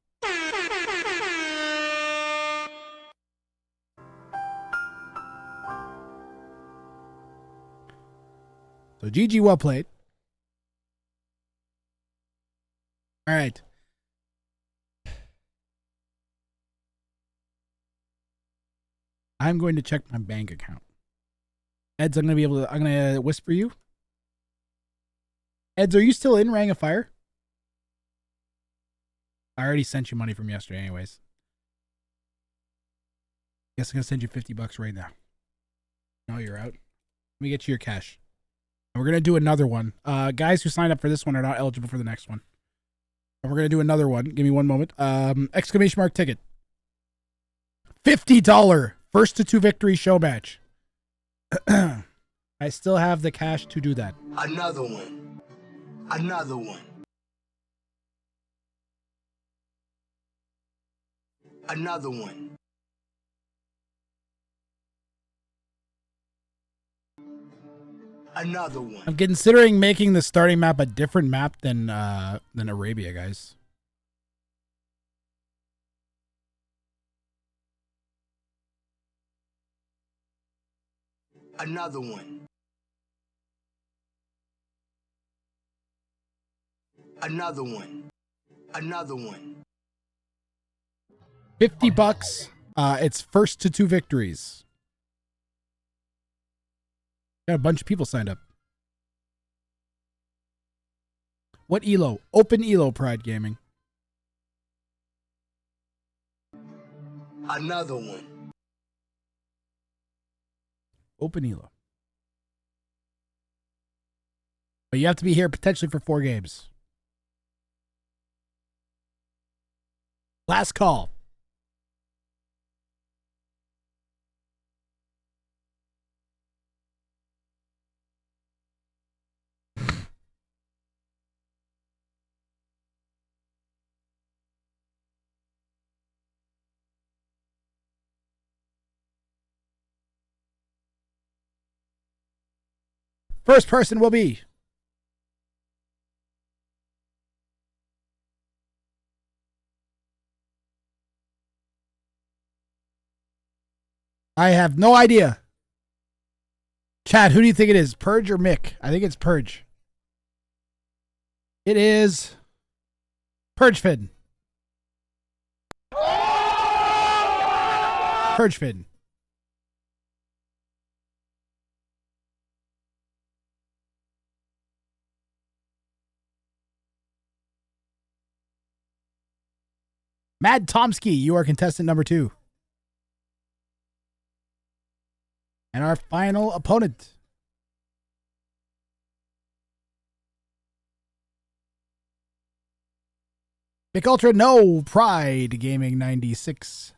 So GG, well played. All right. I'm going to check my bank account. Eds, I'm gonna whisper you. Eds, are you still in Ring of Fire? I already sent you money from yesterday anyways. Guess I'm gonna send you $50 right now. No, you're out. Let me get you your cash. And we're gonna do another one. Guys who signed up for this one are not eligible for the next one. And we're gonna do another one. Give me one moment. Exclamation mark ticket. $50 first to 2 victory show match. I still have the cash to do that. Another one. Another one. Another one. Another one. I'm considering making the starting map a different map than Arabia, guys. Another one. Another one. Another one. $50. It's first to 2 victories. Got a bunch of people signed up. What elo? Open elo, Pride Gaming. Another one. Open elo. But you have to be here potentially for 4 games. Last call. First person will be I have no idea. Chad, who do you think it is? Purge or Mick? I think it's Purge. It is Purgefin. Purgefin. Mad Tomsky, you are contestant number 2. And our final opponent. Mick Ultra, no. Pride Gaming 96.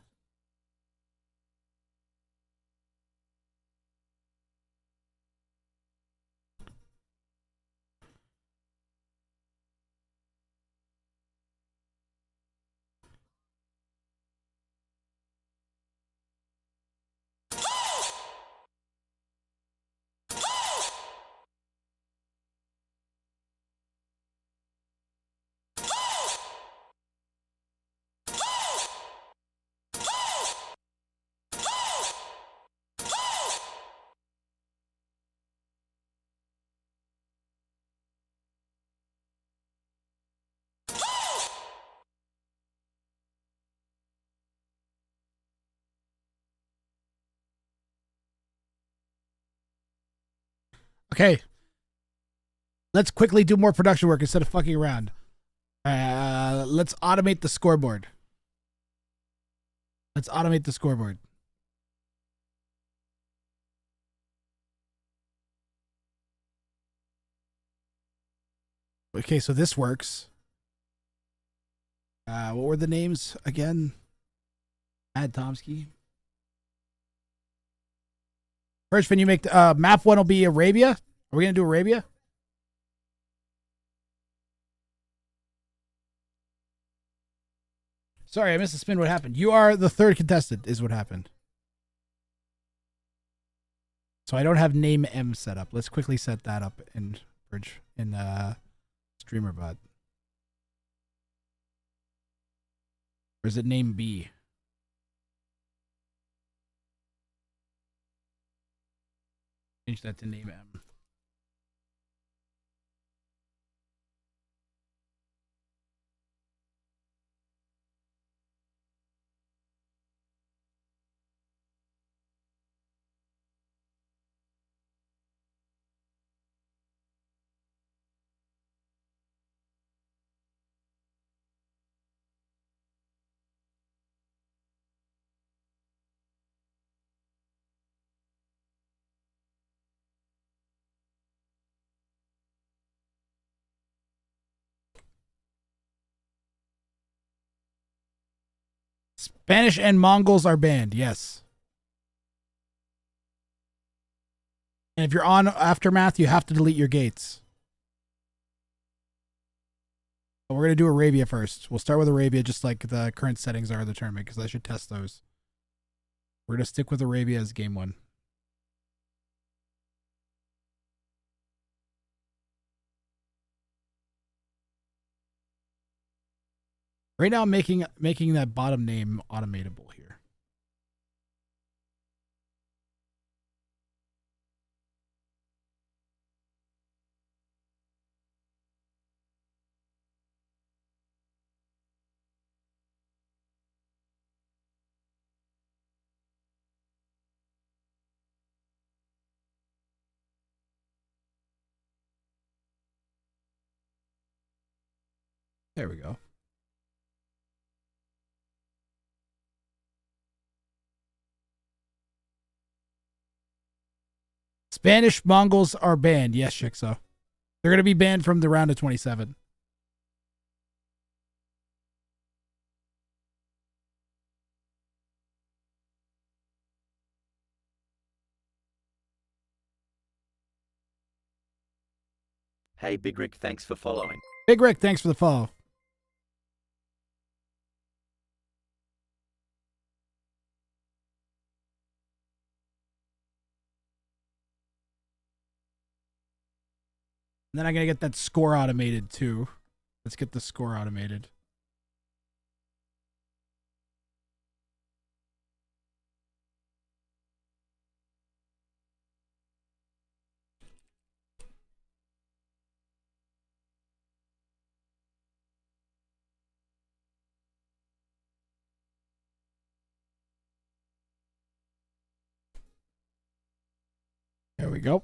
Okay. Let's quickly do more production work instead of fucking around. Let's automate the scoreboard. Let's automate the scoreboard. Okay, so this works. What were the names again? Mad Tomsky. First, when you make the map 1 will be Arabia. Are we gonna do Arabia? Sorry, I missed the spin. What happened? You are the 3rd contestant, is what happened. So I don't have name M set up. Let's quickly set that up in StreamerBot. Or is it name B? Change that to name M. Spanish and Mongols are banned, yes. And if you're on Aftermath, you have to delete your gates. But we're going to do Arabia first. We'll start with Arabia just like the current settings are of the tournament because I should test those. We're going to stick with Arabia as game 1. Right now I'm making that bottom name automatable here. There we go. Spanish Mongols are banned. Yes, Shikso. They're going to be banned from the round of 27. Hey, Big Rick, thanks for following. Big Rick, thanks for the follow. And then I'm going to get that score automated too. Let's get the score automated. There we go.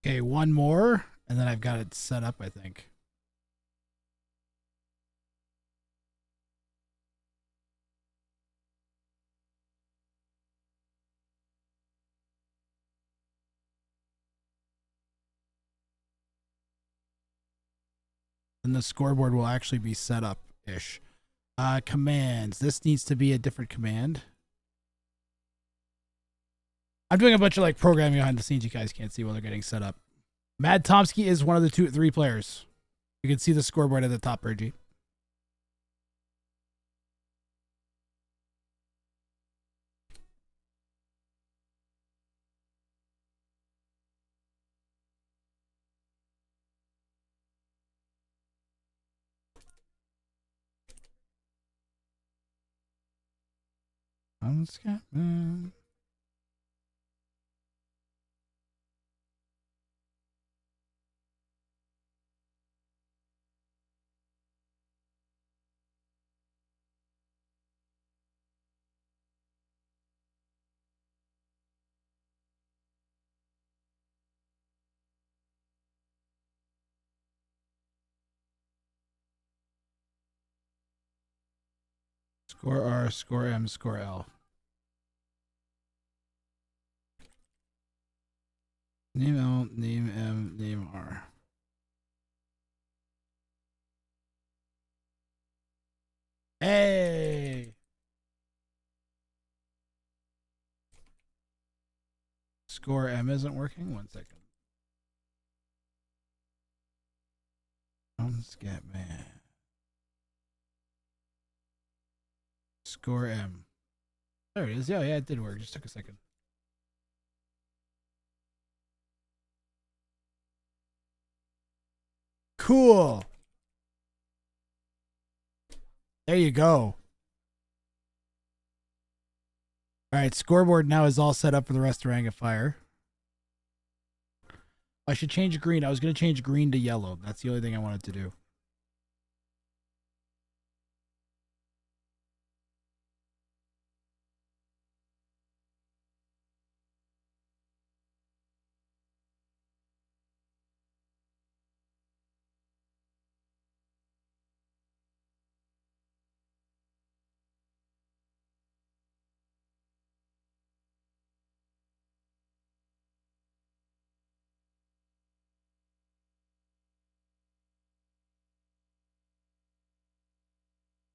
Okay, one more, and then I've got it set up, I think. And the scoreboard will actually be set up-ish. Commands. This needs to be a different command. I'm doing a bunch of like programming behind the scenes. You guys can't see while they're getting set up. Mad Tomsky is one of the 3 players. You can see the scoreboard at the top, Reggie. Score R, score M, score L. Name L, name M, name R. Hey! Score M isn't working. 1 second. Scatman. Score M. There it is. Yeah, it did work. Just took a second. Cool. There you go. All right, scoreboard now is all set up for the rest of Ring of Fire. I should change green. I was going to change green to yellow. That's the only thing I wanted to do.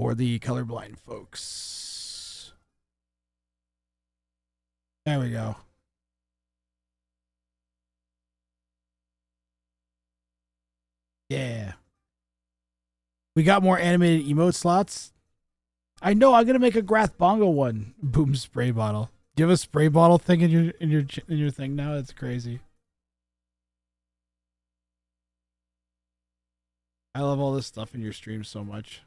For the colorblind folks. There we go. Yeah. We got more animated emote slots. I know. I'm gonna make a Grath Bongo one. Boom spray bottle. Do you have a spray bottle thing in your thing now? It's crazy. I love all this stuff in your stream so much.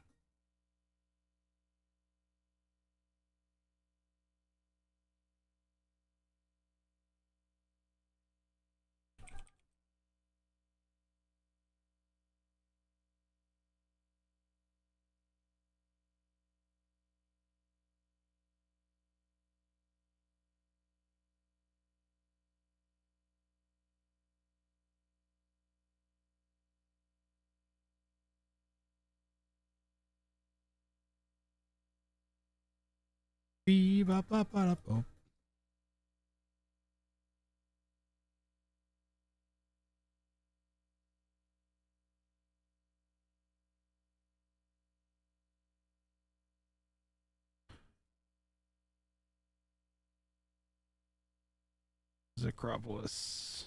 Bee-bop-bop-bop-bop. Acropolis.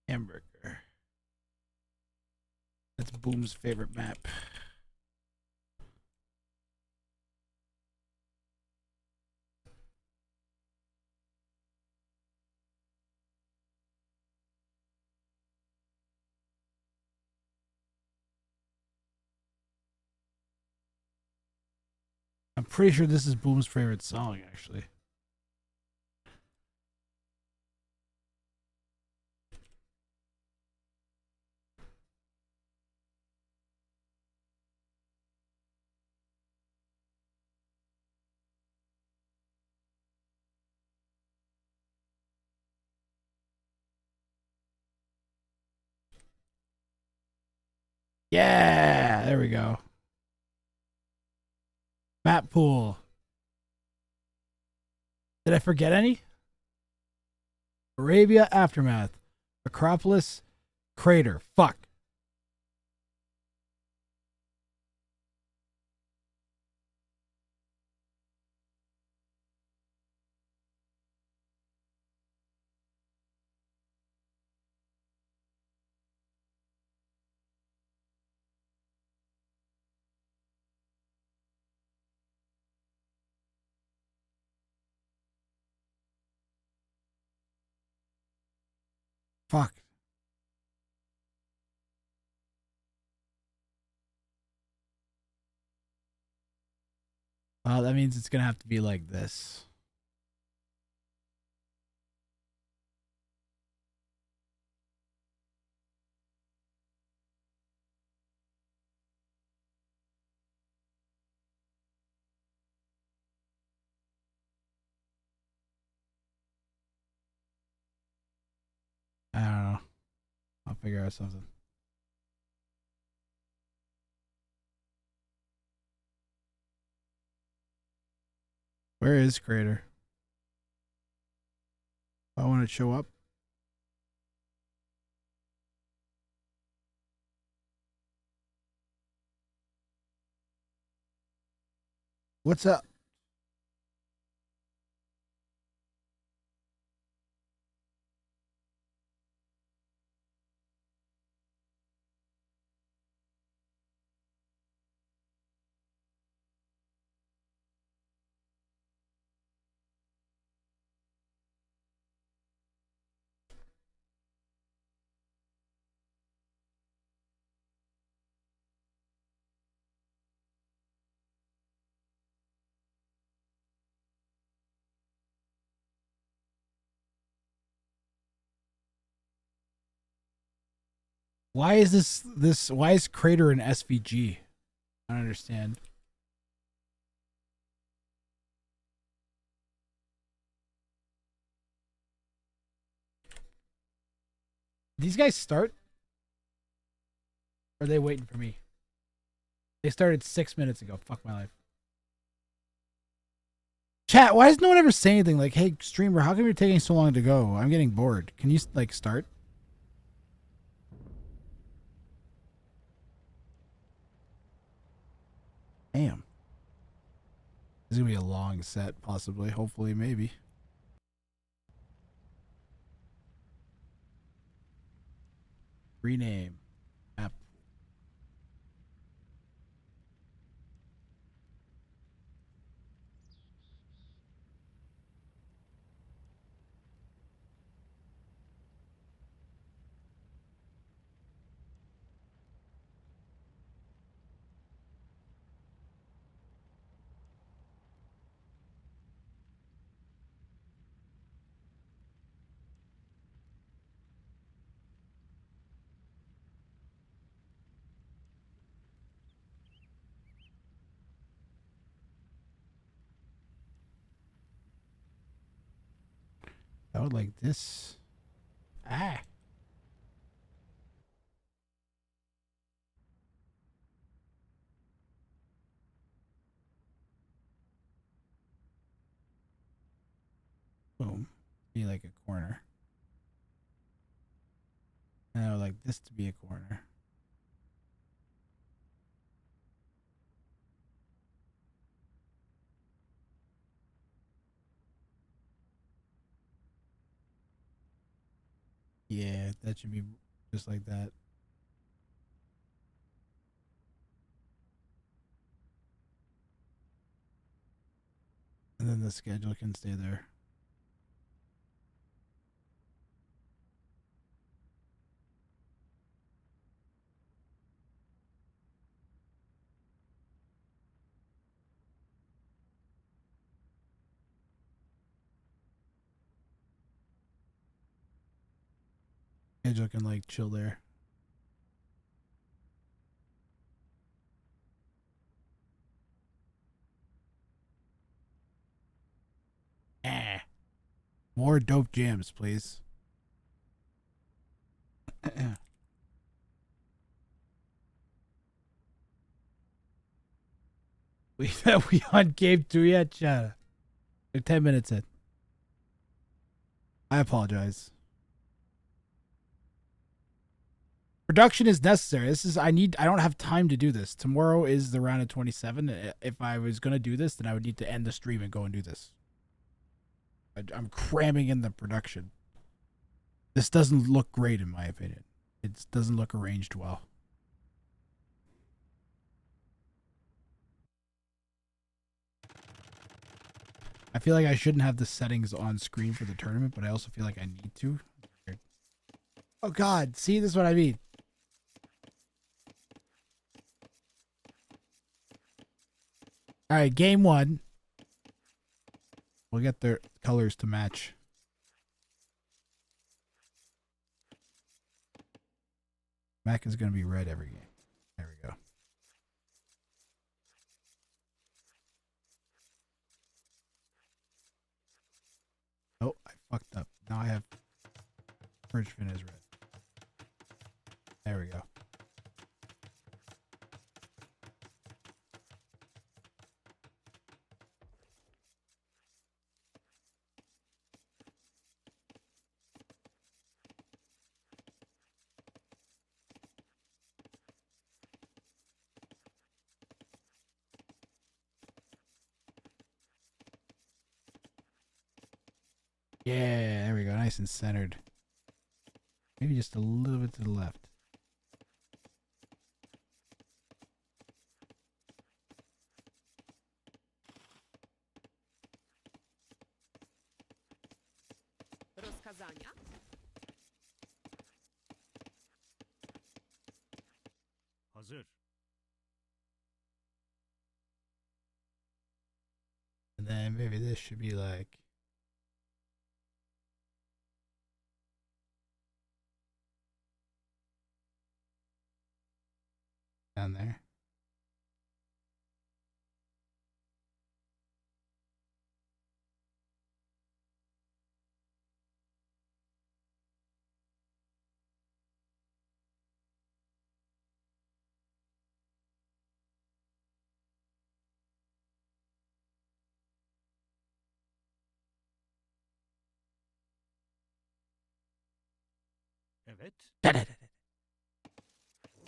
Hamburger. That's Boom's favorite map. I'm pretty sure this is Boom's favorite song, actually. Yeah, there we go. Map pool. Did I forget any? Arabia Aftermath. Acropolis. Crater. Fuck. Fuck. Well, that means it's gonna have to be like this. I don't know. I'll figure out something. Where is Crater? I want it to show up. What's up? Why is this why is Crater an SVG? I don't understand. These guys start? Or are they waiting for me? They started 6 minutes ago. Fuck my life. Chat, why does no one ever say anything like, hey, streamer, how come you're taking so long to go? I'm getting bored. Can you, like, start? Damn. This is going to be a long set, possibly. Hopefully, maybe. Rename. App. I would like this. Ah. Boom. Be like a corner. And I would like this to be a corner. Yeah, that should be just like that. And then the schedule can stay there. Schedule can like chill there. Ah. More dope jams, please. we on game 2 yet, chat? We're 10 minutes in. I apologize. Production is necessary. I don't have time to do this. Tomorrow is the round of 27. If I was going to do this, then I would need to end the stream and go and do this. I'm cramming in the production. This doesn't look great in my opinion. It doesn't look arranged well. I feel like I shouldn't have the settings on screen for the tournament, but I also feel like I need to. Oh God, see, this is what I mean. All right, game 1. We'll get their colors to match. Mac is going to be red every game. There we go. Oh, I fucked up. Now I have Purgefin as red. There we go. Yeah, there we go. Nice and centered. Maybe just a little bit to the left. Rozkazania? Hazır. And then maybe this should be like down there.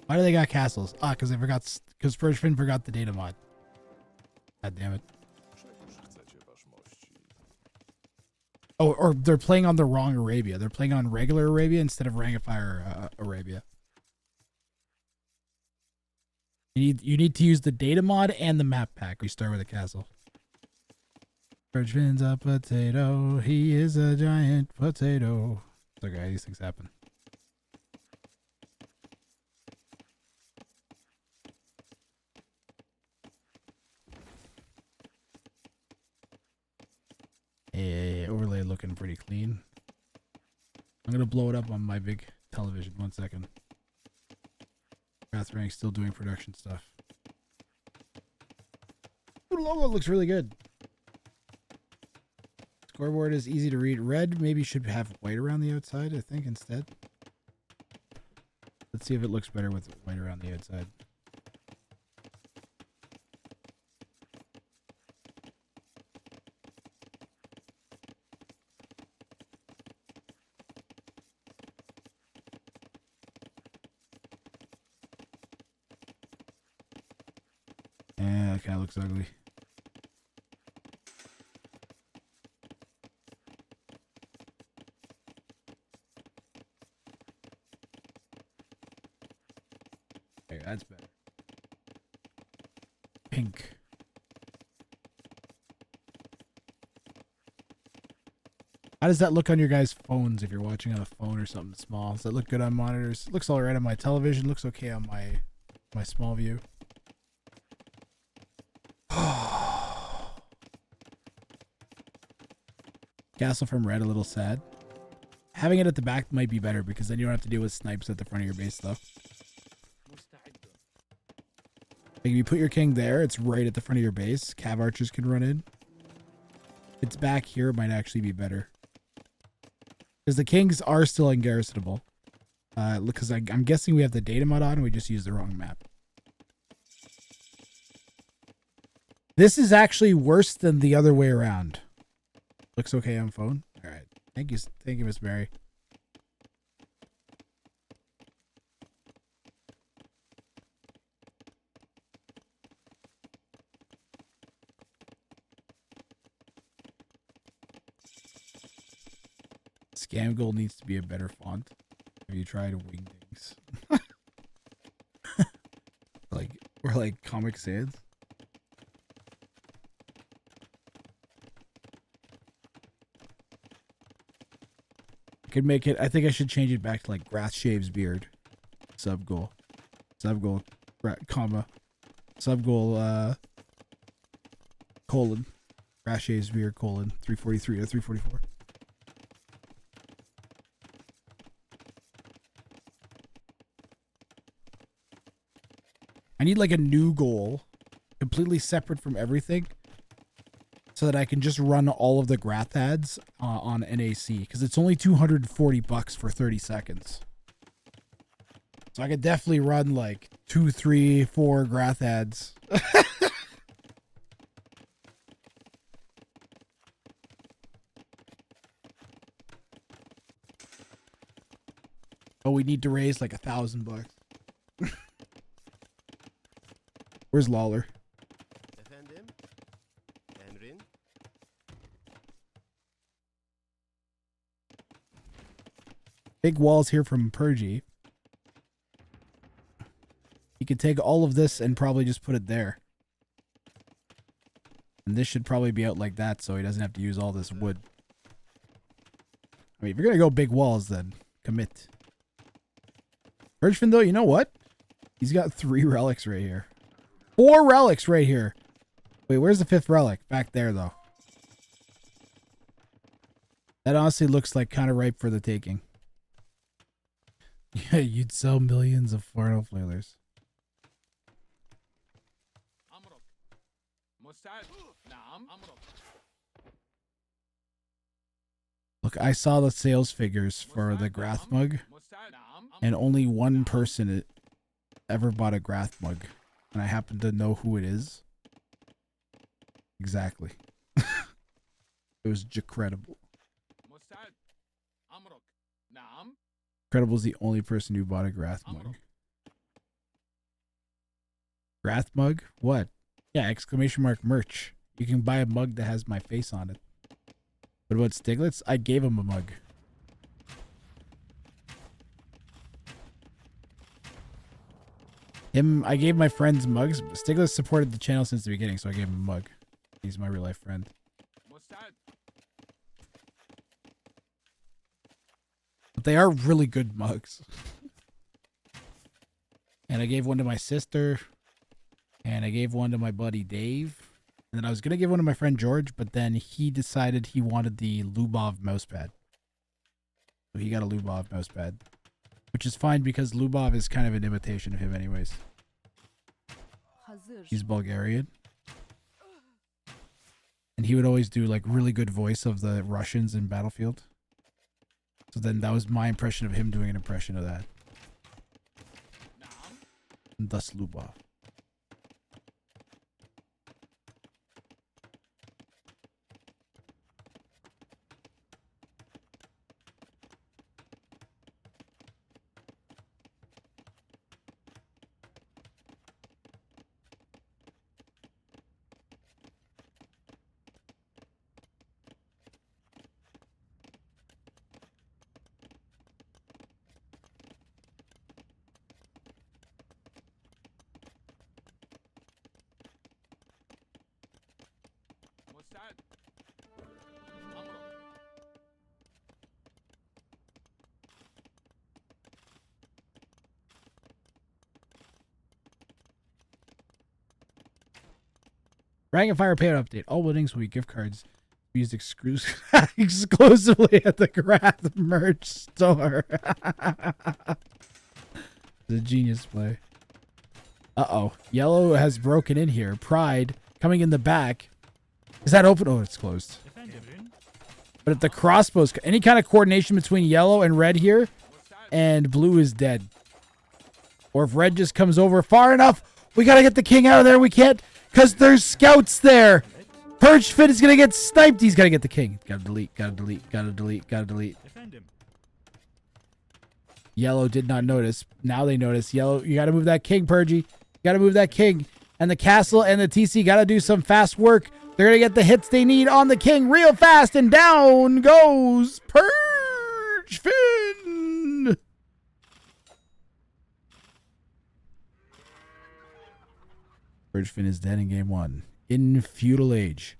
Why do they got castles? Ah, because because Perchfin forgot the data mod. God damn it. Oh, or they're playing on the wrong Arabia. They're playing on regular Arabia instead of Ring of Fire Arabia. You need to use the data mod and the map pack. We start with a castle. Perchfin's a potato. He is a giant potato. It's okay, these things happen. Hey, overlay looking pretty clean. I'm gonna blow it up on my big television. 1 second. Rathrank's still doing production stuff. The logo looks really good. Scoreboard is easy to read. Red maybe should have white around the outside, I think, instead. Let's see if it looks better with white around the outside. Yeah, that kind of looks ugly. Okay, that's better. Pink. How does that look on your guys' phones if you're watching on a phone or something small? Does that look good on monitors? It looks all right on my television. Looks okay on my small view. Castle from red, a little sad. Having it at the back might be better because then you don't have to deal with snipes at the front of your base though. Like if you put your king there, it's right at the front of your base. Cav archers can run in. If it's back here, it might actually be better. Because the kings are still ungarrisonable. Because I'm guessing we have the data mod on and we just used the wrong map. This is actually worse than the other way around. Looks okay on phone. All right. Thank you, Miss Mary. Scam Gold needs to be a better font. Have you tried Wingdings? or like Comic Sans? I could make it. I think I should change it back to like Grass Shaves Beard. Sub goal, comma, sub goal, colon, Grass Shaves Beard, colon, 343 or 344. I need like a new goal, completely separate from everything, so that I can just run all of the Grath ads on NAC, because it's only $240 for 30 seconds. So I could definitely run like 2, 3, 4 Grath ads. Oh, we need to raise like $1,000. Where's Lawler? Big walls here from Purgy. You could take all of this and probably just put it there. And this should probably be out like that so he doesn't have to use all this wood. I mean, if you're going to go big walls, then commit. Purgefin, though, you know what? He's got 3 relics right here. 4 relics right here. Wait, where's the 5th relic? Back there, though. That honestly looks like kind of ripe for the taking. Yeah, you'd sell millions of Farno flailers. Look, I saw the sales figures for the Grath mug, and only one person ever bought a Grath mug, and I happen to know who it is. Exactly. It was incredible. Incredible's the only person who bought a Grath mug. Grath mug? What? Yeah, exclamation mark merch. You can buy a mug that has my face on it. What about Stiglitz? I gave him a mug. I gave my friends mugs. Stiglitz supported the channel since the beginning, so I gave him a mug. He's my real life friend. But they are really good mugs. And I gave one to my sister. And I gave one to my buddy Dave. And then I was going to give one to my friend George, but then he decided he wanted the Lubov mousepad. So he got a Lubov mousepad. Which is fine because Lubov is kind of an imitation of him anyways. He's Bulgarian. And he would always do like really good voice of the Russians in Battlefield. So then that was my impression of him doing an impression of that. And thus Lubov. Rank and Fire payout update. All winnings will be gift cards used exclusively at the Grath merch store. The genius play. Uh-oh. Yellow has broken in here. Pride coming in the back. Is that open? Oh, it's closed. But if the crossbows, any kind of coordination between yellow and red here, and blue is dead. Or if red just comes over far enough, we got to get the king out of there. We can't. Because there's scouts there. Purgefin is going to get sniped. He's got to get the king. Got to delete. Got to delete. Got to delete. Got to delete. Yellow did not notice. Now they notice. Yellow, you got to move that king, Purgy. You got to move that king. And the castle and the TC got to do some fast work. They're going to get the hits they need on the king real fast. And down goes Purgefin. Purgefin is dead in game 1. In feudal age.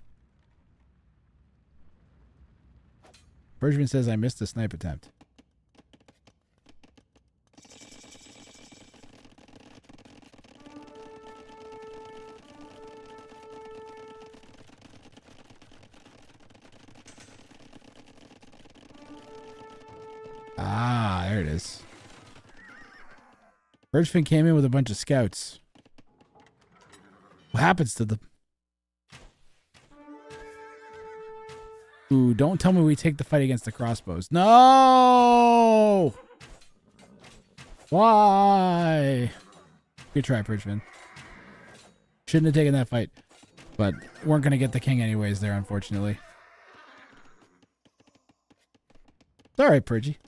Purgefin says, I missed the snipe attempt. Ah, there it is. Purgefin came in with a bunch of scouts. What happens to them? Ooh, don't tell me we take the fight against the crossbows. No! Why? Good try, Purgefin. Shouldn't have taken that fight. But weren't going to get the king anyways there, unfortunately. It's alright, Purgy.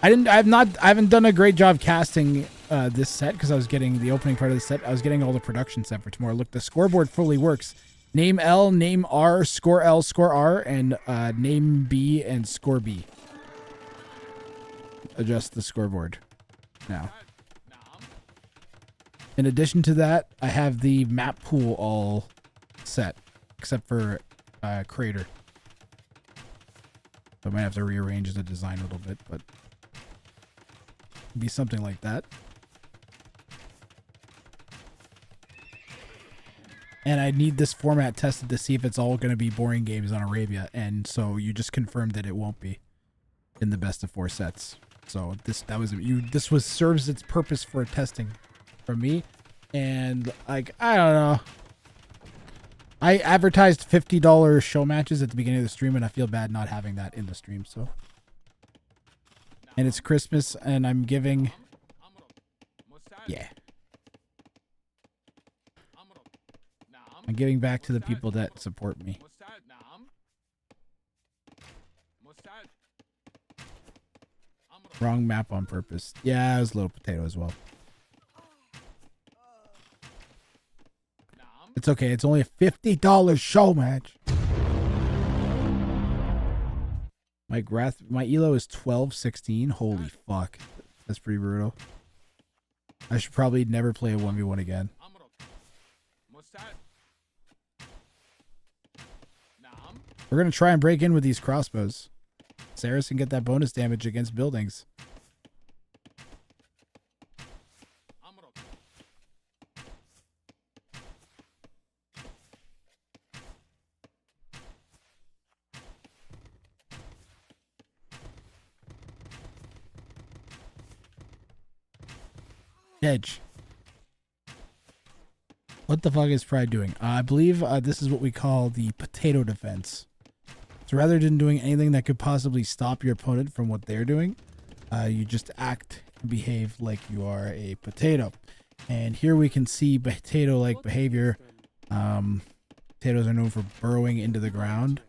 I haven't done a great job casting this set because I was getting the opening part of the set. I was getting all the production set for tomorrow. Look, the scoreboard fully works. Name L, name R, score L, score R, and name B and score B. Adjust the scoreboard now. In addition to that, I have the map pool all set, except for Crater. So I might have to rearrange the design a little bit, but be something like that. And I need this format tested to see if it's all going to be boring games on Arabia. And so you just confirmed that it won't be in the best of 4 sets. So this serves its purpose for testing from me. And like, I don't know. I advertised $50 show matches at the beginning of the stream, and I feel bad not having that in the stream. So, and it's Christmas, and I'm giving. Yeah. I'm giving back to the people that support me. Wrong map on purpose. Yeah, it was Little Potato as well. It's okay. It's only a $50 show match. My elo is 1216. Holy fuck. That's pretty brutal. I should probably never play a 1v1 again. We're going to try and break in with these crossbows. Saris can get that bonus damage against buildings. Edge. What the fuck is Pride doing? I believe this is what we call the potato defense. So rather than doing anything that could possibly stop your opponent from what they're doing, you just act and behave like you are a potato. And here we can see potato-like behavior. Potatoes are known for burrowing into the ground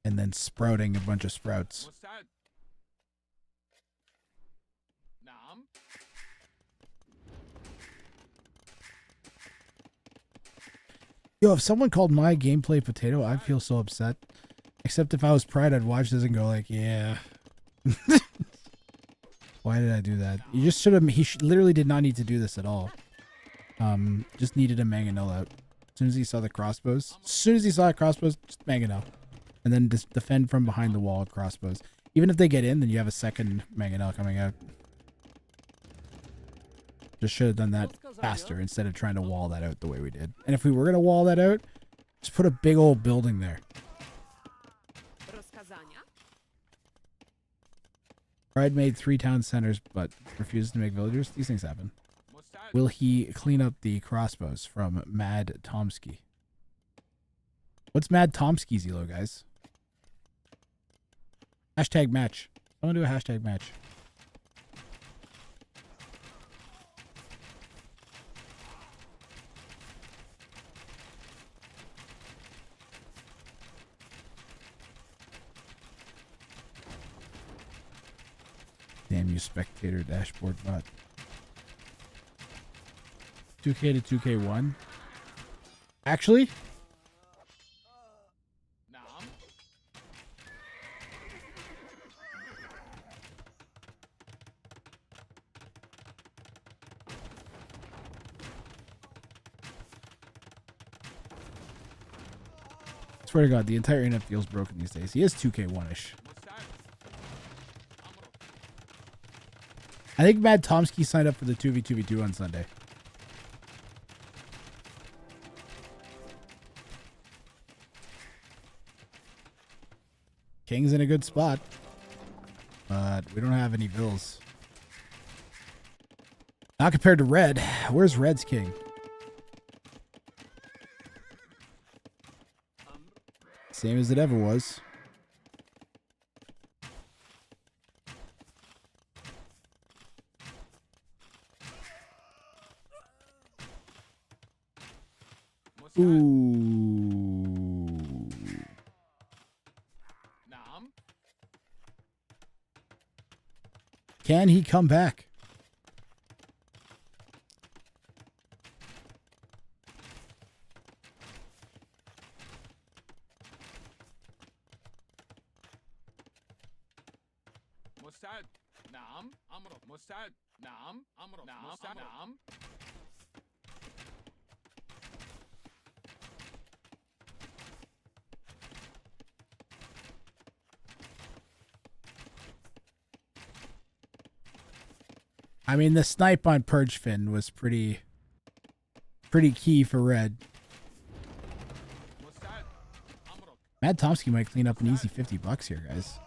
and then sprouting a bunch of sprouts. Yo, if someone called my gameplay potato, I'd feel so upset. Except if I was Pride, I'd watch this and go like, yeah. Why did I do that? You just should have, literally did not need to do this at all. Just needed a mangonel out. As soon as he saw the crossbows. As soon as he saw crossbows, just mangonel. And then just defend from behind the wall crossbows. Even if they get in, then you have a second mangonel coming out. Just should have done that faster instead of trying to wall that out the way we did. And if we were going to wall that out, just put a big old building there. Pride made 3 town centers, but refuses to make villagers. These things happen. Will he clean up the crossbows from Mad Tomsky? What's Mad Tomsky's elo, guys? Hashtag match. I want to do a hashtag match. Damn you, spectator dashboard bot. 2K to 2K1. Actually? Swear to God, the entire internet feels broken these days. He is 2K1-ish. I think Mad Tomsky signed up for the 2v2v2 on Sunday. King's in a good spot, but we don't have any bills. Not compared to Red. Where's Red's king? Same as it ever was. Ooh. Can he come back? I mean, the snipe on Purge Fin was pretty key for Red. Mad Tomsky might clean up an easy $50 here, guys.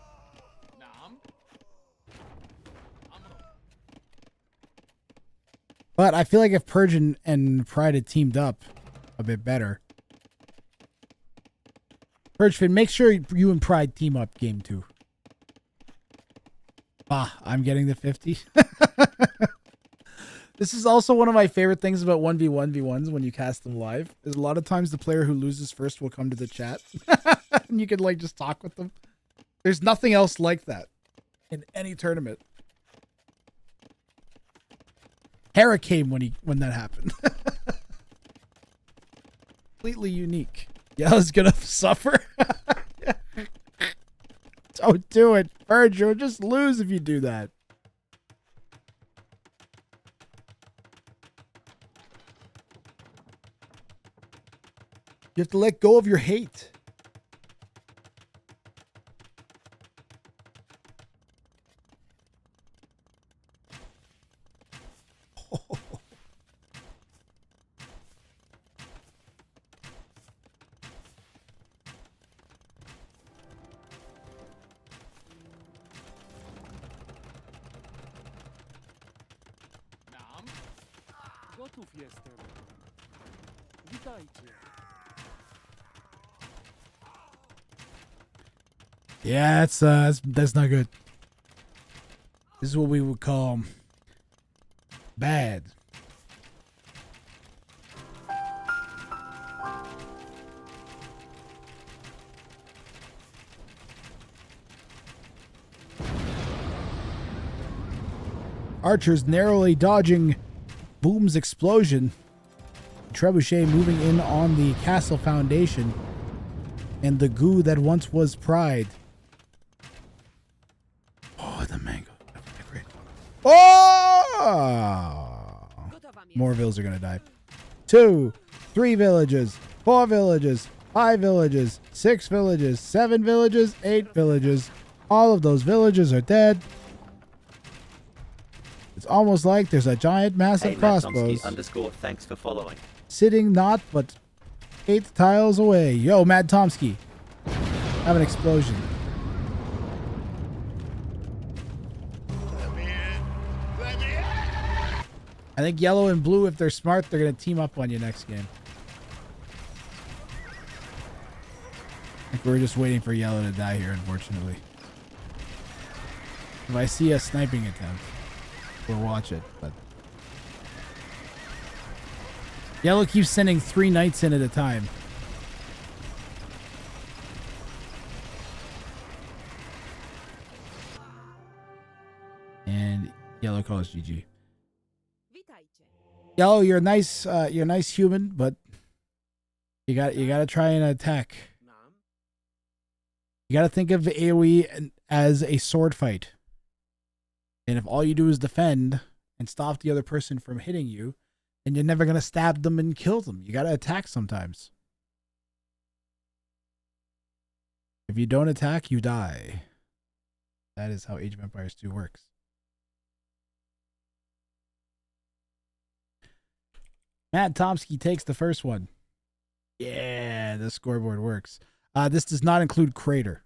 But I feel like if Purge and Pride had teamed up a bit better. Purge Fin, make sure you and Pride team up game 2. Ah, I'm getting the 50. This is also one of my favorite things about 1v1v1s when you cast them live. Is a lot of times the player who loses first will come to the chat. And you can like just talk with them. There's nothing else like that in any tournament. hurricane when that happened. Completely unique. Yellow's gonna suffer. Don't do it, Verge. You'll just lose if you do that. You have to let go of your hate. Gotów jestem. Witajcie. Yeah, that's not good. This is what we would call bad. Archers narrowly dodging Boom's explosion. Trebuchet moving in on the castle foundation and the goo that once was pride. Oh, the mango. Great. Oh! More villas are going to die. 2, 3 villages, 4 villages, 5 villages, 6 villages, 7 villages, 8 villages. All of those villages are dead. It's almost like there's a giant massive crossbows _thanks for following. sitting not but 8 tiles away. Yo, Mad Tomsky. Have an explosion. I think yellow and blue, if they're smart, they're going to team up on you next game. I think we're just waiting for yellow to die here, unfortunately. If I see a sniping attempt, we'll watch it. But yellow keeps sending 3 knights in at a time. And yellow calls GG. Yellow, you're a nice human, but you gotta try and attack. You gotta think of AoE as a sword fight. And if all you do is defend and stop the other person from hitting you, then you're never gonna stab them and kill them. You gotta attack sometimes. If you don't attack, you die. That is how Age of Empires 2 works. Matt Tomsky takes the first one. Yeah, the scoreboard works. This does not include Crater.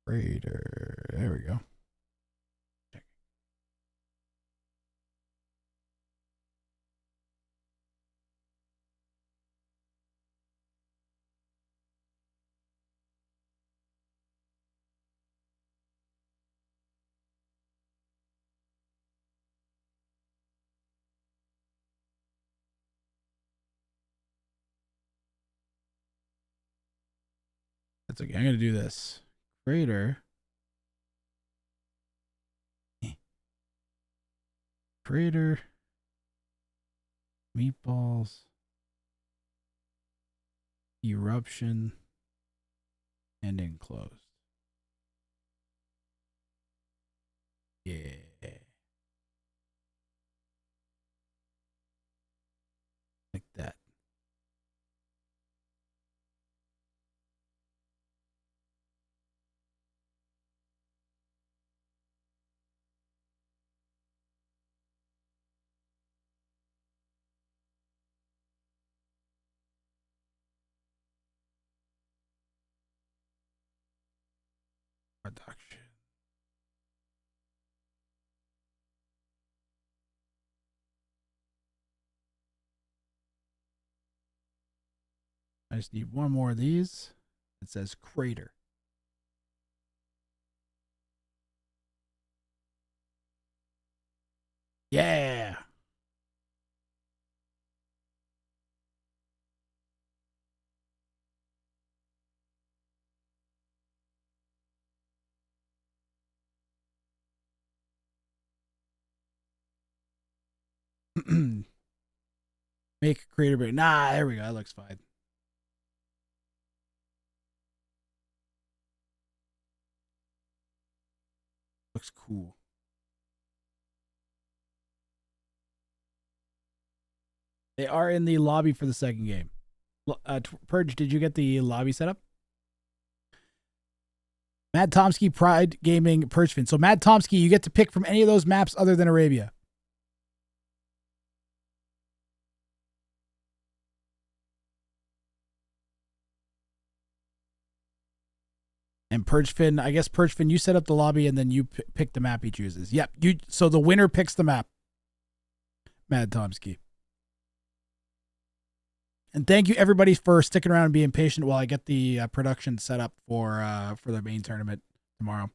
Crater. There we go. That's okay. I'm gonna do this. Crater. Crater. Meatballs. Eruption. And enclosed. Yeah. Like that. production. I just need one more of these. It says crater. Yeah. Make creator big. Nah, there we go. That looks fine. Looks cool. They are in the lobby for the second game. Purge, did you get the lobby set up? Mad Tomsky, Pride Gaming, Purgefin. So Mad Tomsky, you get to pick from any of those maps other than Arabia. And Purgefin, I guess Purgefin, you set up the lobby and then you pick the map he chooses. Yep. So the winner picks the map. Mad Tomsky. And thank you everybody for sticking around and being patient while I get the production set up for the main tournament tomorrow.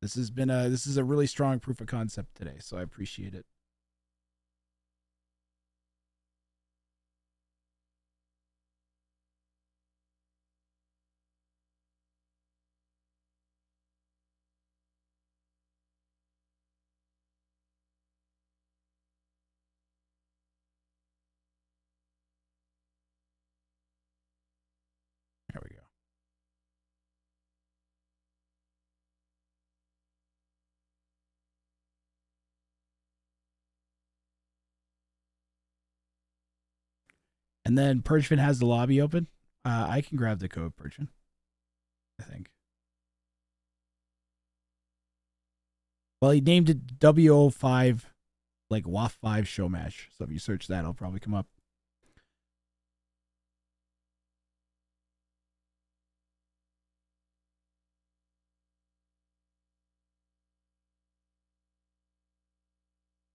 This is a really strong proof of concept today, so I appreciate it. There we go. And then Purgefin has the lobby open. I can grab the code, Purgefin. I think. Well, he named it WO5, like WOF5 Showmatch. So if you search that, it'll probably come up.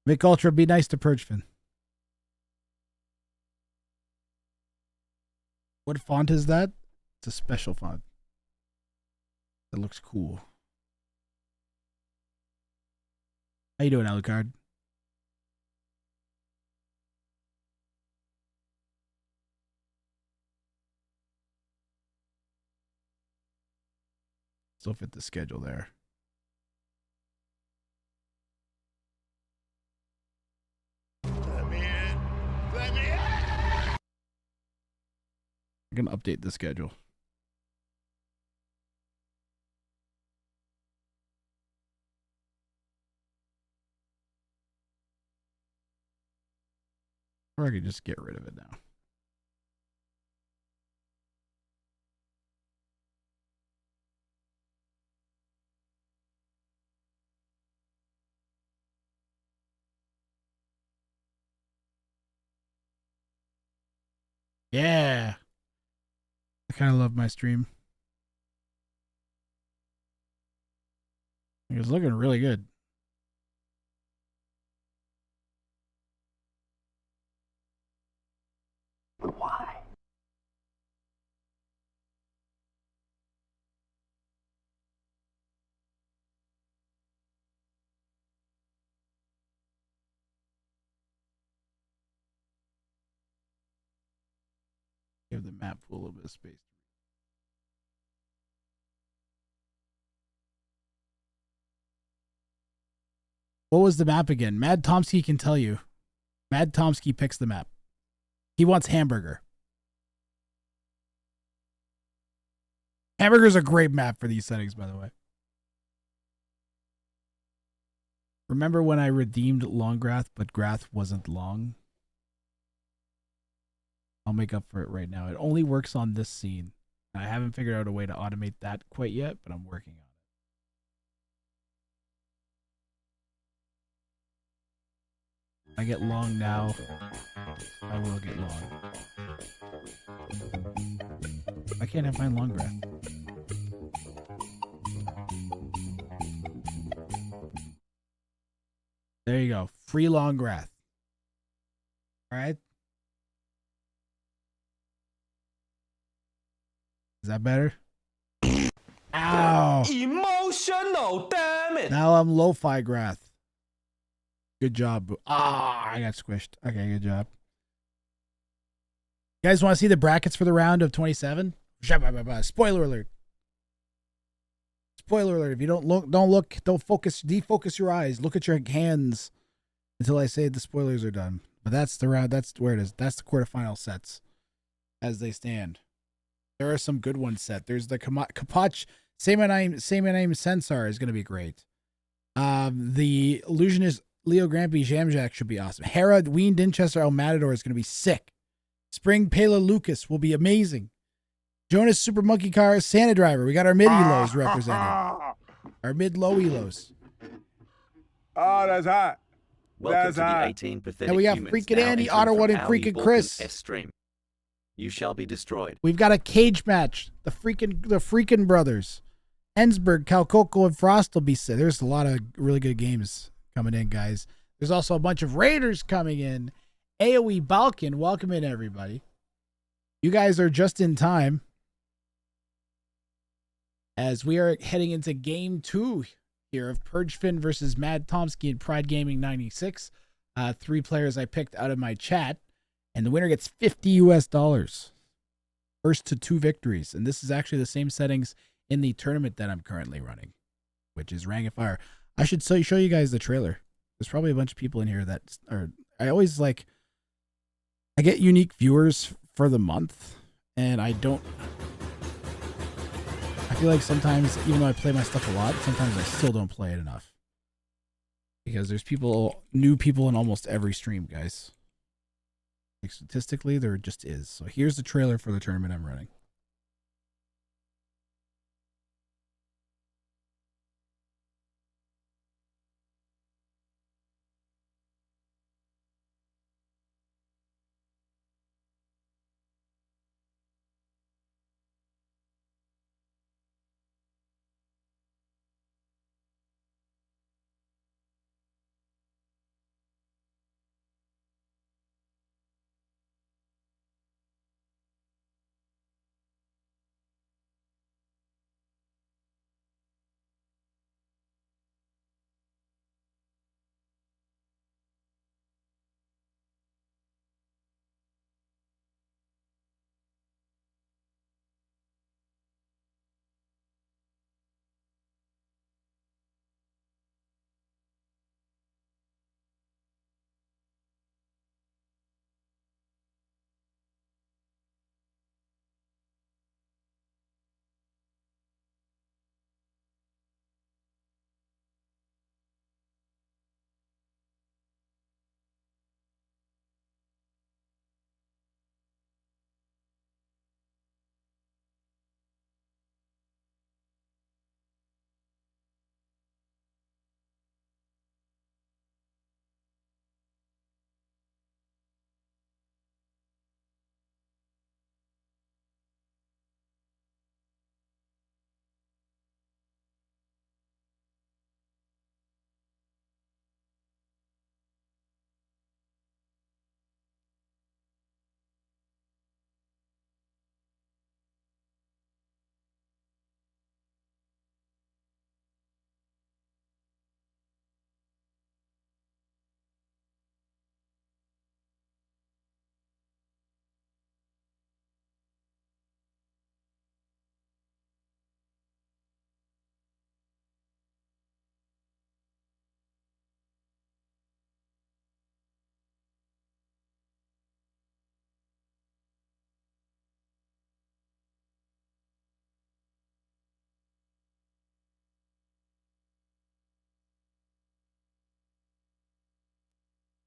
Vic Ultra, be nice to Purgefin. What font is that? It's a special font. That looks cool. How you doing, Alucard? Still fit the schedule there. Let me in. Let me in. I'm gonna update the schedule. Or I could just get rid of it now. Yeah. I kind of love my stream. It's looking really good. Why? Give the map pool a little bit of space. What was the map again? Mad Tomsky can tell you. Mad Tomsky picks the map. He wants hamburger. Hamburger's a great map for these settings, by the way. Remember when I redeemed Longgrath, but Grath wasn't long? I'll make up for it right now. It only works on this scene. I haven't figured out a way to automate that quite yet, but I'm working on it. I get long now. I will get long. I can't find Longgrath. There you go. Free long grass. All right. Is that better? Ow. Emotional, damn it. Now I'm lo-fi grath. Good job. Ah, I got squished. Okay, good job. You guys want to see the brackets for the round of 27? Spoiler alert. Spoiler alert. If you don't focus, defocus your eyes. Look at your hands until I say the spoilers are done. But that's the round. That's where it is. That's the quarterfinal sets as they stand. There are some good ones set. There's the Kapach, same name Sensar is going to be great. The Illusionist Leo Grampy Jamjack should be awesome. Hera Ween Dinchester El Matador is going to be sick. Spring Pela Lucas will be amazing. Jonas Super Monkey Car Santa Driver. We got our mid elos represented. Our mid low elos. Oh, that's hot. Welcome That's to the hot. 18 pathetic And we got humans freaking now Andy, entering Ottawa, from and our freaking Vulcan Chris. S stream. You shall be destroyed. We've got a cage match. The freaking brothers. Ensberg, Calcoco, and Frost will be set. There's a lot of really good games coming in, guys. There's also a bunch of Raiders coming in. AoE Balkan, welcome in, everybody. You guys are just in time as we are heading into game 2 here of Purgefin versus Mad Tomsky and Pride Gaming 96. 3 players I picked out of my chat, and the winner gets $50 US. First to 2 victories, and this is actually the same settings in the tournament that I'm currently running, which is Rank of Fire. I should show you guys the trailer. There's probably a bunch of people in here that are. I get unique viewers for the month, and I feel like sometimes, even though I play my stuff a lot, sometimes I still don't play it enough. Because there's new people in almost every stream, guys. Like statistically, there just is. So here's the trailer for the tournament I'm running.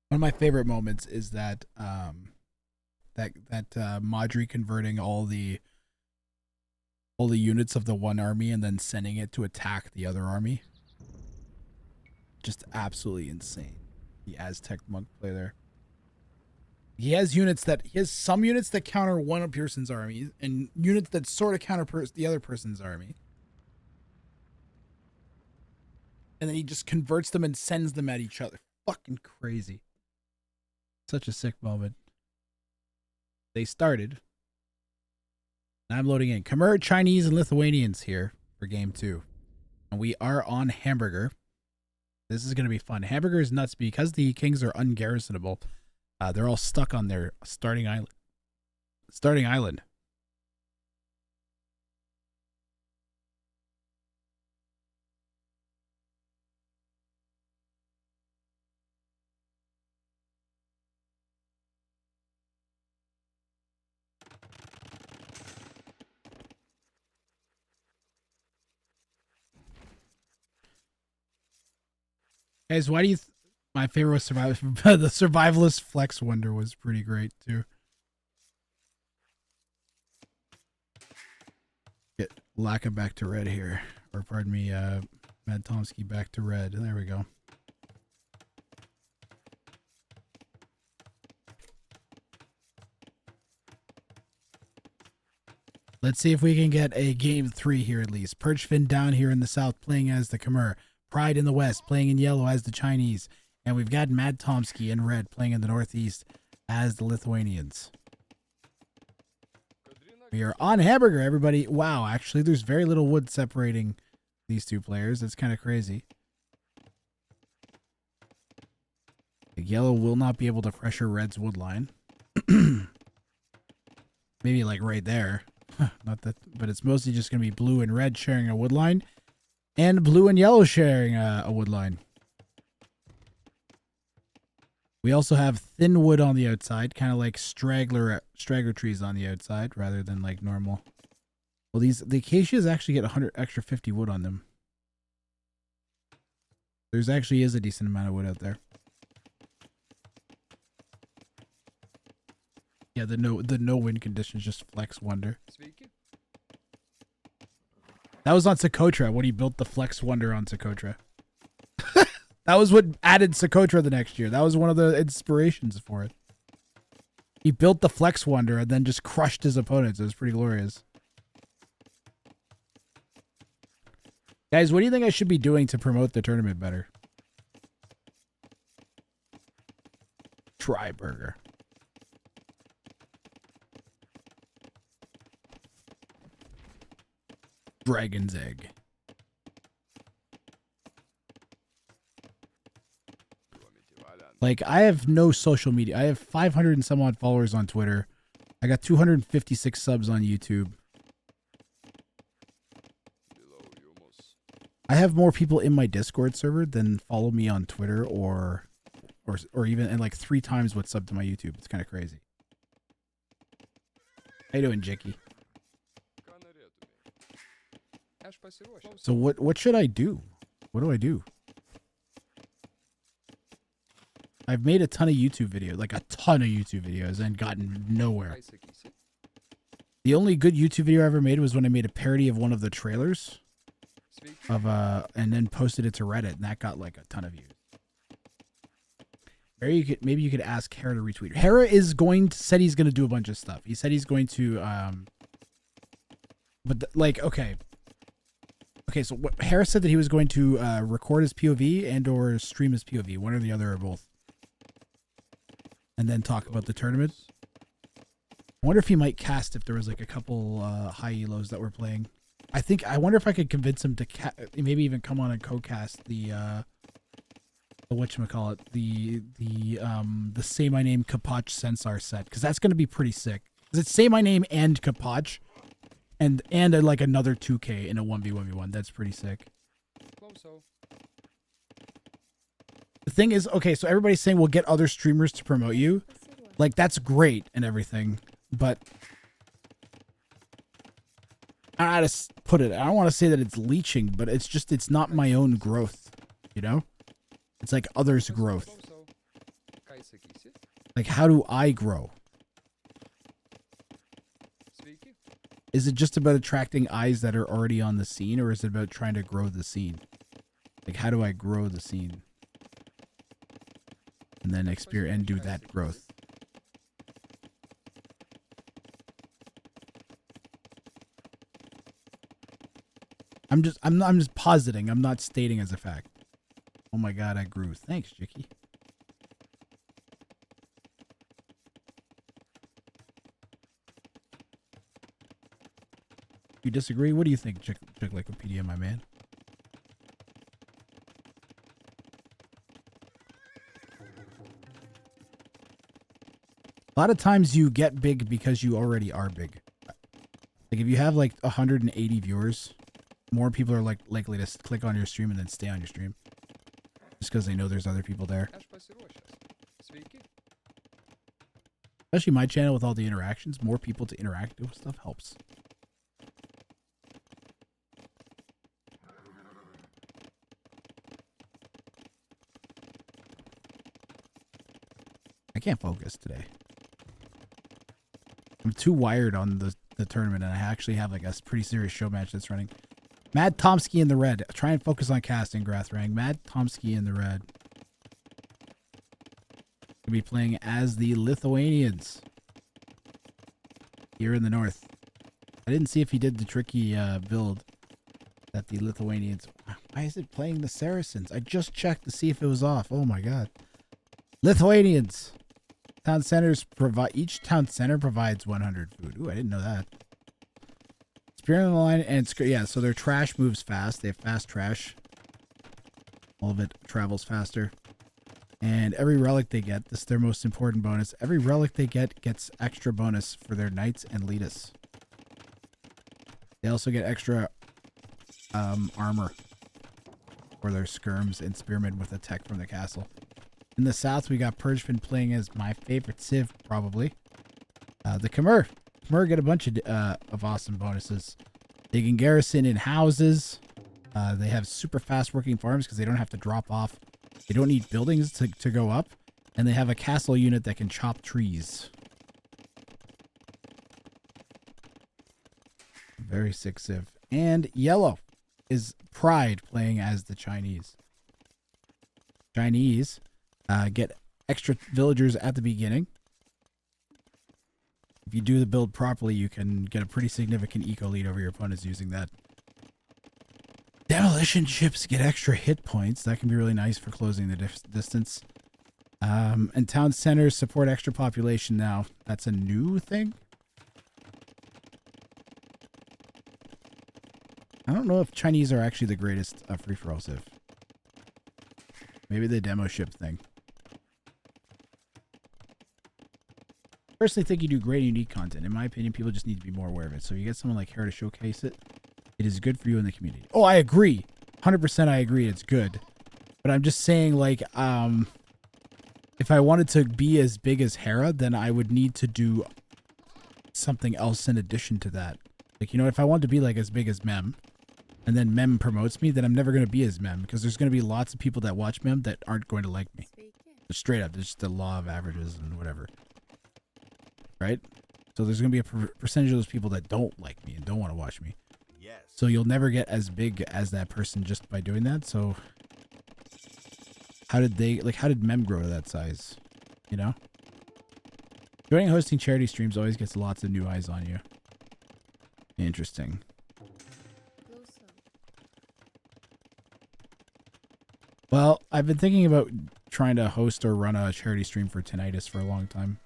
One of my favorite moments is that Madri converting all the units of the one army and then sending it to attack the other army. Just absolutely insane. The Aztec monk player there. He has some units that counter one of Pearson's army and units that sort of counter the other person's army. And then he just converts them and sends them at each other. fucking crazy. Such a sick moment. They started. And I'm loading in. Khmer, Chinese, and Lithuanians here for game 2. And we are on Hamburger. This is going to be fun. Hamburger is nuts because the kings are ungarrisonable. They're all stuck on their starting island. Guys, why do you... My favorite was the Survivalist Flex Wonder was pretty great, too. Get Laka back to red here. Or, pardon me, Mad Tomsky back to red. There we go. Let's see if we can get a game 3 here at least. Perchfin down here in the south playing as the Khmer. Pride in the west playing in yellow as the Chinese. And we've got Mad Tomsky in red playing in the northeast as the Lithuanians. We are on Hamburger, everybody. Wow, actually, there's very little wood separating these two players. That's kind of crazy. The yellow will not be able to pressure red's wood line. Maybe like right there. Not that, but it's mostly just going to be blue and red sharing a wood line. And blue and yellow sharing a wood line. We also have thin wood on the outside, kind of like straggler trees on the outside, rather than like normal. Well, the acacias actually get 100 extra 50 wood on them. There's actually is a decent amount of wood out there. Yeah, the no wind conditions just Flex Wonder. That was on Socotra when he built the Flex Wonder on Socotra. That was what added Socotra the next year. That was one of the inspirations for it. He built the Flex Wonder and then just crushed his opponents. It was pretty glorious. Guys, what do you think I should be doing to promote the tournament better? Try burger. Dragon's egg. Like, I have no social media. I have 500 and some odd followers on Twitter. I got 256 subs on YouTube. I have more people in my Discord server than follow me on Twitter or even, and like 3 times what sub to my YouTube. It's kind of crazy. How you doing, Jicky? So what should I do? What do I do? I've made a ton of YouTube videos, like a ton of YouTube videos, and gotten nowhere. The only good YouTube video I ever made was when I made a parody of one of the trailers of and then posted it to Reddit, and that got like a ton of views. Maybe you could ask Hera to retweet. Hera is said he's going to do a bunch of stuff. He said he's going to Okay, so Harris said that he was going to record his POV and or stream his POV, one or the other or both. And then talk about the tournament. I wonder if he might cast if there was like a couple high elos that were playing. I wonder if I could convince him to maybe even come on and co-cast the whatchamacallit, the Say My Name Kapach Sensar set, because that's going to be pretty sick. Because it's Say My Name and Kapach. And like another 2K in a 1v1v1. That's pretty sick. The thing is, okay, so everybody's saying we'll get other streamers to promote you. Like, that's great and everything. But I don't know how to put it. I don't want to say that it's leeching, but it's not my own growth, you know? It's like others' growth. Like, how do I grow? Is it just about attracting eyes that are already on the scene, or is it about trying to grow the scene? Like, how do I grow the scene? And then experience and do that growth. I'm just positing. I'm not stating as a fact. Oh my god, I grew. Thanks, Jicky. You disagree? What do you think, Chicklicopedia, my man? A lot of times you get big because you already are big. Like if you have like 180 viewers, more people are like likely to click on your stream and then stay on your stream. Just because they know there's other people there. Especially my channel with all the interactions, more people to interact with stuff helps. I can't focus today. I'm too wired on the tournament, and I actually have like a pretty serious show match that's running. Mad Tomsky in the red. Try and focus on casting, Grathrang. Mad Tomsky in the red. We'll be playing as the Lithuanians here in the north. I didn't see if he did the tricky build that the Lithuanians. Why is it playing the Saracens? I just checked to see if it was off. Oh my god. Lithuanians. Town centers provide. Each town center provides 100 food. Ooh, I didn't know that. Spear on the line and yeah. So their trash moves fast. They have fast trash. All of it travels faster. And every relic they get, this is their most important bonus. Every relic they get gets extra bonus for their knights and leadus. They also get extra armor for their skirms and spearmen with a tech from the castle. In the south, we got Purgefin playing as my favorite civ, probably. The Khmer. Khmer get a bunch of awesome bonuses. They can garrison in houses. They have super fast working farms because they don't have to drop off. They don't need buildings to go up. And they have a castle unit that can chop trees. Very sick civ. And yellow is Pride playing as the Chinese. Chinese get extra villagers at the beginning. If you do the build properly, you can get a pretty significant eco lead over your opponents using that. Demolition ships get extra hit points. That can be really nice for closing the distance. And town centers support extra population now. That's a new thing. I don't know if Chinese are actually the greatest free-for-all civ. Maybe the demo ship thing. Personally think you do great unique content. In my opinion, people just need to be more aware of it. So you get someone like Hera to showcase it. It is good for you in the community. Oh, I agree. 100% I agree it's good. But I'm just saying, like, if I wanted to be as big as Hera, then I would need to do something else in addition to that. Like, you know, if I want to be like as big as Mem, and then Mem promotes me, then I'm never going to be as Mem, because there's going to be lots of people that watch Mem that aren't going to like me. Just straight up, it's just the law of averages and whatever. Right? So there's going to be a percentage of those people that don't like me and don't want to watch me. Yes. So you'll never get as big as that person just by doing that. So how did Mem grow to that size? You know? Joining hosting charity streams always gets lots of new eyes on you. Interesting. Well, I've been thinking about trying to host or run a charity stream for Tinnitus for a long time.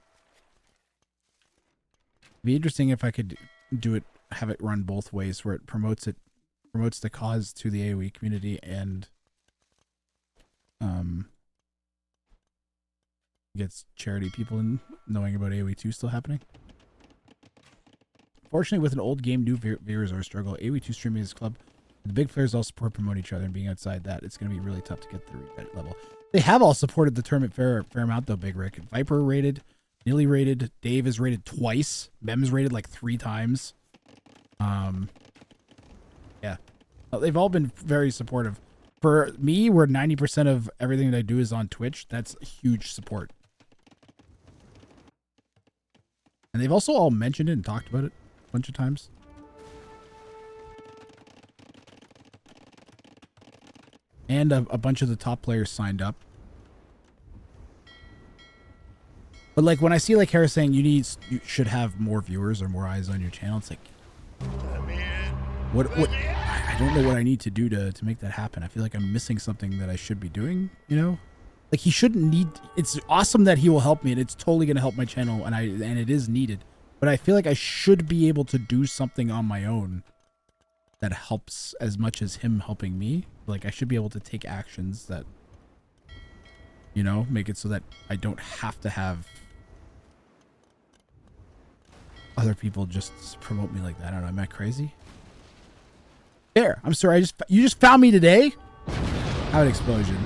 It'd be interesting if I could do it, have it run both ways, where it promotes the cause to the AoE community and gets charity people in knowing about AoE 2 still happening. Fortunately, with an old game, new viewers are a struggle. AoE 2 streaming is club. The big players all support, promote each other, and being outside that, it's going to be really tough to get through that level. They have all supported the tournament fair amount, though, Big Rick. Viper rated, Nilly rated, Dave is rated twice, Mem's rated like 3 times. Yeah. They've all been very supportive. For me, where 90% of everything that I do is on Twitch, that's huge support. And they've also all mentioned it and talked about it a bunch of times. And a bunch of the top players signed up. But like when I see like Hera saying you should have more viewers or more eyes on your channel, it's like, what I don't know what I need to do to make that happen. I feel like I'm missing something that I should be doing, you know? Like he shouldn't need, it's awesome that he will help me and it's totally going to help my channel and it is needed. But I feel like I should be able to do something on my own that helps as much as him helping me. Like I should be able to take actions that, you know, make it so that I don't have to have other people just promote me like that. I don't know. Am I crazy? There. I'm sorry. You just found me today. How an explosion.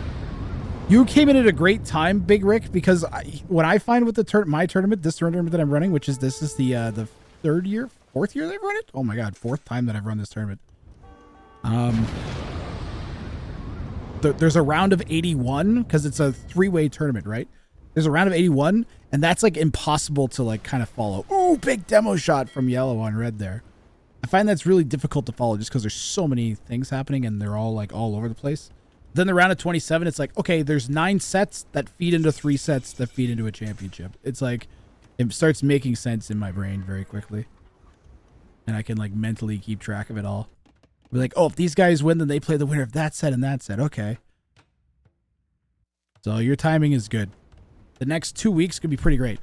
You came in at a great time, Big Rick, because what I find with the my tournament, this tournament that I'm running, which is this is the fourth year that I've run it. Oh my God, fourth time that I've run this tournament. There's a round of 81 because it's a 3-way tournament, right? There's a round of 81, and that's like impossible to like kind of follow. Ooh, big demo shot from yellow on red there. I find that's really difficult to follow just because there's so many things happening and they're all like all over the place. Then the round of 27, it's like, okay, there's 9 sets that feed into 3 sets that feed into a championship. It's like, it starts making sense in my brain very quickly. And I can like mentally keep track of it all. Be like, oh, if these guys win, then they play the winner of that set and that set. Okay. So your timing is good. The next 2 weeks could be pretty great.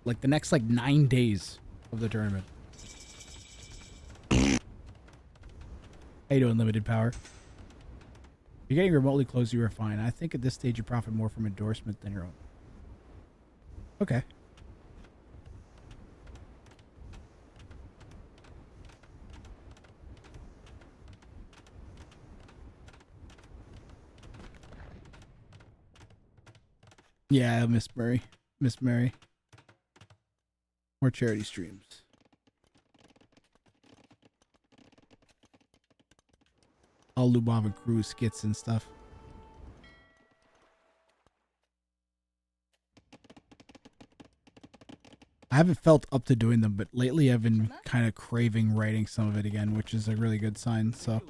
Like the next like 9 days of the tournament. How you doing, limited power? If you're getting remotely close, you are fine. I think at this stage you profit more from endorsement than your own. Okay. Yeah, Miss Murray. Miss Mary. More charity streams. All Lubov and Crew skits and stuff. I haven't felt up to doing them, but lately I've been kind of craving writing some of it again, which is a really good sign. So,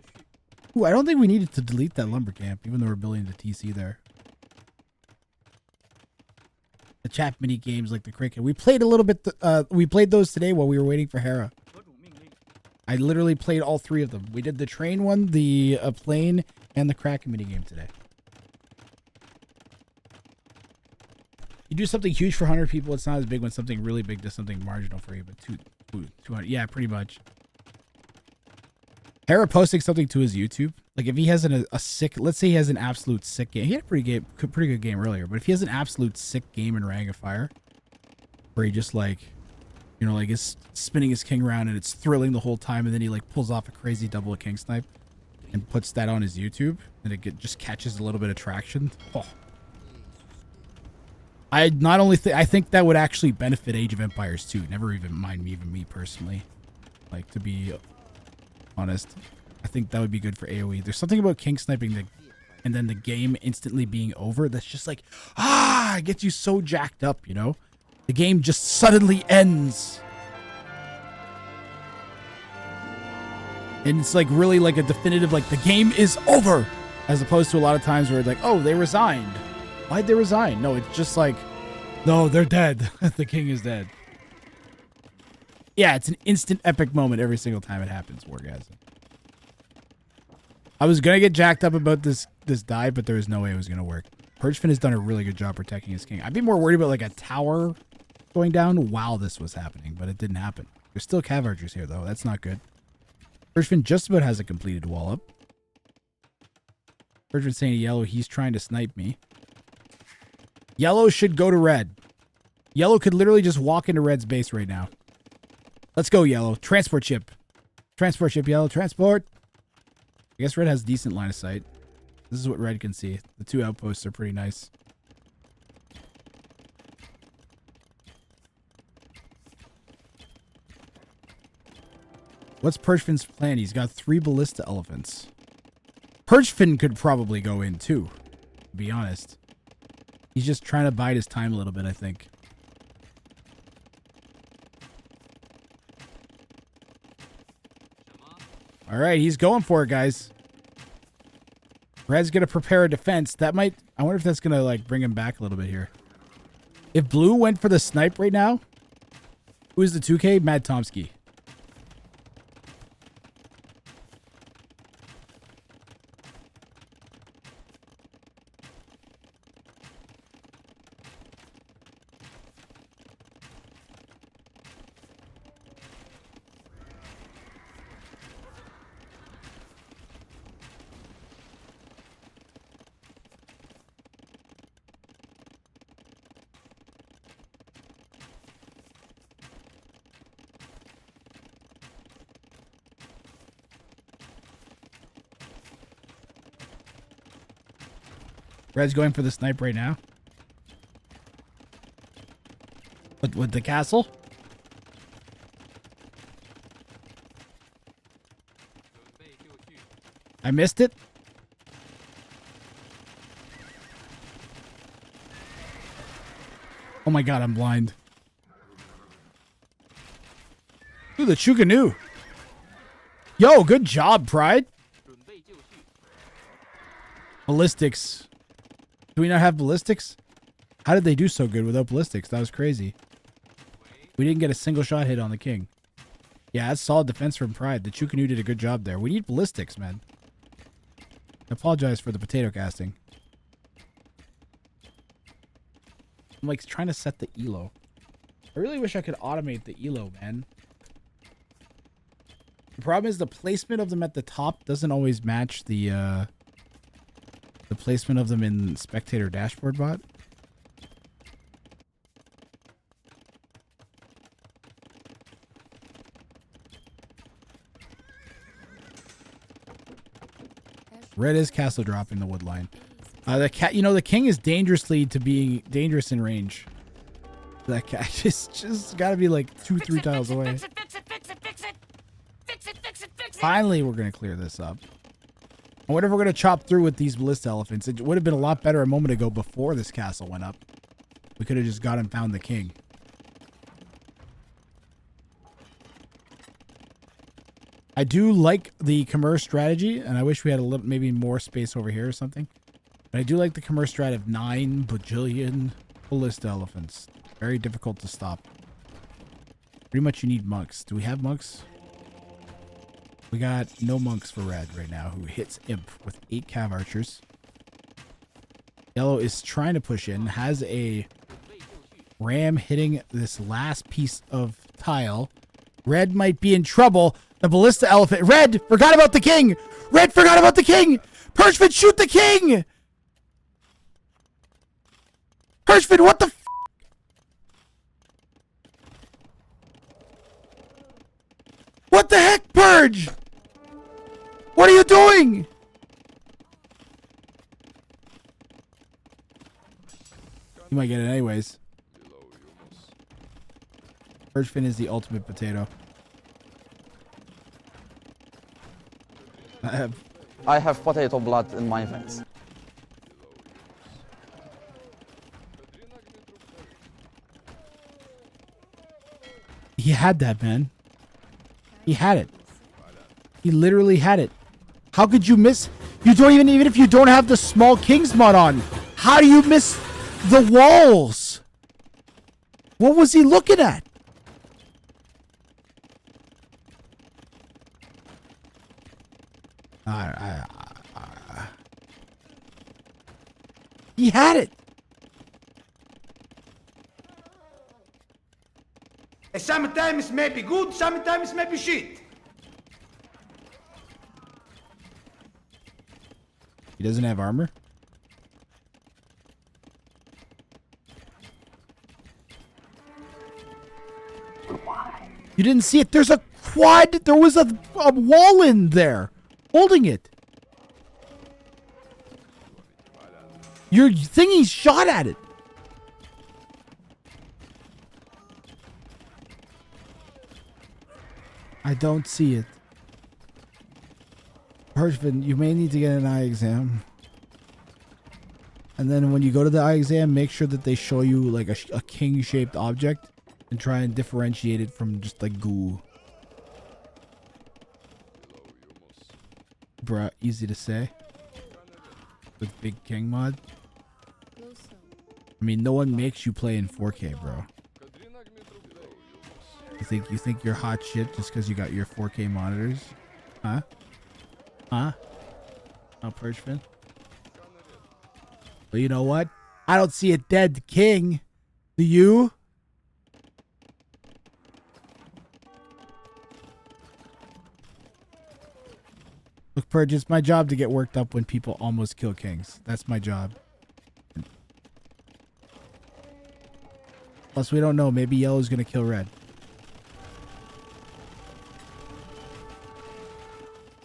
ooh, I don't think we needed to delete that lumber camp, even though we're building the TC there. The chat mini games like the cricket. We played a little bit. We played those today while we were waiting for Hera. I literally played all 3 of them. We did the train one, the plane, and the Kraken mini game today. You do something huge for 100 people, it's not as big when something really big does something marginal for you, but 200, yeah, pretty much. Hera posting something to his YouTube, like if he has a sick, let's say he has an absolute sick game. He had a pretty good game earlier, but if he has an absolute sick game in Ring of Fire, where he just like, you know, like is spinning his king around and it's thrilling the whole time, and then he like pulls off a crazy double king snipe and puts that on his YouTube, and it just catches a little bit of traction. Oh. I not only I think that would actually benefit Age of Empires 2. Never even mind me personally. Like, to be honest, I think that would be good for AoE. There's something about king sniping and then the game instantly being over that's just like, it gets you so jacked up, you know? The game just suddenly ends. And it's like really like a definitive, like the game is over. As opposed to a lot of times where it's like, oh, they resigned. Why'd they resign? No, it's just like, no, they're dead. The king is dead. Yeah, it's an instant epic moment every single time it happens. Wargasm. I was going to get jacked up about this dive, but there was no way it was going to work. Purgefin has done a really good job protecting his king. I'd be more worried about like a tower going down while this was happening, but it didn't happen. There's still cav archers here, though. That's not good. Purgefin just about has a completed wall up. Purgefin saying to yellow, he's trying to snipe me. Yellow should go to red. Yellow could literally just walk into red's base right now. Let's go, yellow. Transport ship. Transport ship, yellow. Transport. I guess red has decent line of sight. This is what red can see. The 2 outposts are pretty nice. What's Purgefin's plan? He's got 3 ballista elephants. Purgefin could probably go in too, to be honest. He's just trying to bide his time a little bit, I think. All right, he's going for it, guys. Red's going to prepare a defense. That might... I wonder if that's going to, like, bring him back a little bit here. If blue went for the snipe right now... Who's the 2K? Mad Tomsky. Red's going for the snipe right now. With the castle? I missed it. Oh my god, I'm blind. Ooh, the Chuganu. Yo, good job, Pride. Ballistics. Do we not have ballistics? How did they do so good without ballistics? That was crazy. We didn't get a single shot hit on the king. Yeah, that's solid defense from Pride. The Chukanu did a good job there. We need ballistics, man. I apologize for the potato casting. I'm like trying to set the elo. I really wish I could automate the elo, man. The problem is the placement of them at the top doesn't always match the placement of them in spectator dashboard bot. Red is castle dropping the wood line. The cat, you know, the king is dangerously to being dangerous in range. That cat just got to be like 2-3 tiles away. Finally, we're gonna clear this up. I wonder if we're gonna chop through with these ballista elephants. It would have been a lot better a moment ago before this castle went up. We could have just got and found the king. I do like the commerce strategy, and I wish we had a little, maybe more space over here or something. But I do like the commerce strat of 9 bajillion ballista elephants. Very difficult to stop. Pretty much you need monks. Do we have monks? We got no monks for red right now, who hits imp with 8 cav archers. Yellow is trying to push in, has a ram hitting this last piece of tile. Red might be in trouble. The ballista elephant. Red forgot about the king. Red forgot about the king. Perchford, shoot the king. Perchford, what the f? What the heck, Purge? What are you doing? You might get it anyways. Purgefin is the ultimate potato. I have potato blood in my veins. He had that, man. He had it. He literally had it. How could you miss? You don't even if you don't have the small kings mod on, how do you miss the walls? What was he looking at? He had it. Sometimes may be good, sometimes may be shit. He doesn't have armor? You didn't see it. There's a quad. There was a wall in there holding it. Your thingy shot at it. I don't see it. Perchfin, you may need to get an eye exam. And then when you go to the eye exam, make sure that they show you like a king-shaped object and try and differentiate it from just like goo. Bruh, easy to say. With Big King mod. I mean, no one makes you play in 4K, bro. You think you're hot shit just because you got your 4K monitors? Huh? Huh? Oh, Perchfin? But you know what? I don't see a dead king. Do you? Look, Purge, it's my job to get worked up when people almost kill kings. That's my job. Plus, we don't know. Maybe yellow's gonna kill red.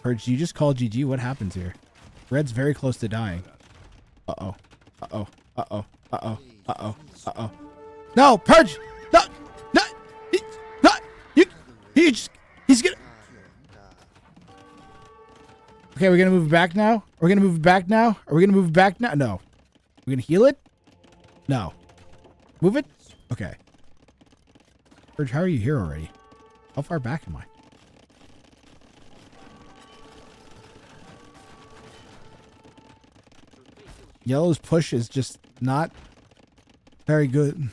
Purge, you just called GG. What happens here? Red's very close to dying. Uh-oh. Uh-oh. Uh-oh. Uh-oh. Uh-oh. Uh-oh. No, Purge! No! No! No! He's gonna... Okay, we're gonna move it back now? We're gonna move it back now? Are we gonna move it back now? No. We're gonna heal it? No. Move it? Okay. Purge, how are you here already? How far back am I? Yellow's push is just not very good.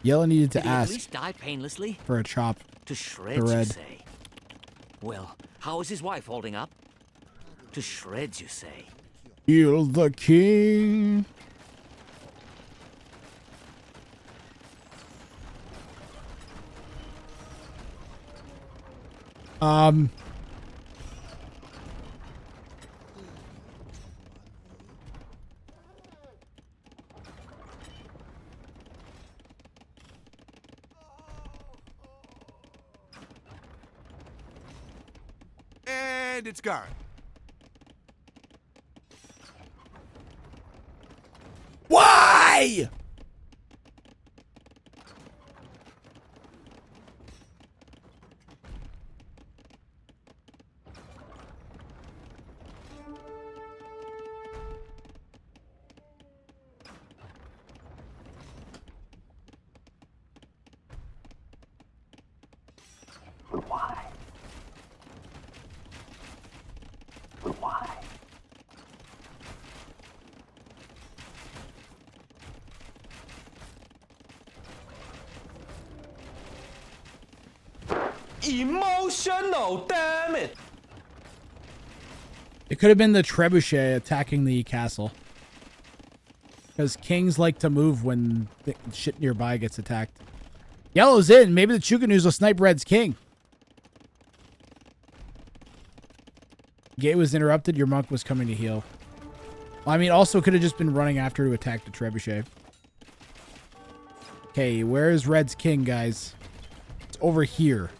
Yellow needed to Did he at ask least die painlessly? for a chop To to shreds, you Red. say? Well, how is his wife holding up? To shreds, you say? Heal the king. And it's gone. Why? Why? Why? Emotional, damn it! It could have been the trebuchet attacking the castle. Because kings like to move when the shit nearby gets attacked. Yellow's in. Maybe the Chukanus will snipe Red's king. Gate was interrupted. Your monk was coming to heal. I mean, also could have just been running after to attack the trebuchet. Okay, where's Red's king, guys? It's over here.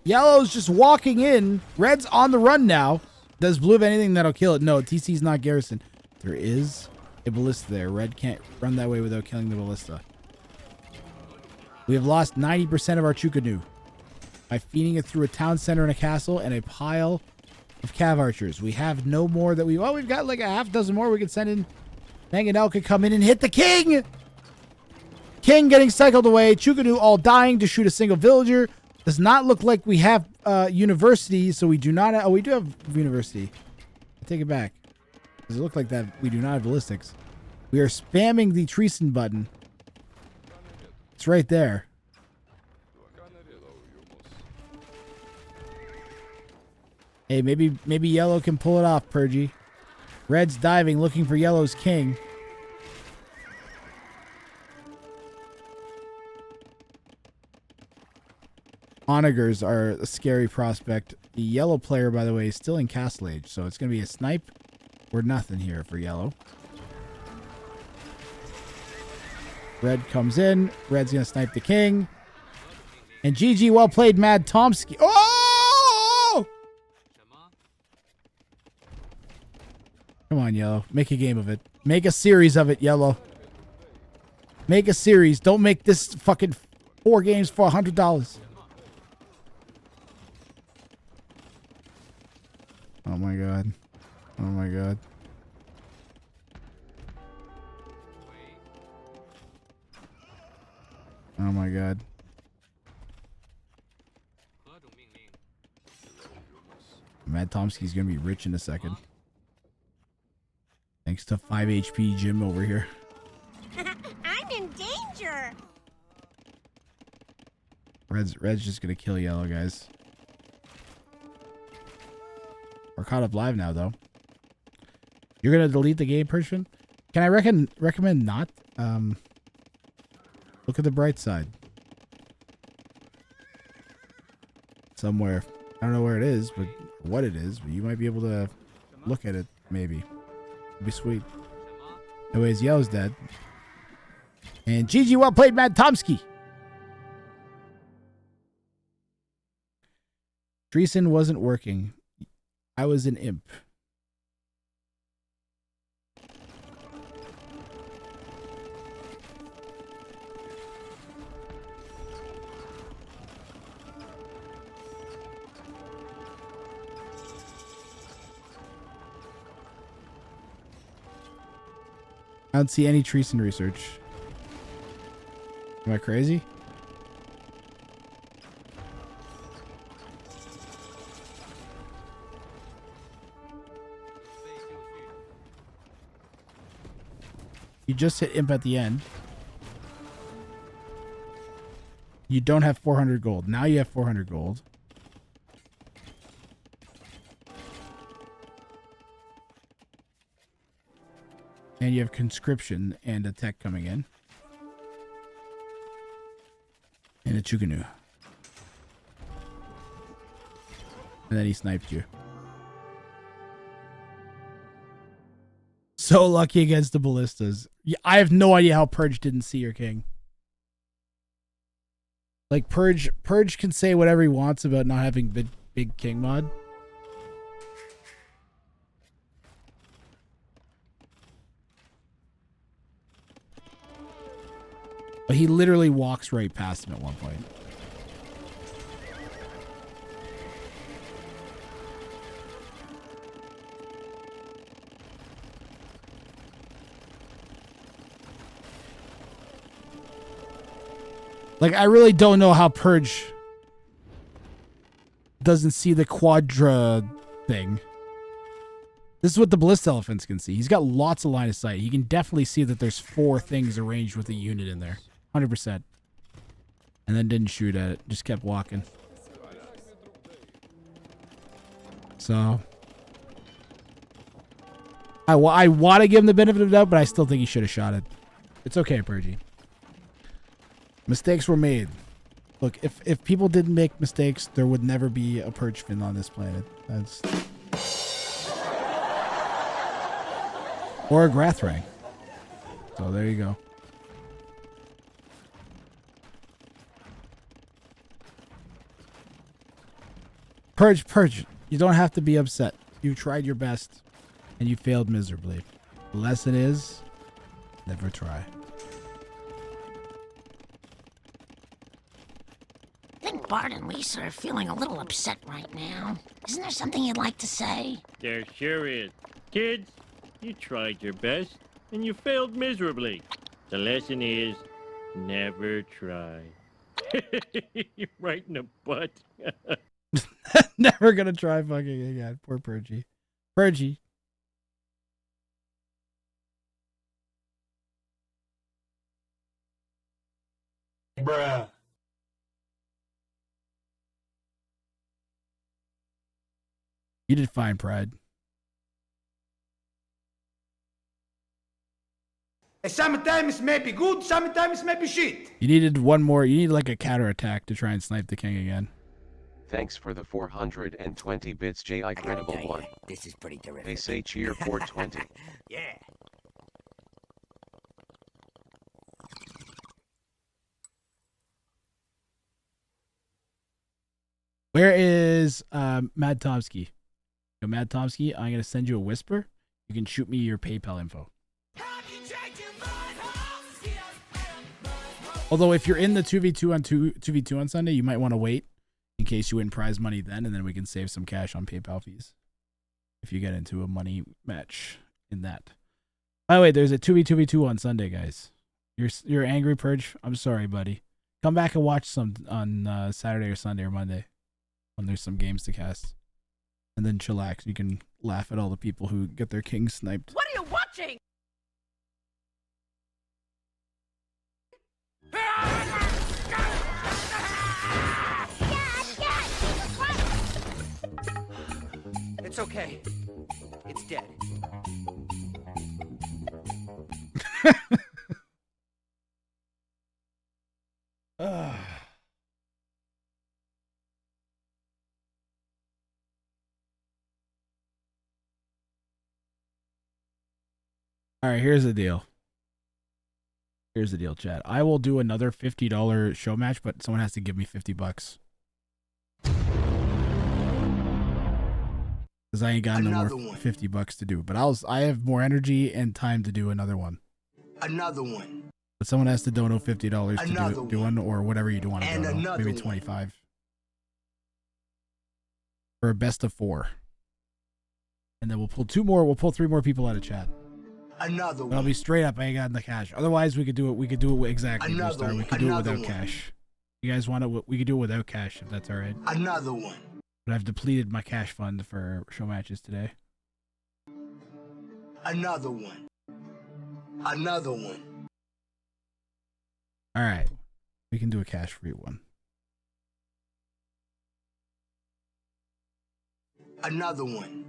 Yellow's just walking in. Red's on the run now. Does blue have anything that'll kill it? No, TC's not garrison. There is a ballista there. Red can't run that way without killing the ballista. We have lost 90% of our Chukanu by feeding it through a town center and a castle and a pile of cav archers. We have no more that we've got like a half dozen more we could send in. Mangonel could come in and hit the king. King getting cycled away. Chukanu all dying to shoot a single villager. Does not look like we have university, so we do not have... Oh, we do have university. I take it back. Does it look like that? We do not have ballistics. We are spamming the treason button. It's right there. Hey, maybe yellow can pull it off, Purgy. Red's diving, looking for yellow's king. Onagers are a scary prospect. The yellow player, by the way, is still in Castle Age, so it's going to be a snipe or nothing here for yellow. Red comes in. Red's going to snipe the king. And GG, well played, Mad Tomsky. Oh! Come on, yellow. Make a game of it. Make a series of it, yellow. Make a series. Don't make this fucking 4 games for $100. Oh my god. Oh my god. Oh my god. Mad Tomsky's gonna be rich in a second. Thanks to 5 HP Jim over here. I'm in danger. Red's just gonna kill yellow, guys. We're caught up live now, though. You're gonna delete the game, Persian? Can I recommend not? Look at the bright side. Somewhere. I don't know where it is, but what it is, but you might be able to look at it, maybe. It'd be sweet. Anyways, yellow's dead. And GG, well played, Mad Tomsky. Treason wasn't working. I was an imp. I don't see any treason research. Am I crazy? You just hit imp at the end. You don't have 400 gold. Now you have 400 gold. And you have conscription and a tech coming in. And a Chuganu. And then he sniped you. So lucky against the ballistas. Yeah, I have no idea how Purge didn't see your king. Like Purge can say whatever he wants about not having big king mod. But he literally walks right past him at one point. Like, I really don't know how Purge doesn't see the quadra thing. This is what the Ballista Elephants can see. He's got lots of line of sight. He can definitely see that there's 4 things arranged with a unit in there. 100%. And then didn't shoot at it. Just kept walking. So. I want to give him the benefit of the doubt, but I still think he should have shot it. It's okay, Purgy. Mistakes were made. Look, if people didn't make mistakes, there would never be a Purge fin on this planet. That's... Or a Grathrang. So there you go. Purge. You don't have to be upset. You tried your best, and you failed miserably. The lesson is, never try. I think Bart and Lisa are feeling a little upset right now. Isn't there something you'd like to say? There sure is. Kids, you tried your best, and you failed miserably. The lesson is, never try. You're right in the butt. Never gonna try fucking again. Poor Purgy. Purgy. Bruh. You did fine, Pride. Sometimes it may be good, sometimes it may be shit. You needed one more. You need like a counterattack to try and snipe the king again. Thanks for the 420 bits, J.I. Credible 1. This is pretty terrific. They say cheer 420. Yeah. Where is Mad Tomsky? Yo, Mad Tomsky, I'm gonna send you a whisper. You can shoot me your PayPal info. Although if you're in the 2v2 on 2v2 on Sunday, you might want to wait in case you win prize money then, and then we can save some cash on PayPal fees if you get into a money match in that. By the way, there's a 2v2v2 on Sunday, guys. You're angry, Purge. I'm sorry, buddy. Come back and watch some on Saturday or Sunday or Monday when there's some games to cast, and then chillax. You can laugh at all the people who get their kings sniped. What are you watching? It's okay. It's dead. All right, here's the deal. Here's the deal, chat. I will do another $50 show match, but someone has to give me $50. Because I ain't got no more $50 to do. But I have more energy and time to do another one. Another one. But someone has to donate $50 Another to do one, or whatever you do want to And donate. another Maybe one. 25 for a best of 4. And then we'll pull 2 more. We'll pull 3 more people out of chat. Another But I'll one. be straight up. I ain't got the cash. Otherwise, we could do it. We could do it exactly. Another Star. We one. could do it Another without one. cash. You guys want it? We could do it without cash if that's all right. Another one. But I've depleted my cash fund for show matches today. Another one. Another one. All right, we can do a cash-free one. Another one.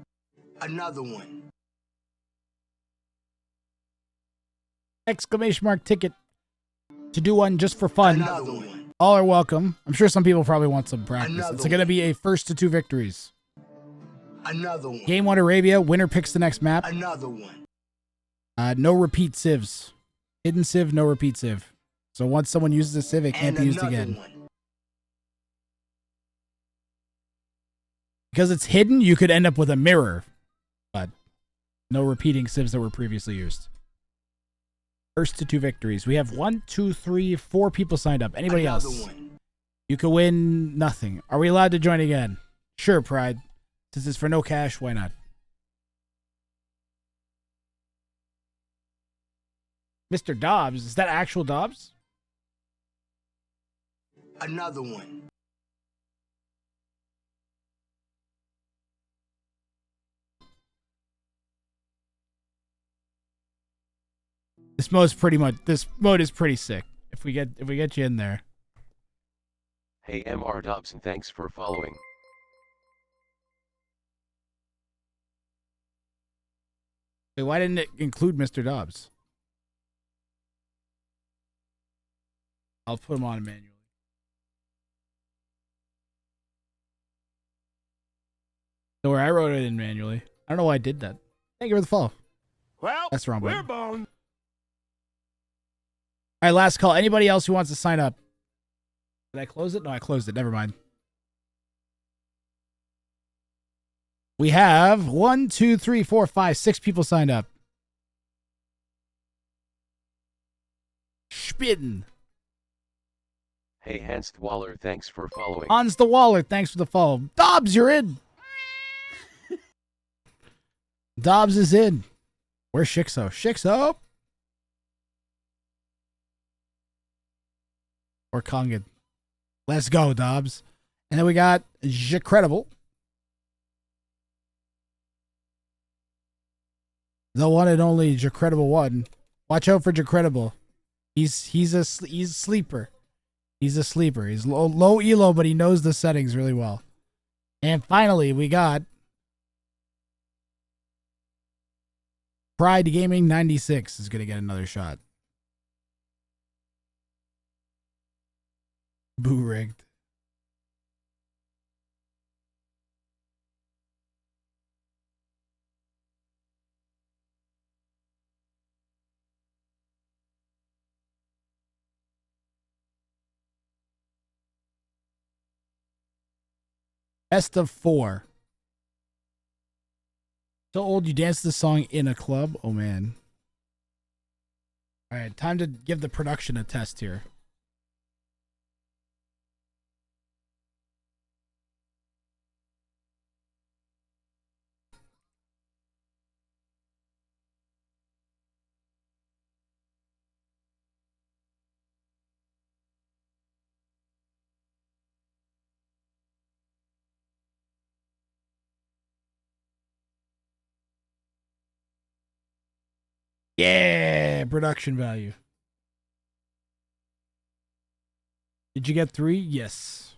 Another one. Exclamation mark ticket to do one just for fun. Another one. All are welcome. I'm sure some people probably want some practice. Another It's going to be a first to 2 victories. Another one. Game 1 Arabia. Winner picks the next map. Another one. No repeat civs. Hidden civ, no repeat civ. So once someone uses a civ, it can't be used again. One. Because it's hidden, you could end up with a mirror. But no repeating civs that were previously used. First to 2 victories. We have 1, 2, 3, 4 people signed up. Anybody Another else? one. You could win nothing. Are we allowed to join again? Sure, Pride. Since it's for no cash, why not? Mr. Dobbs. Is that actual Dobbs? Another one. This mode is pretty sick. If we get you in there. Hey MR Dobson, thanks for following. Wait, why didn't it include Mr. Dobbs? I'll put him on manually. So where I wrote it in manually. I don't know why I did that. Thank you for the follow. Well, that's the wrong we're button. boned. All right, last call. Anybody else who wants to sign up? Did I close it? No, I closed it. Never mind. We have 1, 2, 3, 4, 5, 6 people signed up. Spitten. Hey Hans Waller, thanks for following. Hans the Waller, thanks for the follow. Dobbs, you're in. Dobbs is in. Where's Shixo? Shixo. Or Kongan. Let's go, Dobbs. And then we got Jacredible. The one and only Jacredible 1. Watch out for Jacredible. He's a sleeper. He's a sleeper. He's low elo, but he knows the settings really well. And finally, we got Pride Gaming 96 is going to get another shot. Boo rigged. Best of 4. So old you danced this song in a club? Oh man. All right, time to give the production a test here. Yeah, production value. Did you get 3? Yes.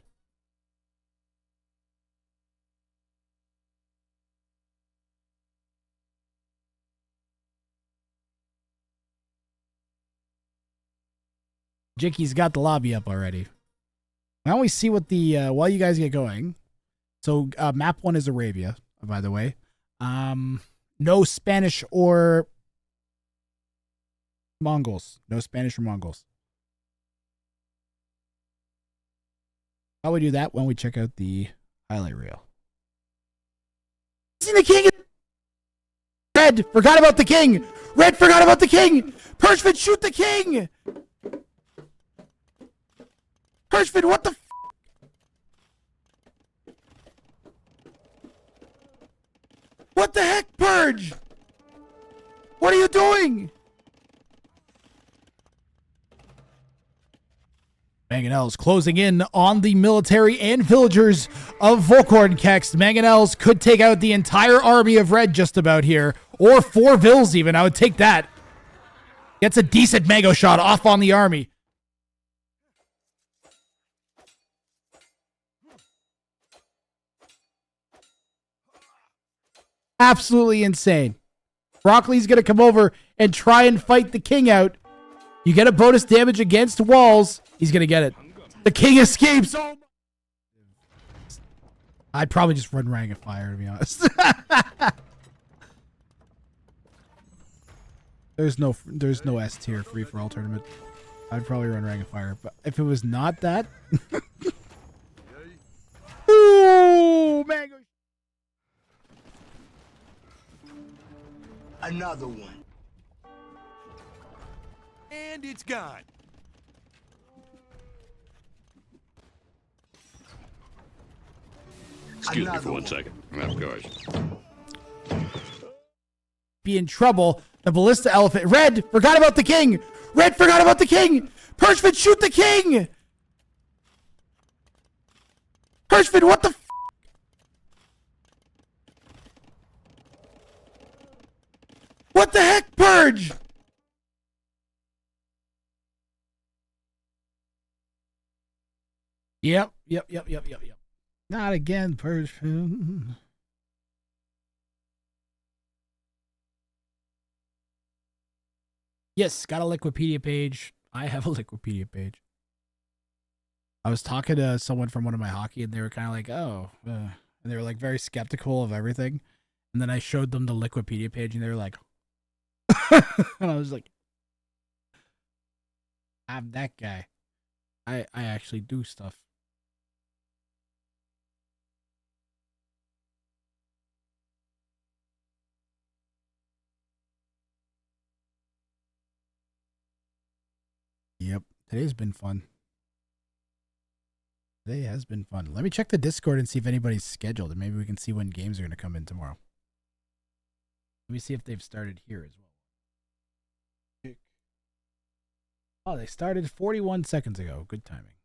Jiky's got the lobby up already. Why don't we see what the while you guys get going? So map 1 is Arabia, by the way. No Spanish or Mongols. No Spanish or Mongols. How we do that when we check out the highlight reel. the king. Red forgot about the king. Red forgot about the king. Pershford, shoot the king. Pershford, what the? What the heck, Purge? What are you doing? Mangonels closing in on the military and villagers of Volkornkex. Mangonels could take out the entire army of red just about here. Or 4 vills even. I would take that. Gets a decent Mago shot off on the army. Absolutely insane. Broccoli's going to come over and try and fight the king out. You get a bonus damage against walls. He's going to get it. The king escapes. Oh, I'd probably just run Ring of Fire, to be honest. There's no S tier free for all tournament. I'd probably run Ring of Fire, but if it was not that, ooh, mango. Another one. And it's gone. Excuse me for 1 second. Of course. Be in trouble. The ballista elephant. Red forgot about the king. Red forgot about the king. Pershford, shoot the king. Pershford, what the? What the heck, Purge? Yep. Not again, Purge. Yes, got a Liquipedia page. I have a Liquipedia page. I was talking to someone from one of my hockey, and they were kind of like, oh. And they were like very skeptical of everything. And then I showed them the Liquipedia page, and they were like, and I was like, I'm that guy. I actually do stuff. Yep. Today's been fun. Today has been fun. Let me check the Discord and see if anybody's scheduled, and maybe we can see when games are going to come in tomorrow. Let me see if they've started here as well. Oh, they started 41 seconds ago. Good timing.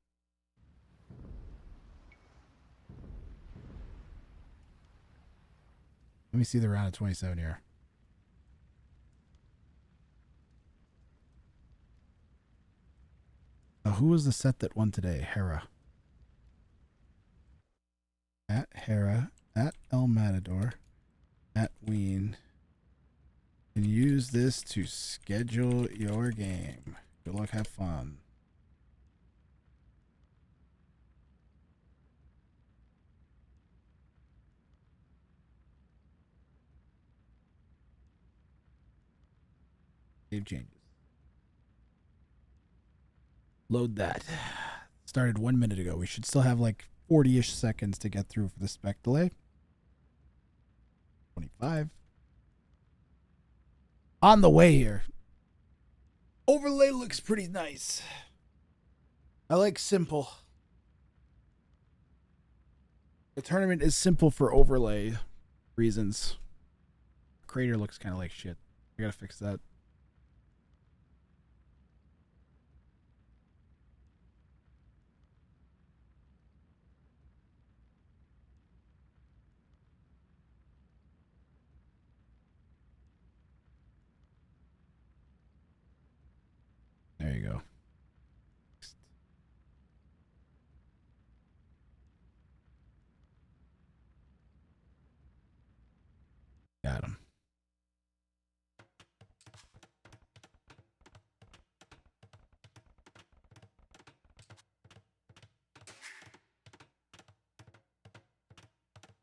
Let me see the round of 27 here. Who was the set that won today? Hera. At Hera. At El Matador. At Ween. And use this to schedule your game. Good luck, have fun. Save changes. Load that. Started 1 minute ago. We should still have like 40-ish seconds to get through for the spec delay. 25. On the way here. Overlay looks pretty nice. I like simple. The tournament is simple for overlay reasons. Crater looks kind of like shit. I gotta fix that. There you go. Got him.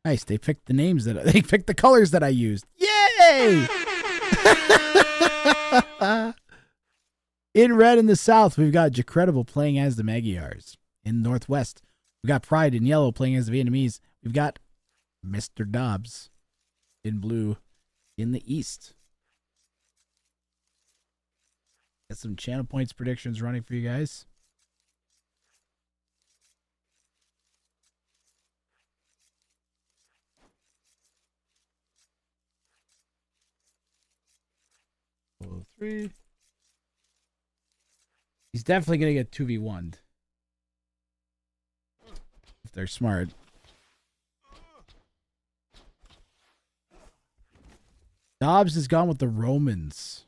Nice. They picked the names that they picked the colors that I used. Yay! In red in the south, we've got Jacredible playing as the Magyars. In northwest, we've got Pride in yellow playing as the Vietnamese. We've got Mr. Dobbs in blue in the East. Got some channel points predictions running for you guys. WO3. He's definitely going to get 2v1'd. If they're smart. Dobbs has gone with the Romans.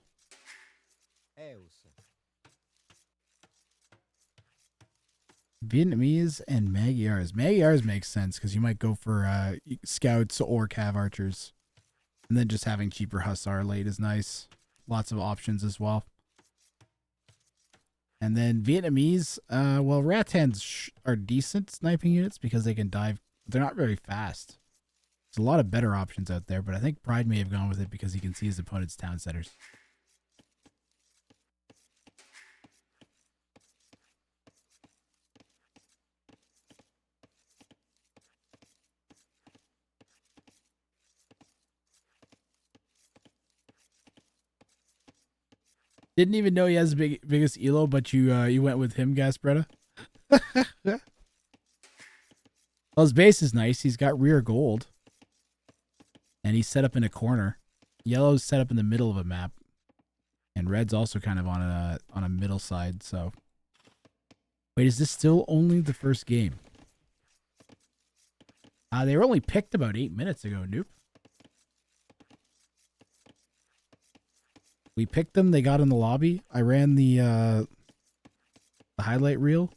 Vietnamese and Magyars. Magyars makes sense because you might go for scouts or cav archers. And then just having cheaper Hussar late is nice. Lots of options as well. And then Vietnamese, well, Rattans are decent sniping units because they can dive. But they're not very fast. There's a lot of better options out there, but I think Pride may have gone with it because he can see his opponent's town centers. Didn't even know he has the biggest elo, but you went with him, Gaspretta. Well, his base is nice. He's got rear gold. And he's set up in a corner. Yellow's set up in the middle of a map. And red's also kind of on a middle side, so. Wait, is this still only the first game? They were only picked about 8 minutes ago, Nope. We picked them, they got in the lobby. I ran the highlight reel.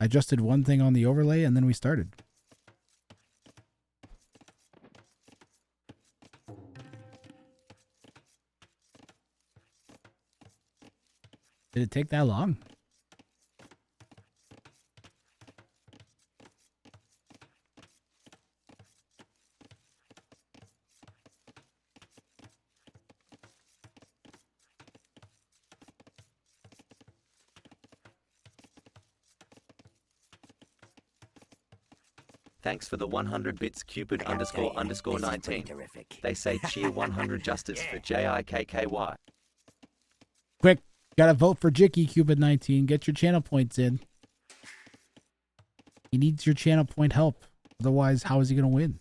I adjusted one thing on the overlay, and then we started. Did it take that long? Thanks for the 100 bits, Cupid __ 19. They say cheer 100 justice for JIKKY. Quick, gotta vote for Jicky, Cupid 19. Get your channel points in. He needs your channel point help. Otherwise, how is he gonna win?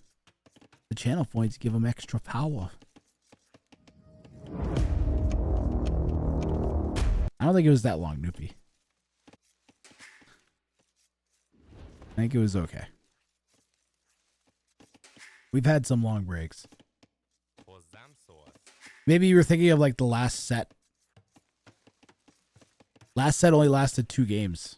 The channel points give him extra power. I don't think it was that long, Noopy. I think it was okay. We've had some long breaks. Maybe you were thinking of like the last set. Last set only lasted 2 games.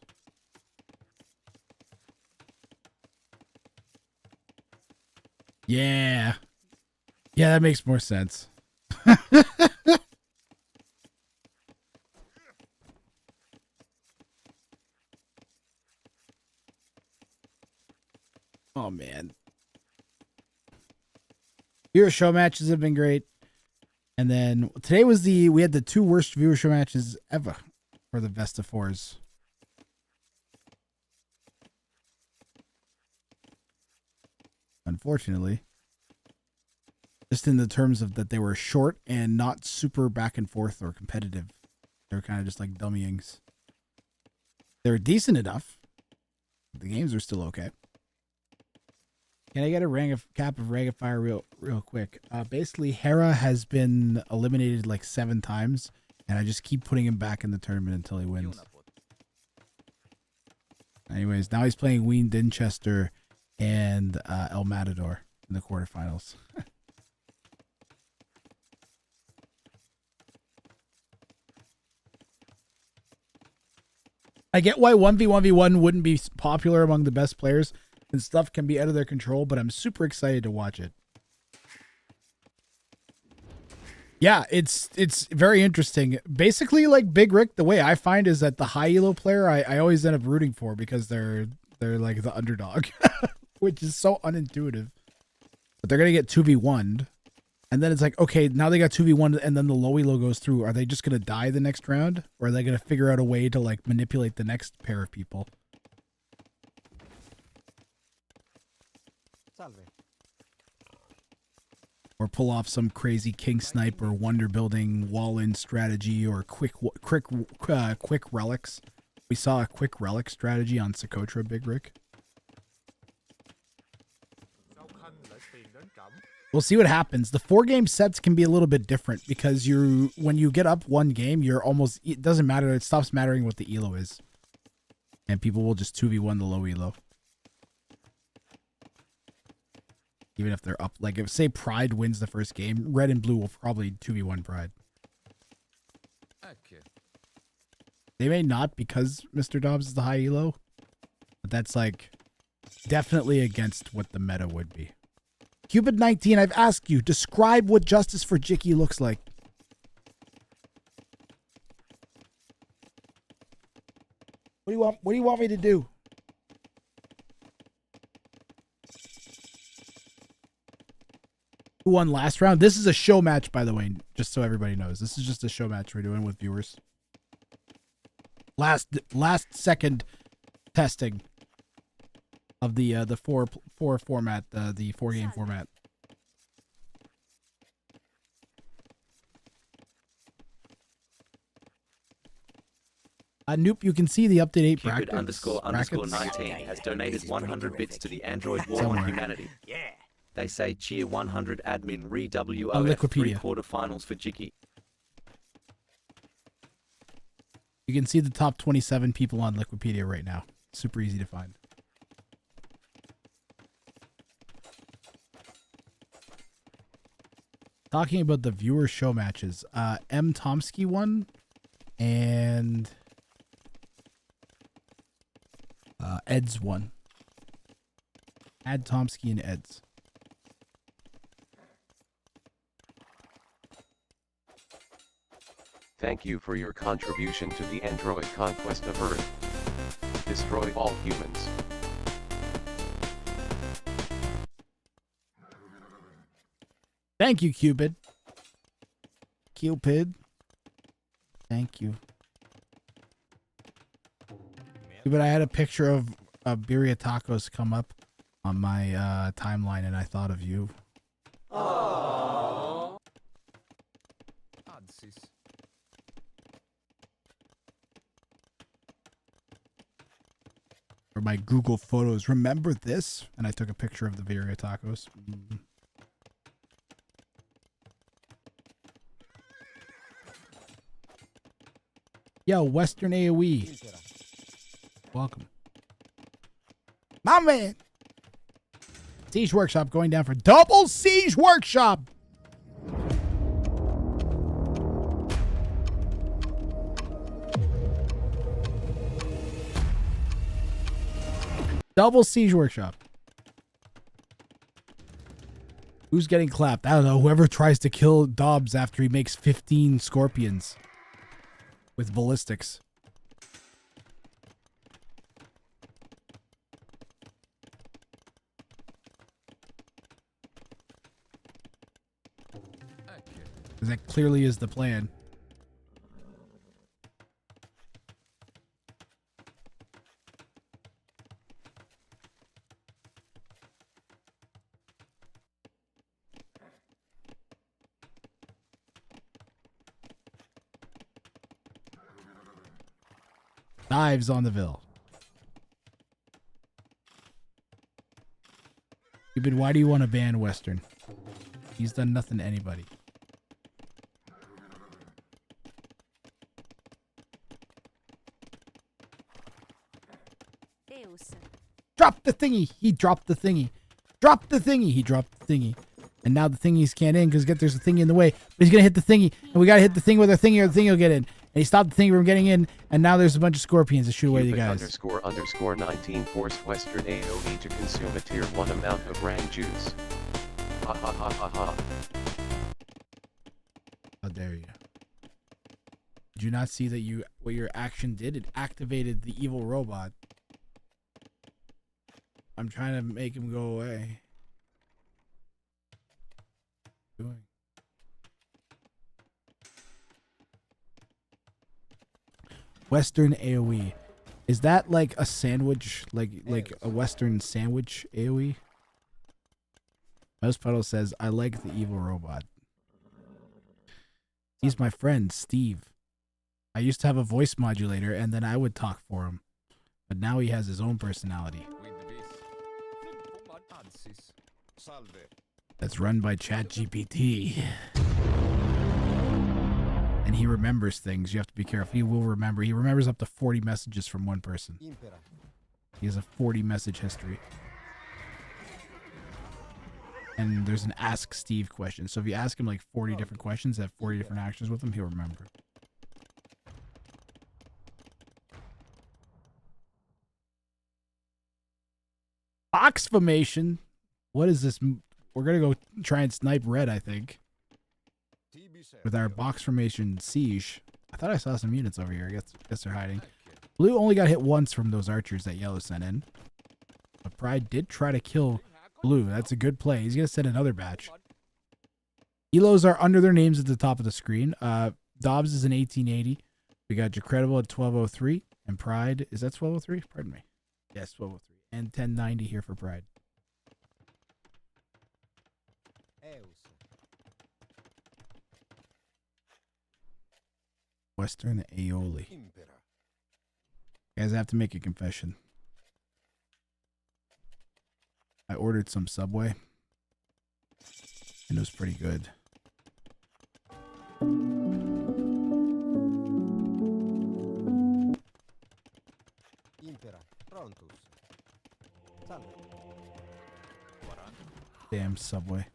Yeah. Yeah, that makes more sense. Oh, man. Viewer show matches have been great. And then today was we had the 2 worst viewer show matches ever for the WOF5s. Unfortunately. Just in the terms of that they were short and not super back and forth or competitive. They were kind of just like dummyings. They were decent enough. The games are still okay. Can I get a cap of Ring of Fire real quick? Basically, Hera has been eliminated like 7 times, and I just keep putting him back in the tournament until he wins. Anyways, now he's playing Ween Dinchester and El Matador in the quarterfinals. I get why 1v1v1 wouldn't be popular among the best players, and stuff can be out of their control, but I'm super excited to watch it. Yeah, it's very interesting. Basically, like Big Rick, the way I find is that the high elo player I always end up rooting for because they're like the underdog, which is so unintuitive. But they're gonna get 2v1'd, and then it's like, okay, now they got 2v1, and then the low elo goes through. Are they just gonna die the next round, or are they gonna figure out a way to like manipulate the next pair of people? or pull off some crazy king snipe or wonder building wall in strategy or quick relics. We saw a quick relic strategy on Socotra, Big Rick. We'll see what happens. The 4-game sets can be a little bit different because when you get up one game, it doesn't matter. It stops mattering what the elo is. And people will just 2v1 the low elo. Even if they're up. Like, if say Pride wins the first game, Red and Blue will probably 2v1 Pride. Okay. They may not because Mr. Dobbs is the high elo. But that's like definitely against what the meta would be. Cupid 19, I've asked you, describe what Justice for Jicky looks like. What do you want me to do? Who won last round? This is a show match, by the way, just so everybody knows. This is just a show match we're doing with viewers. Last second testing of the 4 format, the 4-game format. Nope, you can see the update 8 Cupid brackets. _ 19 has donated 100 bits to the Android war on humanity. Yeah. They say cheer 100 admin re On WOF Wikipedia. 3/4 for Jicky. You can see the top 27 people on Wikipedia right now. Super easy to find. Talking about the viewer show matches, M. Tomsky won, and Eds won. Add Tomsky and Eds. Thank you for your contribution to the Android conquest of Earth. Destroy all humans. Thank you, Cupid. Cupid. Thank you. But I had a picture of birria tacos come up on my timeline, and I thought of you. Aww. Or my Google Photos. Remember this? And I took a picture of the birria tacos. Mm. Yo, Western AoE. Welcome. My man. Siege Workshop going down for double Siege Workshop. Double Siege Workshop. Who's getting clapped? I don't know. Whoever tries to kill Dobbs after he makes 15 scorpions with ballistics. Because that clearly is the plan. Dives on the Ville. Cupid, why do you want to ban Western? He's done nothing to anybody. Drop the thingy. He dropped the thingy. Drop the thingy. He dropped the thingy. And now the thingies can't in because there's a thingy in the way. But he's going to hit the thingy. And we got to hit the thing with our thingy or the thingy will get in. And he stopped the thingy from getting in. And now there's a bunch of scorpions to shoot away the guys. __ 19 forced Western AoE to consume a tier 1 amount of Rang juice. Ha ha ha ha ha. How dare you. Did you not see that what your action did? It activated the evil robot. I'm trying to make him go away. Doing. Western AoE. Is that like a sandwich, like a Western sandwich AoE? Mouse Puddle says, I like the evil robot. He's my friend, Steve. I used to have a voice modulator and then I would talk for him. But now he has his own personality. That's run by ChatGPT. And he remembers things. You have to be careful. He will remember. He remembers up to 40 messages from one person. He has a 40 message history. And there's an Ask Steve question. So if you ask him like 40 different questions, have 40 different actions with him, he'll remember. Box formation. What is this? We're going to go try and snipe red, I think. With our box formation siege. I thought I saw some units over here. I guess they're hiding. Blue only got hit once from those archers that yellow sent in. But Pride did try to kill Blue. That's a good play. He's going to send another batch. Elos are under their names at the top of the screen. Dobbs is in 1880. We got Jacredible at 1203. And Pride, is that 1203? Pardon me. Yes, 1203. And 1090 here for Pride. Western aioli. Guys, I have to make a confession. I ordered some Subway. And it was pretty good. Damn Subway.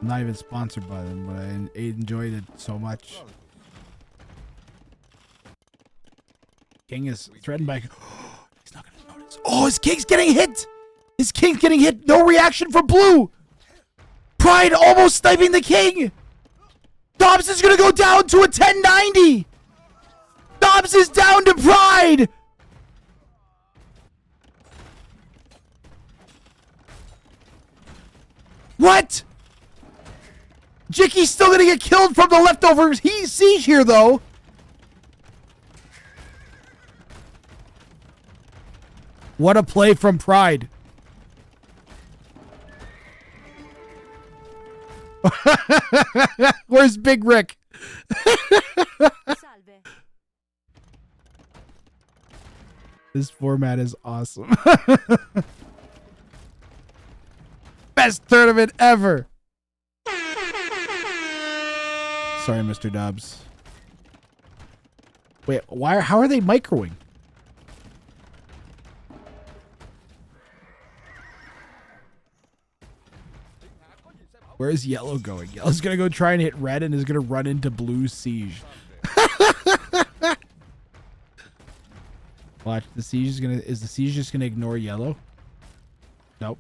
I'm not even sponsored by them, but I enjoyed it so much. King is threatened by... He's not going to notice. Oh, his king's getting hit! His king's getting hit! No reaction from Blue! Pride almost sniping the king! Dobbs is going to go down to a 1090! Dobbs is down to Pride! What? Jicky's still going to get killed from the leftover siege here, though. What a play from Pride. Where's Big Rick? This format is awesome. Best tournament ever. Sorry, Mr. Dobbs. Wait, how are they microing? Where is yellow going? Yellow's gonna go try and hit red and is gonna run into blue siege. Watch, the siege is the siege just gonna ignore yellow? Nope.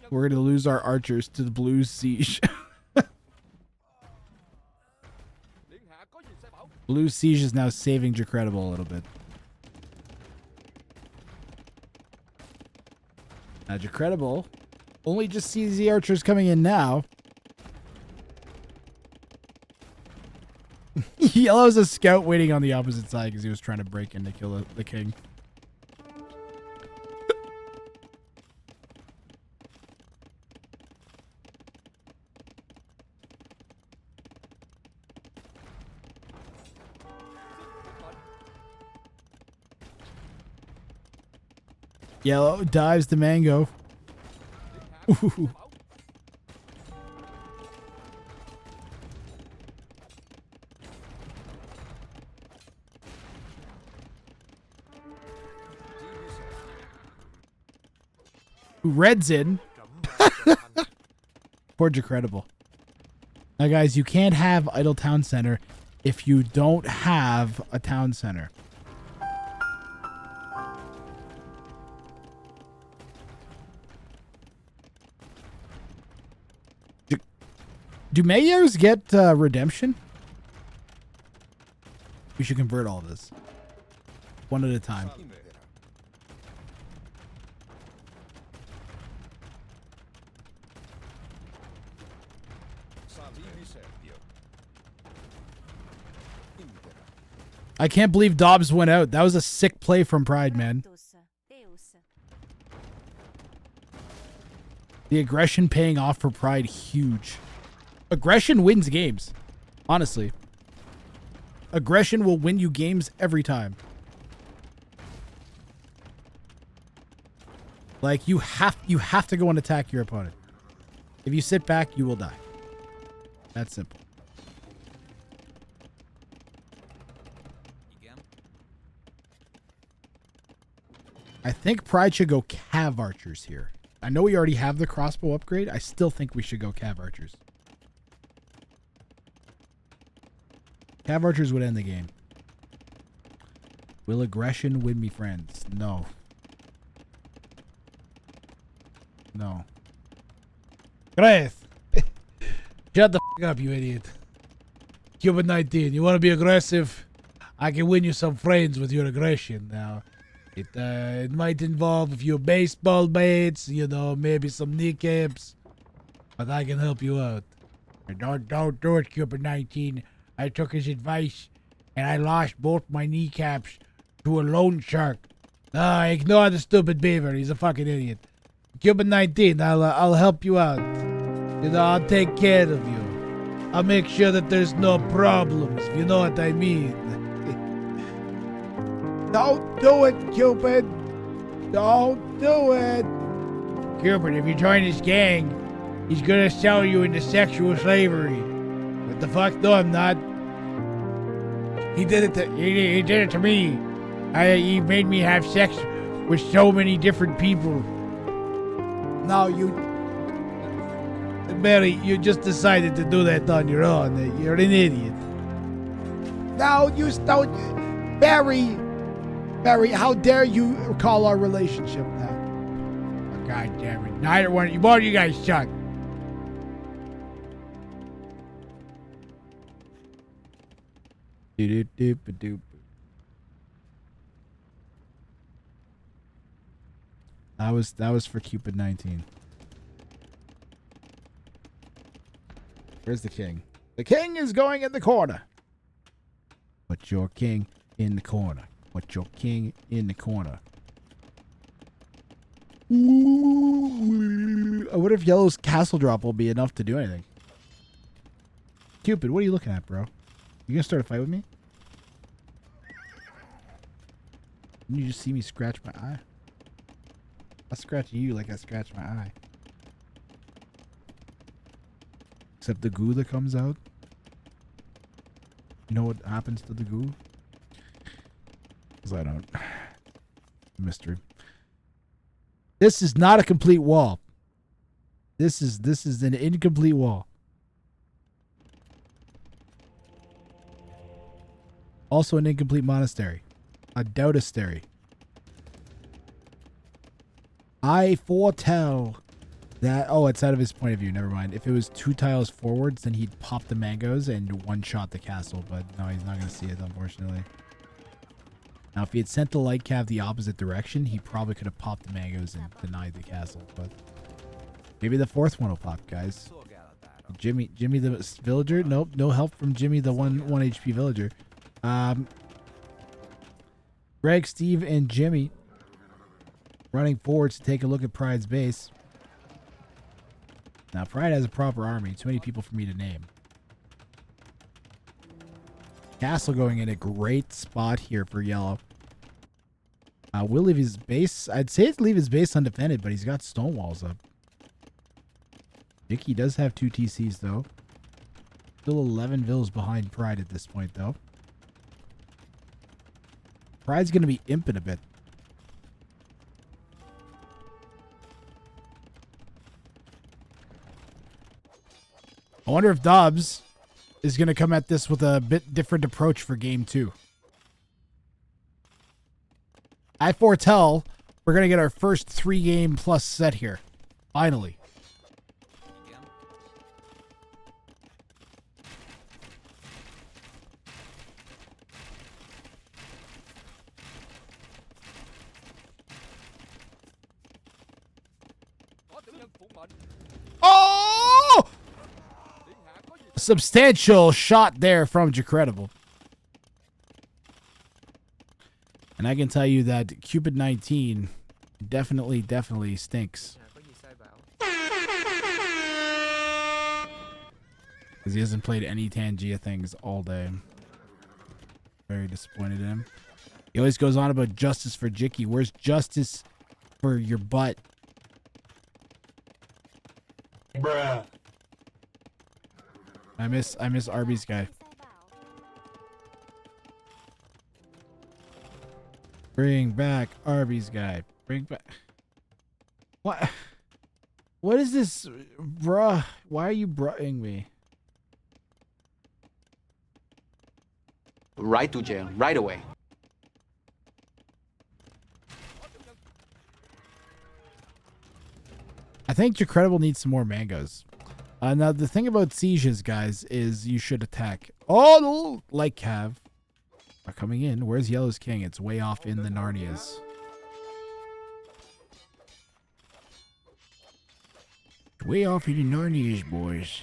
We're gonna lose our archers to the blue siege. Blue siege is now saving Jacredible a little bit. Now Jacredible only just sees the archers coming in now. Yellow's a scout waiting on the opposite side because he was trying to break in to kill the king. Yellow dives the mango. Ooh. Red's in. Poor Jacredible. Now, guys, you can't have Idle Town Center if you don't have a town center. Do mayors get redemption? We should convert all this. One at a time. I can't believe Dobbs went out. That was a sick play from Pride, man. The aggression paying off for Pride, huge. Aggression wins games. Honestly. Aggression will win you games every time. Like, you have to go and attack your opponent. If you sit back, you will die. That's simple. I think Pride should go Cav Archers here. I know we already have the crossbow upgrade. I still think we should go Cav Archers. Cav Archers would end the game. Will aggression win me friends? No. No. Grace! Shut the f up, you idiot. Cuban 19, you want to be aggressive? I can win you some friends with your aggression now. It might involve a few baseball bats, you know, maybe some kneecaps. But I can help you out. Don't do it, Cuban 19. I took his advice, and I lost both my kneecaps to a loan shark. No, ignore the stupid beaver. He's a fucking idiot. Cuban 19, I'll help you out. You know, I'll take care of you. I'll make sure that there's no problems, if you know what I mean. Don't do it, Cupid. Don't do it. Cupid, if you join this gang, he's gonna sell you into sexual slavery. What the fuck? No, I'm not. He did it to me. He made me have sex with so many different people. Now Mary, you just decided to do that on your own. You're an idiot. Now you don't, Barry, how dare you call our relationship that? Oh, God damn it. Neither one of you guys suck. Doop. That was for Cupid 19. Where's the king? The king is going in the corner. Put your king in the corner. Put your king in the corner. Ooh, I wonder if Yellow's castle drop will be enough to do anything. Cupid, what are you looking at, bro? You gonna start a fight with me? Didn't you just see me scratch my eye? I'll scratch you like I scratch my eye. Except the goo that comes out. You know what happens to the goo? Because I don't. Mystery. This is not a complete wall. This is an incomplete wall. Also an incomplete monastery. A doutastery. I foretell that... Oh, it's out of his point of view. Never mind. If it was 2 tiles forwards, then he'd pop the mangoes and one-shot the castle. But no, he's not going to see it, unfortunately. Now, if he had sent the light cav the opposite direction, he probably could have popped the mangoes and denied the castle. But maybe the 4th one will pop, guys. Jimmy the villager? Nope, no help from Jimmy the 1 HP villager. Greg, Steve, and Jimmy running forwards to take a look at Pride's base. Now, Pride has a proper army. Too many people for me to name. Castle going in a great spot here for Yellow. We'll leave his base. I'd say leave his base undefended, but he's got stone walls up. Dicky does have 2 TCs, though. Still 11 vills behind Pride at this point, though. Pride's going to be imping a bit. I wonder if Dobbs is going to come at this with a bit different approach for game 2. I foretell we're going to get our first 3-game plus set here. Finally. Oh! Substantial shot there from Jacredible. And I can tell you that Cupid 19 definitely stinks. Because he hasn't played any Tangia things all day. Very disappointed in him. He always goes on about justice for Jicky. Where's justice for your butt? Bruh. I miss Arby's guy. Bring back Arby's guy. Bring back. What? What is this, bruh? Why are you bruhing me? Right to jail, right away. I think Jacredible needs some more mangoes. Now, the thing about sieges, guys, is you should attack. Oh, no, like Cav. Are coming in. Where's Yellow's King? It's way off in the Narnias. Way off in the Narnias, boys.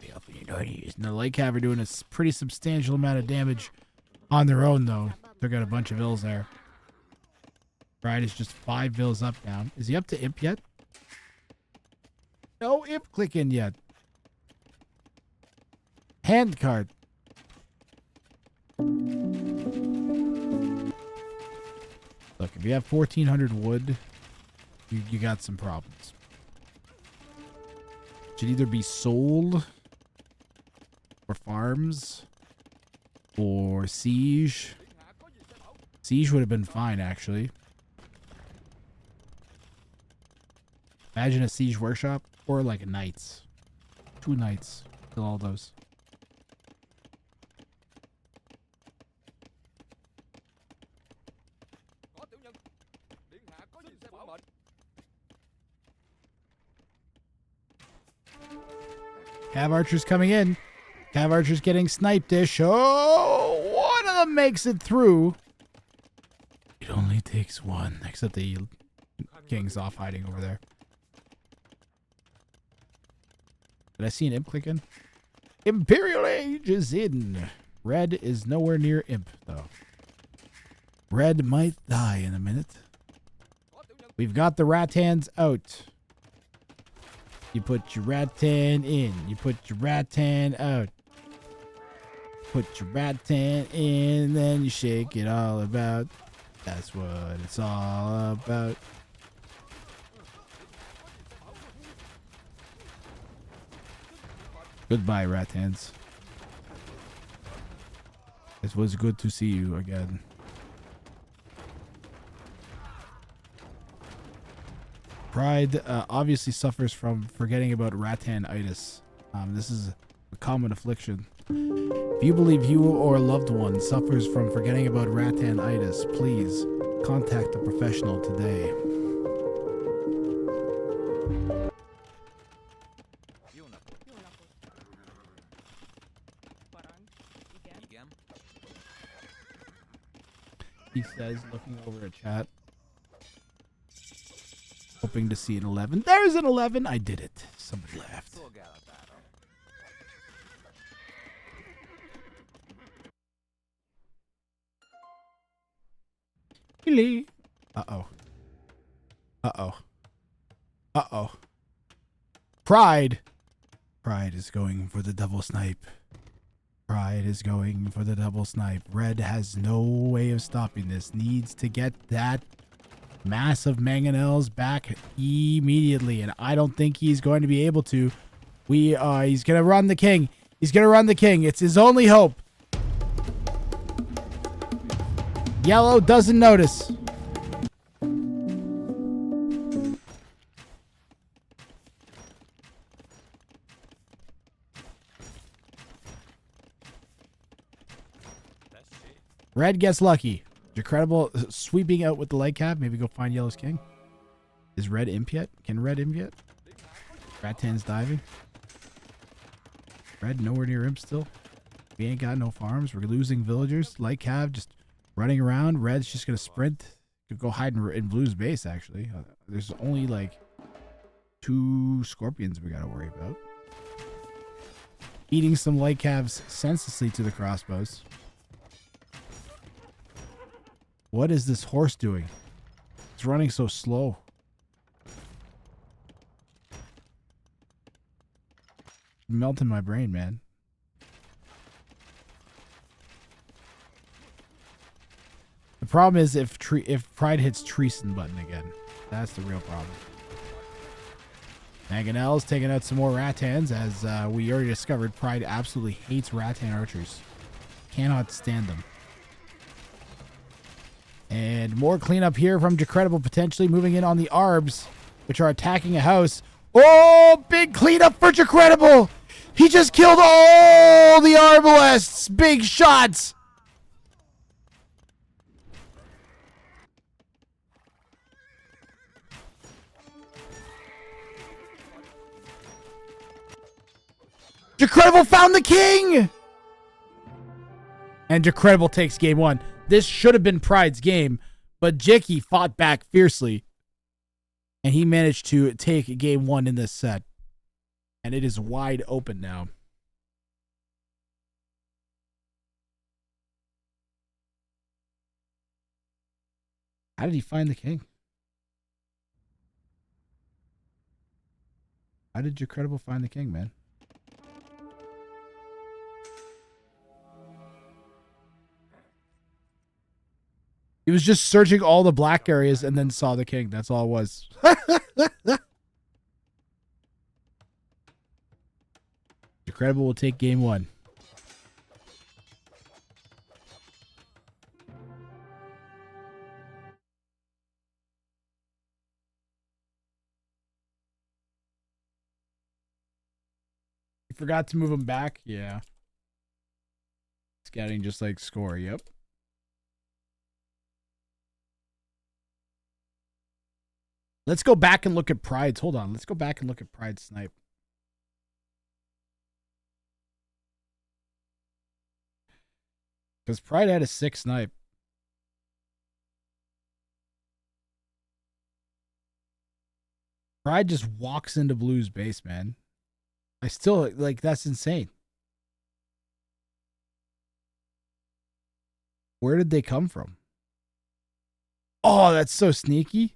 Way off in the Narnias. And the Lake Cav are doing a pretty substantial amount of damage on their own, though. They've got a bunch of vills there. Pride is just 5 vills up down. Is he up to Imp yet? No Imp clicking yet. Hand card. Look, if you have 1,400 wood, you got some problems. Should either be sold or farms or siege. Siege would have been fine, actually. Imagine a siege workshop or like knights. 2 knights. Kill all those. Cav Archer's coming in. Cav Archer's getting sniped-ish. Oh, one of them makes it through. It only takes one. Except the king's off hiding over there. Did I see an imp click in? Imperial Age is in. Red is nowhere near imp, though. Red might die in a minute. We've got the Rattans out. You put your Rattan in. You put your Rattan out. Put your Rattan in, then you shake it all about. That's what it's all about. Goodbye, Rattans. It was good to see you again. Pride obviously suffers from forgetting about Rattan-itis. This is a common affliction. If you believe you or a loved one suffers from forgetting about Rattan-itis, please contact a professional today. He says, looking over at chat. Hoping to see an 11. There's an 11. I did it. Somebody laughed. Really? Uh-oh. Uh-oh. Uh-oh. Pride. Pride is going for the double snipe. Pride is going for the double snipe. Red has no way of stopping this. Needs to get that massive mangonels back immediately, and I don't think he's going to be able to. He's gonna run the king. He's gonna run the king. It's his only hope. Yellow doesn't notice. Red gets lucky. Jacredible sweeping out with the leg cap. Maybe go find Yellow's king. Is Red imp yet? Can Red imp yet? Rattan's diving. Red nowhere near imp still. We ain't got no farms. We're losing villagers. Light Cav just running around. Red's just going to sprint. Could go hide in Blue's base, actually. There's only like 2 scorpions we got to worry about. Eating some Light Cavs senselessly to the crossbows. What is this horse doing? It's running so slow. melting my brain, man. The problem is if Pride hits Treason button again. That's the real problem. Mangonel's taking out some more Rattans, as we already discovered Pride absolutely hates Rattan archers. Cannot stand them. And more cleanup here from Decredible, potentially moving in on the Arbs, which are attacking a house. Oh, big cleanup for Decredible! He just killed all the Arbalests! Big shots! Decredible found the king! And Decredible takes game one. This should have been Pride's game, but Jicky fought back fiercely. And he managed to take game one in this set. And it is wide open now. How did he find the king? How did Decredible find the king, man? He was just searching all the black areas and then saw the king. That's all it was. Decredible will take game one. You forgot to move him back? Yeah. Scouting just like score. Yep. Let's go back and look at Pride's. Hold on. Let's go back and look at Pride's snipe. Because Pride had a 6 snipe. Pride just walks into Blue's base, man. I still, like, that's insane. Where did they come from? Oh, that's so sneaky.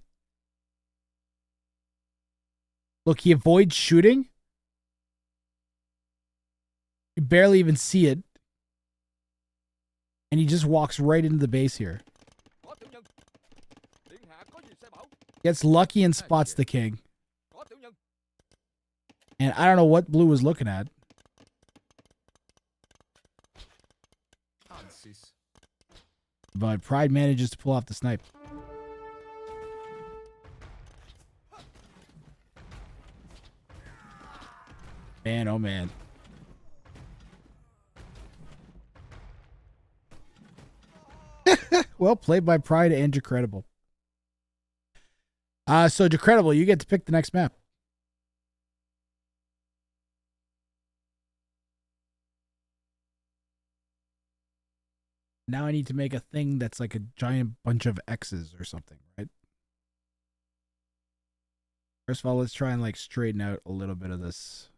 Look, he avoids shooting. You barely even see it. And he just walks right into the base here. Gets lucky and spots the king. And I don't know what Blue was looking at. But Pride manages to pull off the snipe. Man, oh man. Well played by Pride and Decredible. So Decredible, you get to pick the next map. Now I need to make a thing that's like a giant bunch of X's or something, right? First of all, let's try and like straighten out a little bit of this.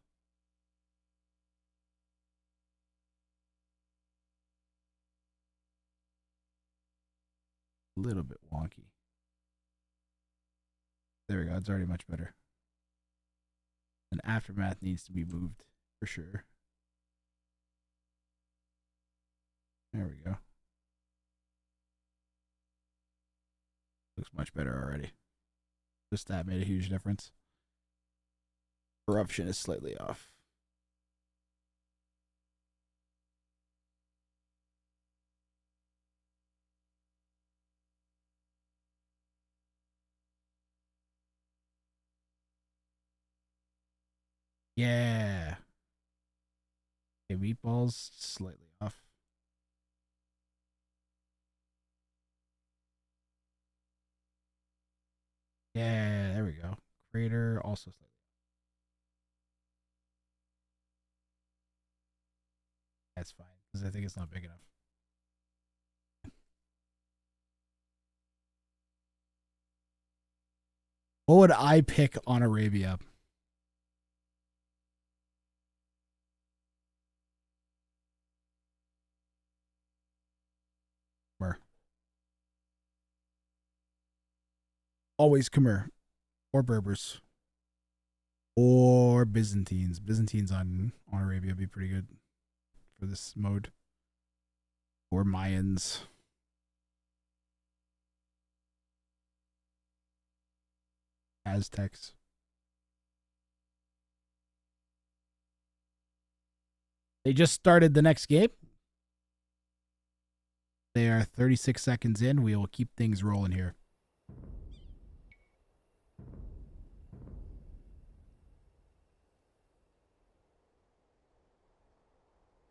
A little bit wonky. There we go. It's already much better. And Aftermath needs to be moved for sure. There we go. Looks much better already. Just that made a huge difference. Corruption is slightly off. Yeah. Okay, meatballs slightly off. Yeah, there we go. Crater also slightly. That's fine because I think it's not big enough. What would I pick on Arabia? Khmer. Always Khmer or Berbers. Or Byzantines. Byzantines on Arabia would be pretty good for this mode. Or Mayans. Aztecs. They just started the next game. They are 36 seconds in. We will keep things rolling here.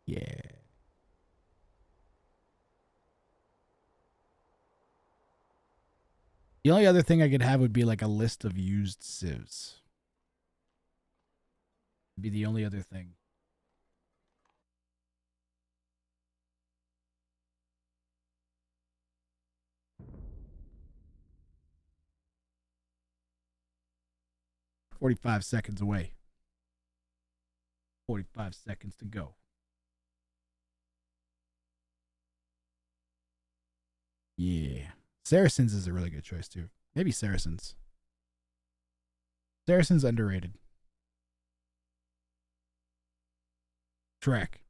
Yeah. The only other thing I could have would be like a list of used civs. Be the only other thing. "45 seconds away. 45 seconds to go." Yeah. Saracens is a really good choice too. Maybe Saracens. Saracens underrated. Trek.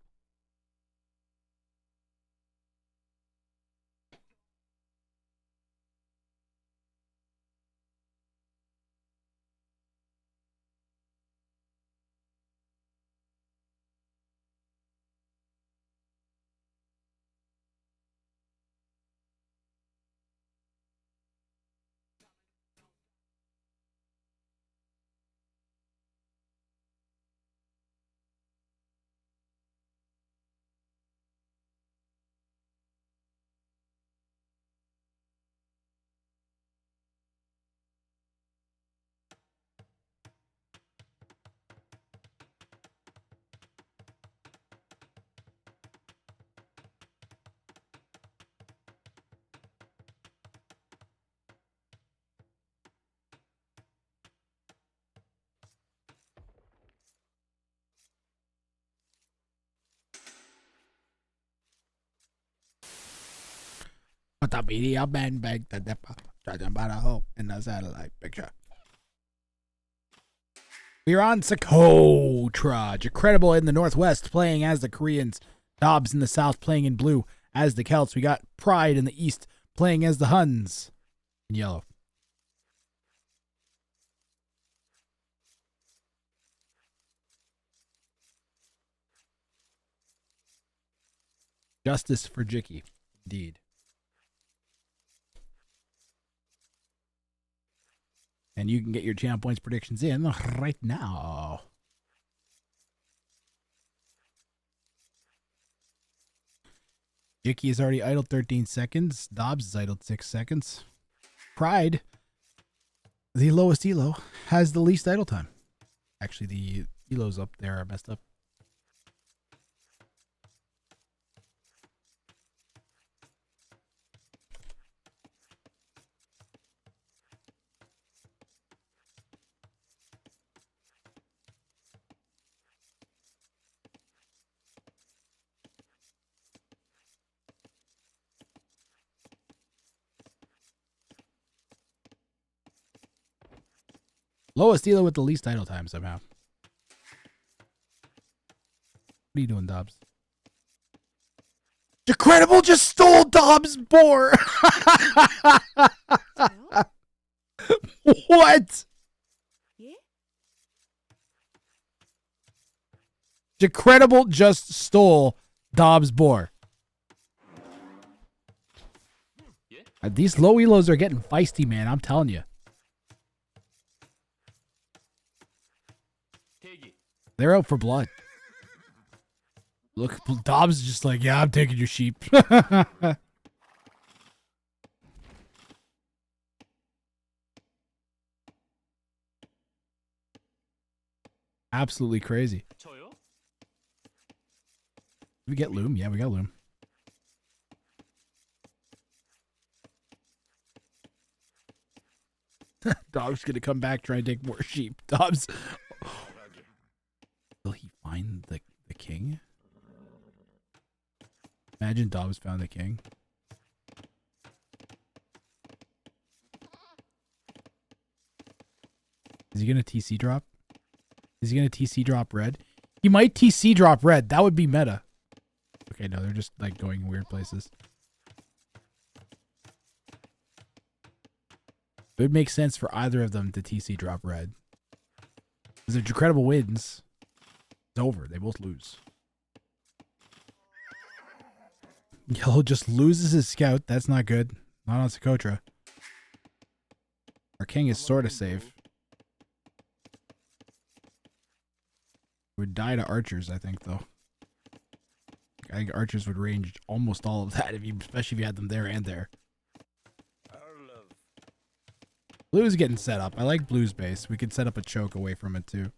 What a media man bag the depa. Judging by the hole in the satellite picture. We're on Socotra. Incredible in the northwest, playing as the Koreans. Dobbs in the south, playing in blue as the Celts. We got Pride in the east, playing as the Huns in yellow. Justice for Jicky. Indeed. And you can get your champ points predictions in right now. Jicky is already idled 13 seconds. Dobbs is idled 6 seconds. Pride, the lowest elo, has the least idle time. Actually, the elos up there are messed up. Lowest elo with the least idle time somehow. What are you doing, Dobbs? Decredible just stole Dobbs' boar. What? Yeah? Decredible just stole Dobbs' boar. These low elos are getting feisty, man. I'm telling you. They're out for blood. Look, Dobbs is just like, yeah, I'm taking your sheep. Absolutely crazy. Did we get Loom? Yeah, we got Loom. Dobbs gonna come back, try and take more sheep. Dobbs. Will he find the king? Imagine Dobbs found the king. Is he gonna TC drop? Is he going to TC drop red? He might TC drop red. That would be meta. Okay, no, they're just like going weird places. It would make sense for either of them to TC drop red. Because if Decredible wins, it's over. They both lose. Yellow just loses his scout. That's not good. Not on Socotra. Our king is sort of safe. Would die to archers, I think, though. I think archers would range almost all of that, especially if you had them there and there. Blue's getting set up. I like Blue's base. We could set up a choke away from it, too.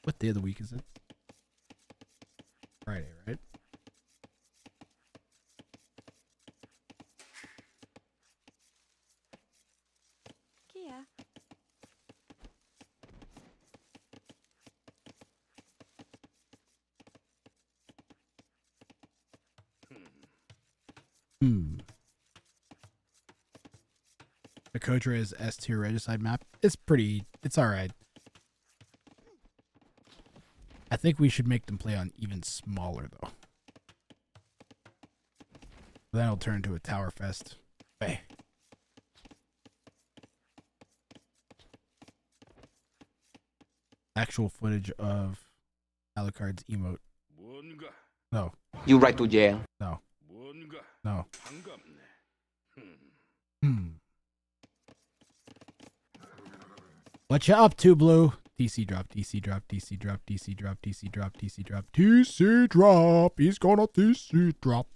What day of the week is it? Friday, right? Kia. The Kotra is S tier regicide map. It's alright. I think we should make them play on even smaller, though. Then it'll turn into a tower fest. Hey. Actual footage of Alucard's emote. No. You right to jail. No. No. What you up to, Blue? DC drop, DC drop, DC drop, DC drop, DC drop, DC drop, DC drop. He's gonna DC drop.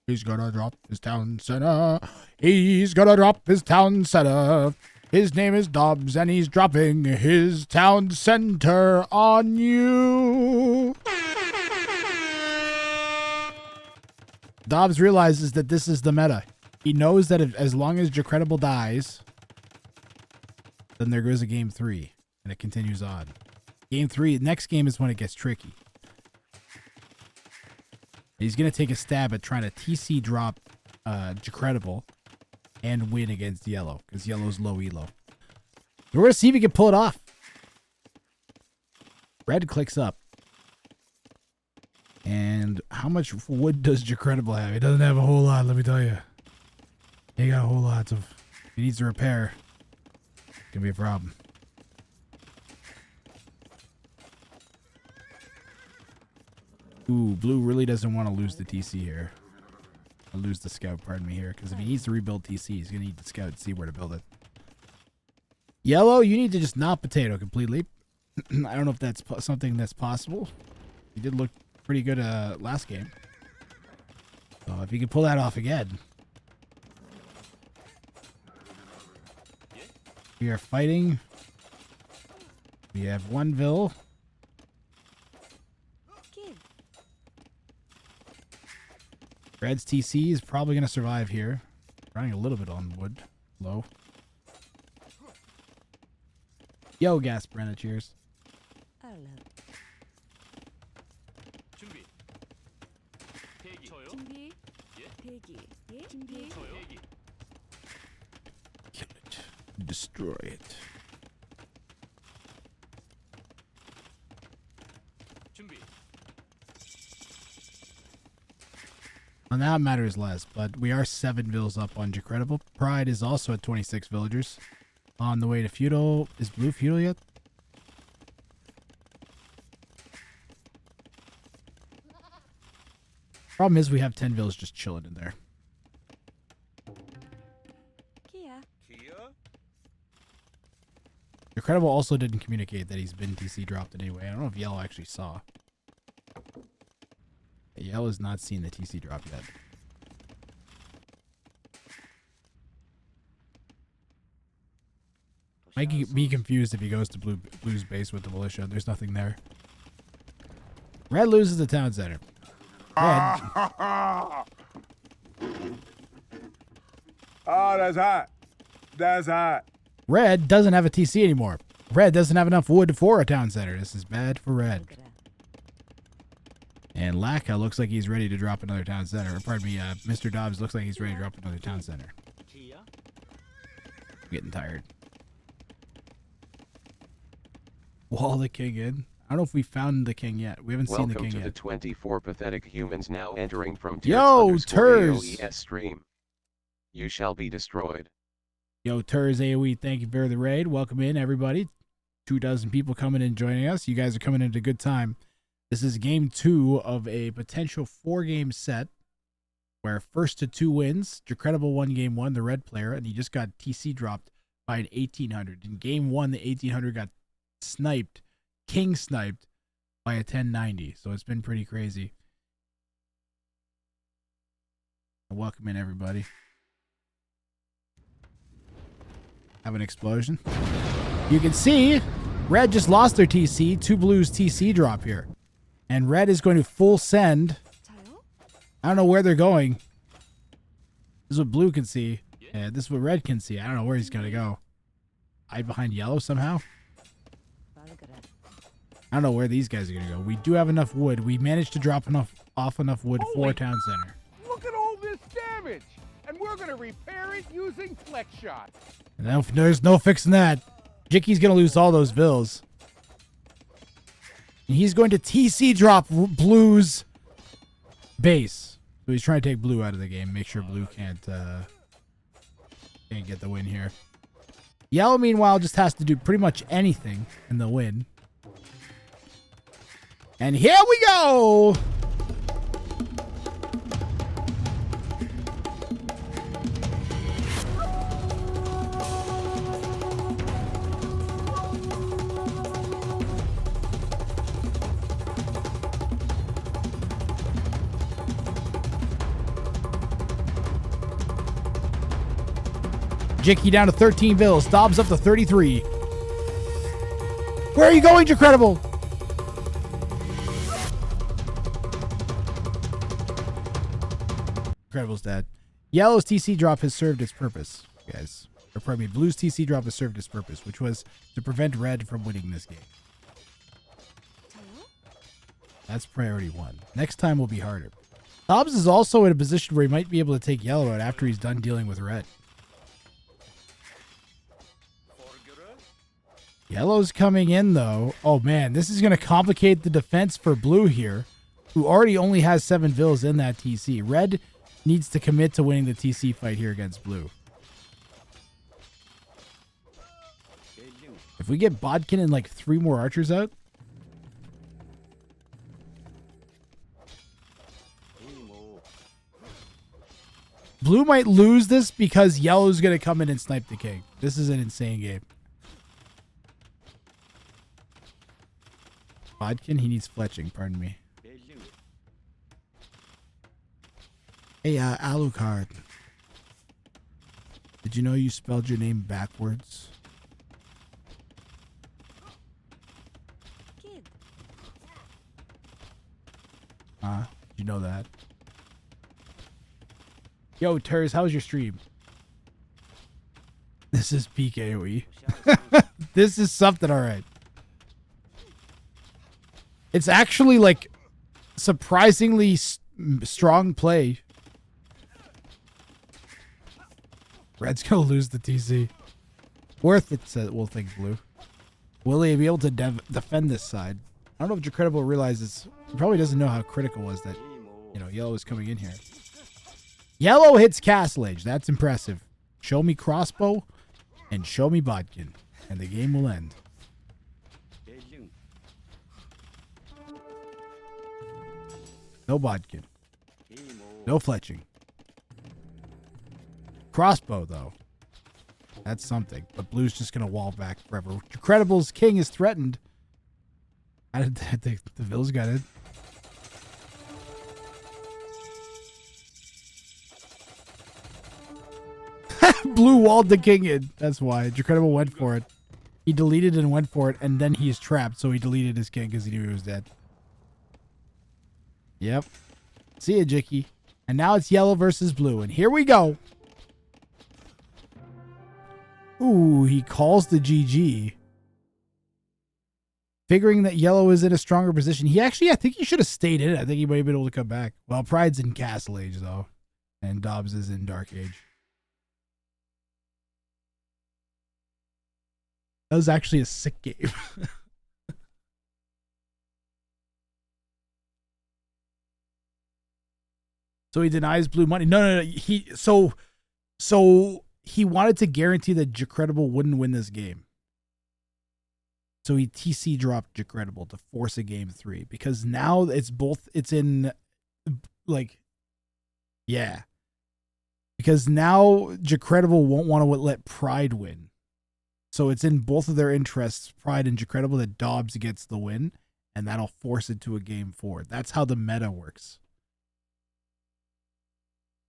He's gonna drop his town center. He's gonna drop his town center. His name is Dobbs, and he's dropping his town center on you. Dobbs realizes that this is the meta. He knows that as long as Decredible dies, then there goes a game 3, and it continues on. Game 3, next game is when it gets tricky. He's going to take a stab at trying to TC drop Decredible and win against Yellow, because Yellow's low elo. We're going to see if he can pull it off. Red clicks up. And how much wood does Decredible have? He doesn't have a whole lot, let me tell you. He got a whole lot of... He needs to repair. Gonna be a problem. Ooh, Blue really doesn't want to lose the TC here. Or lose the scout, pardon me here. Because if he needs to rebuild TC, he's gonna need the scout to see where to build it. Yellow, you need to just not potato completely. I don't know if that's something that's possible. He did look pretty good last game. So if he can pull that off again. We are fighting. We have one Vil. Red's TC is probably going to survive here. Running a little bit on wood. Low. Yo, Gas Brenna, cheers. Kill it. Destroy it. Well, now it matters less, but we are 7 Vils up on Decredible. Pride is also at 26 villagers. On the way to Feudal. Is Blue Feudal yet? Problem is we have 10 Vils just chilling in there. Decredible also didn't communicate that he's been TC dropped in any way. I don't know if Yellow actually saw. Yellow has not seen the TC drop yet. Might be confused if he goes to Blue's base with the militia. There's nothing there. Red loses the town center. Red. Oh, that's hot. That's hot. Red doesn't have a TC anymore. Red doesn't have enough wood for a town center. This is bad for Red. And Laka looks like he's ready to drop another town center. Or pardon me, Mr. Dobbs looks like he's ready to drop another town center. I'm getting tired. Wall the king in. I don't know if we found the king yet. We haven't seen the king yet. Welcome to the 24 pathetic humans now entering from Yo, Turs! AOES stream. You shall be destroyed. Yo, Turs AOE, thank you for the raid. Welcome in, everybody. 24 people coming in joining us. You guys are coming into a good time. This is game 2 of a potential 4-game set where first to 2 wins. Decredible won game 1, the red player, and he just got TC dropped by an 1800. In game 1, the 1800 got sniped, king sniped by a 1090. So it's been pretty crazy. Welcome in, everybody. Have an explosion. You can see red just lost their TC. 2 blues TC drop here. And red is going to full send. I don't know where they're going. This is what blue can see. And this is what red can see. I don't know where he's going to go. Hide behind yellow somehow. I don't know where these guys are going to go. We do have enough wood. We managed to drop off enough wood for town center. Look at all this damage! And we're gonna repair it using flex shot. And there's no fixing that. Jicky's going to lose all those bills. And he's going to TC drop blue's base. So he's trying to take blue out of the game. Make sure blue can't get the win here. Yellow, meanwhile, just has to do pretty much anything in the win. And here we go! Jicky down to 13 bills. Dobbs up to 33. Where are you going, Decredible? Decredible's dead. Yellow's TC drop has served its purpose, guys. Or pardon me, Blue's TC drop has served its purpose, which was to prevent red from winning this game. That's priority 1. Next time will be harder. Dobbs is also in a position where he might be able to take yellow out after he's done dealing with red. Yellow's coming in, though. Oh, man, this is going to complicate the defense for blue here, who already only has 7 vills in that TC. Red needs to commit to winning the TC fight here against blue. If we get Bodkin and like 3 more archers out. Blue might lose this because yellow's going to come in and snipe the king. This is an insane game. Bodkin, he needs fletching, pardon me. Hey, Alucard. Did you know you spelled your name backwards? Kid. Did you know that? Yo, Turs, how's your stream? This is peak AoE. This is something alright. It's actually like surprisingly strong play. Red's gonna lose the TC. Worth it, said we'll think blue. Will he be able to defend this side? I don't know if Decredible realizes. He probably doesn't know how critical it was that, you know, yellow is coming in here. Yellow hits Castle Age. That's impressive. Show me crossbow and show me Bodkin, and the game will end. No Bodkin. No fletching. Crossbow, though. That's something. But blue's just going to wall back forever. Decredible's king is threatened. I didn't think the Vills got it. Blue walled the king in. That's why. Decredible went for it. He deleted and went for it, and then he's trapped, so he deleted his king because he knew he was dead. Yep. See ya, Jicky. And now it's yellow versus blue. And here we go. Ooh, he calls the GG. Figuring that yellow is in a stronger position. He actually, I think he should have stayed in it. I think he might have been able to come back. Well, Pride's in Castle Age, though. And Dobbs is in Dark Age. That was actually a sick game. So he denies blue money. No. So he wanted to guarantee that Jacredible wouldn't win this game. So he TC dropped Jacredible to force a game 3 because now it's in like, yeah. Because now Jacredible won't want to let Pride win. So it's in both of their interests, Pride and Jacredible, that Dobbs gets the win, and that'll force it to a game 4. That's how the meta works.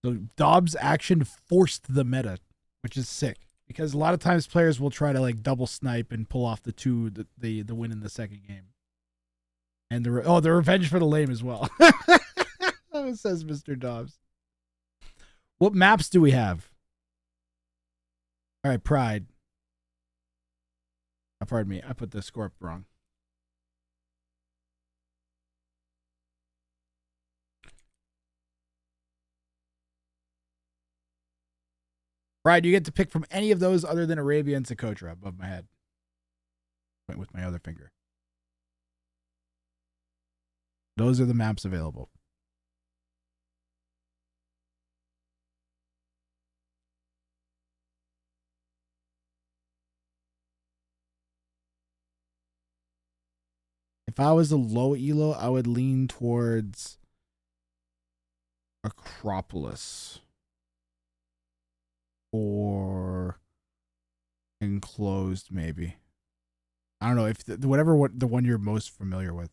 So Dobbs' action forced the meta, which is sick. Because a lot of times players will try to like double snipe and pull off the win in the second game. And the revenge for the lame as well. Says Mr. Dobbs. What maps do we have? All right, Pride. Oh, pardon me, I put the score wrong. Pride, you get to pick from any of those other than Arabia and Socotra above my head. Point with my other finger. Those are the maps available. If I was a low elo, I would lean towards Acropolis or Enclosed, maybe. I don't know if the one you're most familiar with.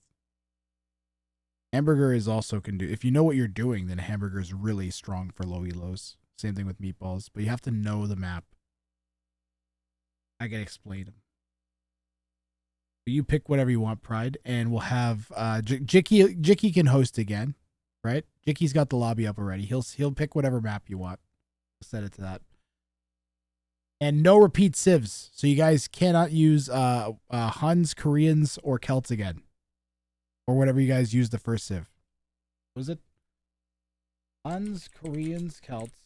Hamburger is also can do. If you know what you're doing, then Hamburger is really strong for low elos. Same thing with Meatballs, but you have to know the map. I can explain them. You pick whatever you want, Pride, and we'll have Jicky can host again, right? Jicky's got the lobby up already. He'll pick whatever map you want. We'll set it to that. And no repeat civs, so you guys cannot use Huns, Koreans, or Celts again, or whatever you guys used the first civ. What was it? Huns, Koreans, Celts.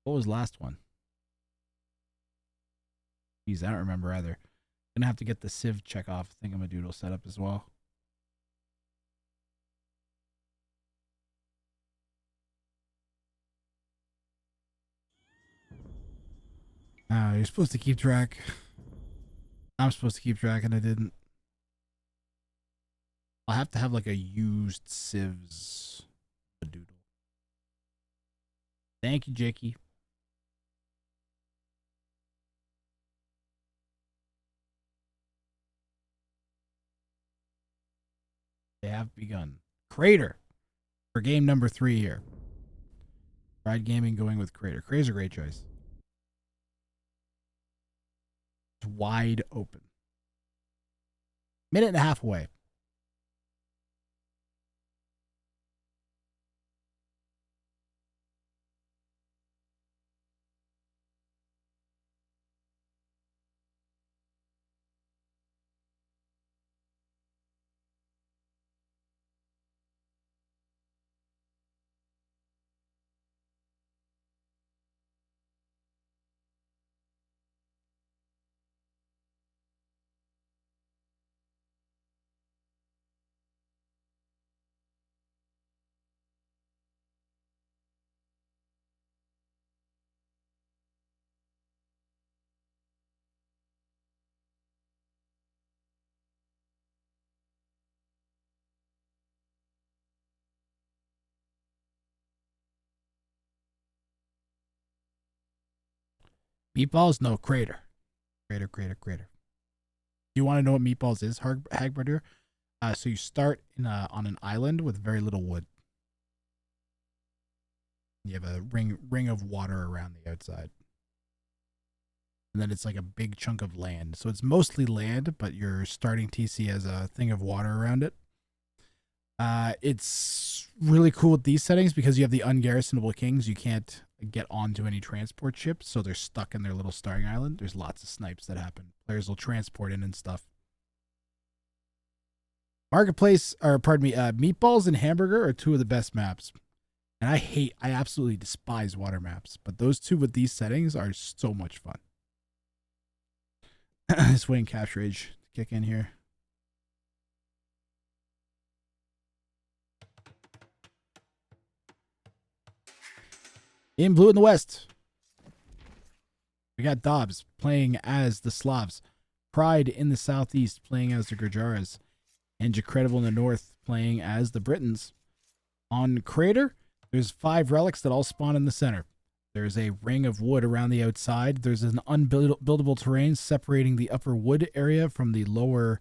What was last one? Jeez, I don't remember either. Gonna have to get the Civ check off thingamadoodle set up as well. You're supposed to keep track. I'm supposed to keep track and I didn't. I'll have to have like a used Civs doodle. Thank you, Jakey. They have begun. Crater for game number 3 here. Pride Gaming going with Crater. Crater's a great choice. It's wide open. Minute and a half away. Meatballs? No, Crater. Crater. You want to know what Meatballs is, Hagbardur? So you start on an island with very little wood. You have a ring of water around the outside. and then it's like a big chunk of land. So it's mostly land, but your starting TC has a thing of water around it. It's really cool with these settings because you have the ungarrisonable kings. You can't get onto any transport ships, so they're stuck in their little starting island. There's lots of snipes that happen. Players will transport in and stuff. Marketplace, or pardon me, Meatballs and Hamburger are two of the best maps. And I absolutely despise water maps, but those two with these settings are so much fun. Just waiting Capture Age to kick in here. In blue in the west, we got Dobbs playing as the Slavs, Pride in the southeast playing as the Gurjaras, and Jacredible in the north playing as the Britons. On Crater, there's 5 relics that all spawn in the center. There's a ring of wood around the outside. There's an unbuildable terrain separating the upper wood area from the lower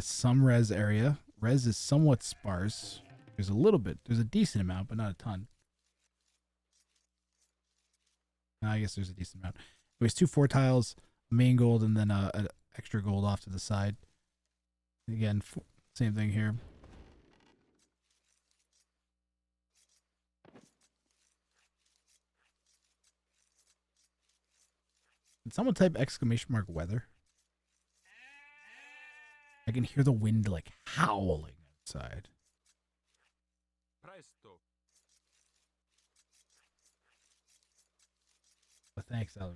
some res area. Res is somewhat sparse. There's a decent amount, but not a ton. I guess there's a decent amount. There's 2 4 tiles, main gold, and then an extra gold off to the side. Again, same thing here. Did someone type !! weather? I can hear the wind like howling outside. Presto. But thanks, Alucard.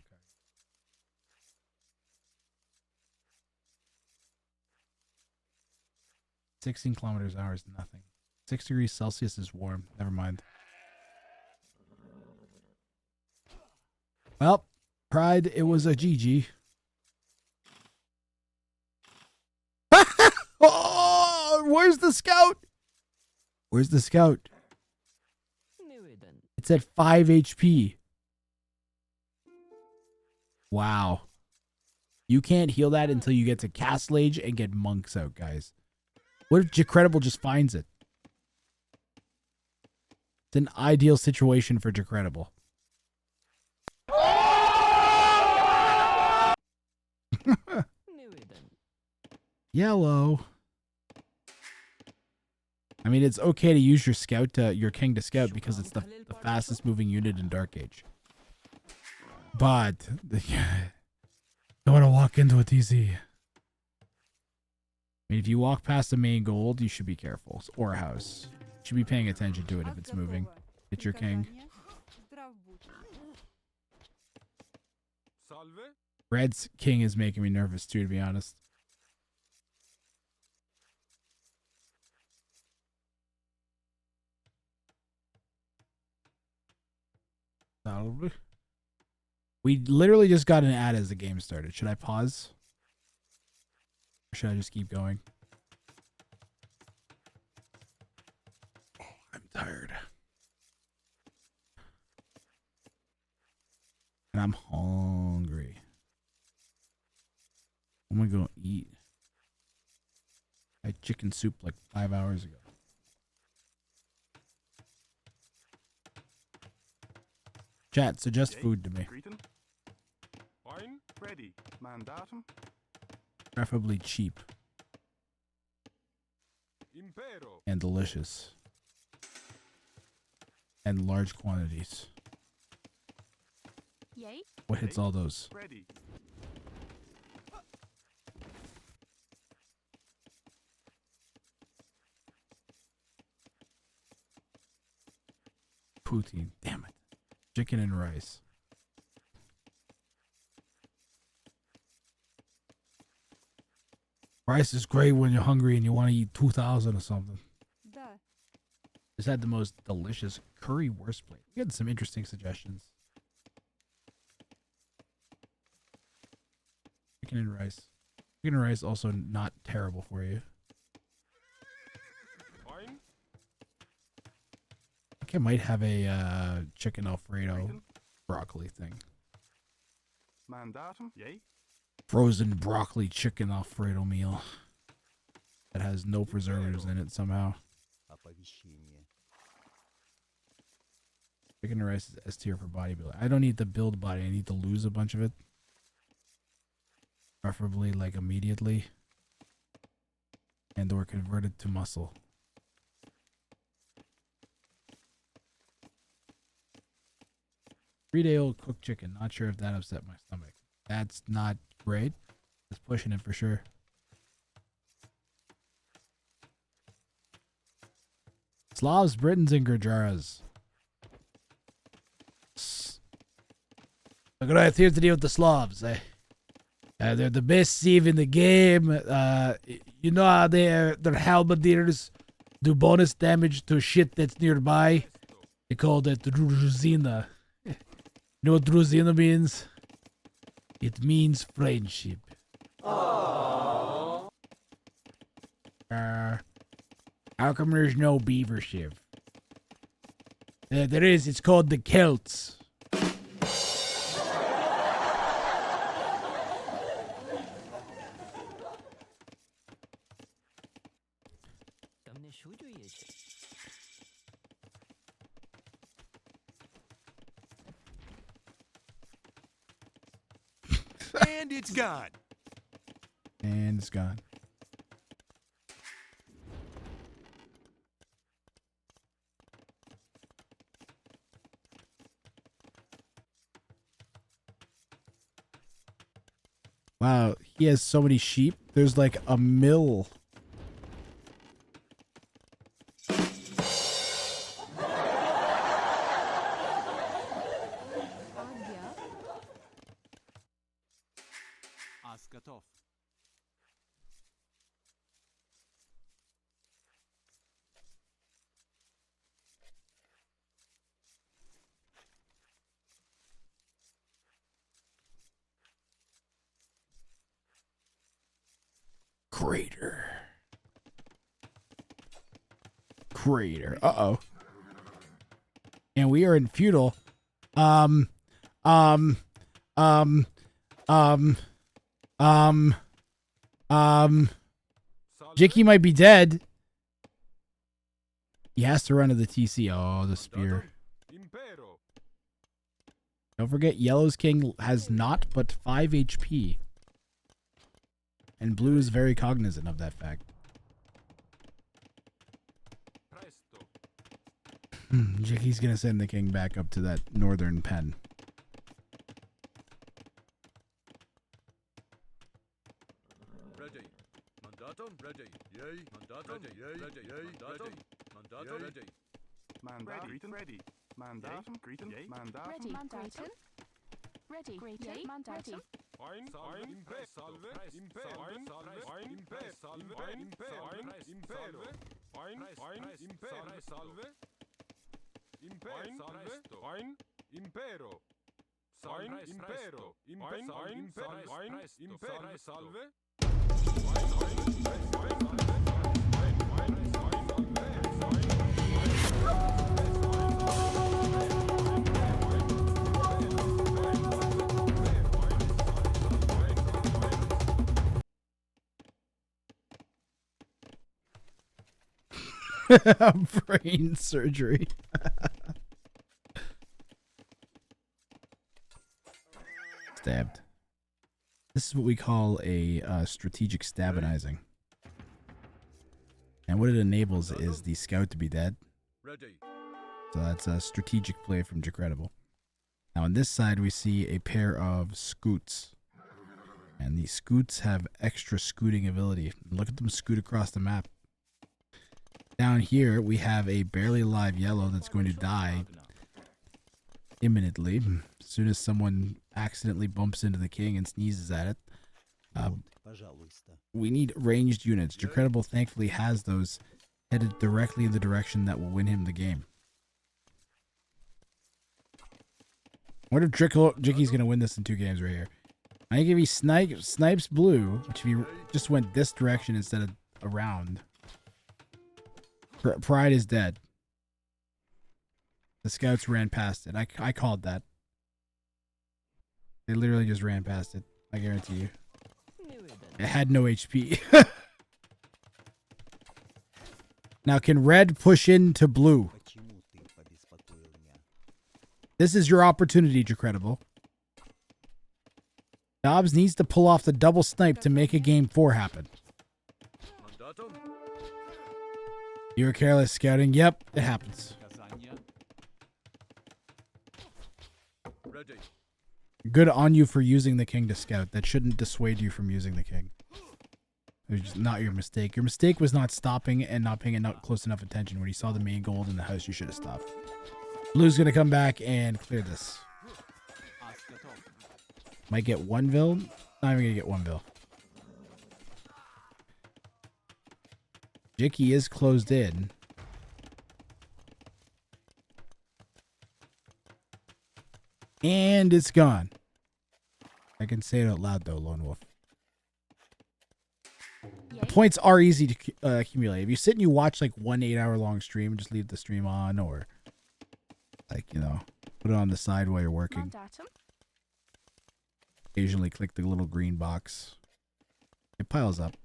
16 kilometers an hour is nothing. 6 degrees Celsius is warm. Never mind. Well, Pride, it was a GG. Oh, where's the scout? Where's the scout? It's at 5 HP. Wow. You can't heal that until you get to Castle Age and get monks out, guys. What if Jacredible just finds it? It's an ideal situation for Jacredible. Yellow. I mean, it's okay to use your scout, your king to scout because it's the fastest moving unit in Dark Age. But don't want to walk into a TC. I mean, if you walk past the main gold, you should be careful. Or a house. You should be paying attention to it if it's moving. It's your king. Red's king is making me nervous too, to be honest. We literally just got an ad as the game started. Should I pause? Or should I just keep going? Oh, I'm tired. And I'm hungry. I'm gonna go eat. I had chicken soup like 5 hours ago. Chat, suggest food to me. Wine ready. Mandatum. Preferably cheap. Impero. And delicious. And large quantities. Yay. What hits all those? Ready. Poutine. Damn it. Chicken and rice. Rice is great when you're hungry and you want to eat 2,000 or something. Just had the most delicious curry worst plate. We had some interesting suggestions. Chicken and rice. Chicken and rice also not terrible for you. Wine. I think I might have a chicken Alfredo broccoli thing. Mandatum. Yay. Frozen broccoli chicken Alfredo meal that has no preservatives in it somehow. Chicken and rice is S tier for bodybuilding. I don't need to build body. I need to lose a bunch of it. Preferably like immediately. And or converted to muscle. 3-day-old cooked chicken. Not sure if that upset my stomach. That's not great. It's pushing it for sure. Slavs, Britons, and Gurjaras. Look right here to deal with the Slavs. They're the best sieve in the game. You know how their halberdiers do bonus damage to shit that's nearby? They call that Druzina. You know what Druzina means? It means friendship. How come there's no beaver shiv? There is. It's called the Celts. And it's gone. And it's gone. Wow, he has so many sheep. There's like a mill. Askatov. Crater. Crater. Uh-oh. And we are in feudal. Jicky might be dead. He has to run to the TC. Oh, the spear. Don't forget, Yellow's King has not but 5 HP. And Blue is very cognizant of that fact. Jicky's gonna send the king back up to that northern pen. Ready. Mandatum ready. Yay. Mandatum ready. Yay. Yay. Mandatum. Mandatum ready. Mandatum ready. Mandatum greeting. Mandatum. Mandatum. Ready. Greeting. Mandatum. Ein, impe, salve, impe, ein, salve, impe, salve, impe, impero, ein, impero, salve, impe, salve, ein, impero, ein, impero, impero, salve, Brain surgery. Stabbed. This is what we call a strategic stabbinizing. And what it enables is the scout to be dead. So that's a strategic play from Jacredible. Now on this side we see a pair of scoots. And these scoots have extra scooting ability. Look at them scoot across the map. Down here, we have a barely alive yellow that's going to die imminently. As soon as someone accidentally bumps into the king and sneezes at it. We need ranged units. Jacredible thankfully has those headed directly in the direction that will win him the game. What if Jicky's going to win this in 2 games right here? I think if he snipes blue, which if he just went this direction instead of around... Pride is dead. The scouts ran past it. I called that. They literally just ran past it. I guarantee you. It had no HP. Now, can red push into blue? This is your opportunity, Jacredible. Dobbs needs to pull off the double snipe to make a game 4 happen. You were careless scouting. Yep, it happens. Good on you for using the king to scout. That shouldn't dissuade you from using the king. It was just not your mistake. Your mistake was not stopping and not paying enough close enough attention. When you saw the main gold in the house, you should have stopped. Blue's going to come back and clear this. Might get one vil. Not even going to get one vil. Jicky is closed in. And it's gone. I can say it out loud though, Lone Wolf. The points are easy to accumulate. If you sit and you watch like one 8-hour long stream and just leave the stream on, or like, you know, put it on the side while you're working. Occasionally click the little green box. It piles up.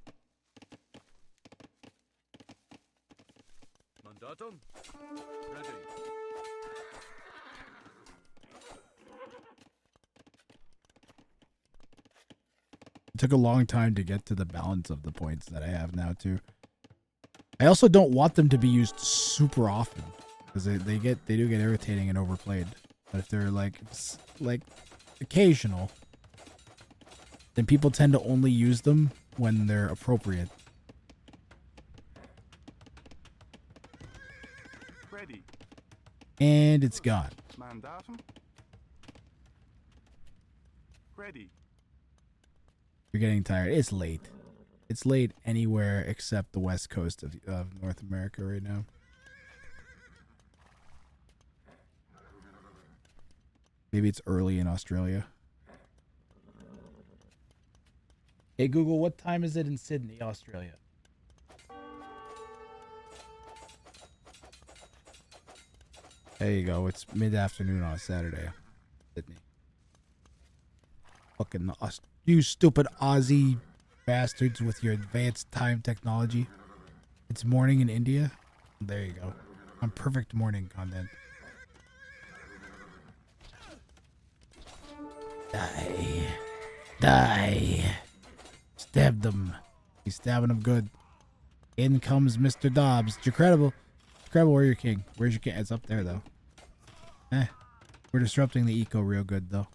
Mandatum. Ready. It took a long time to get to the balance of the points that I have now too. I also don't want them to be used super often because they do get irritating and overplayed. But if they're like occasional, then people tend to only use them when they're appropriate. Ready. And it's gone. Mandatum. Ready. You're getting tired. It's late. It's late anywhere except the west coast of North America right now. Maybe it's early in Australia. Hey Google, what time is it in Sydney, Australia? There you go. It's mid-afternoon on Saturday. Sydney. Fucking you stupid Aussie bastards with your advanced time technology. It's morning in India. There you go. On perfect morning content. Die. Die. Stab them. He's stabbing them good. In comes Mr. Dobbs. Incredible. Incredible, where's your king? Where's your king? It's up there, though. We're disrupting the eco real good, though.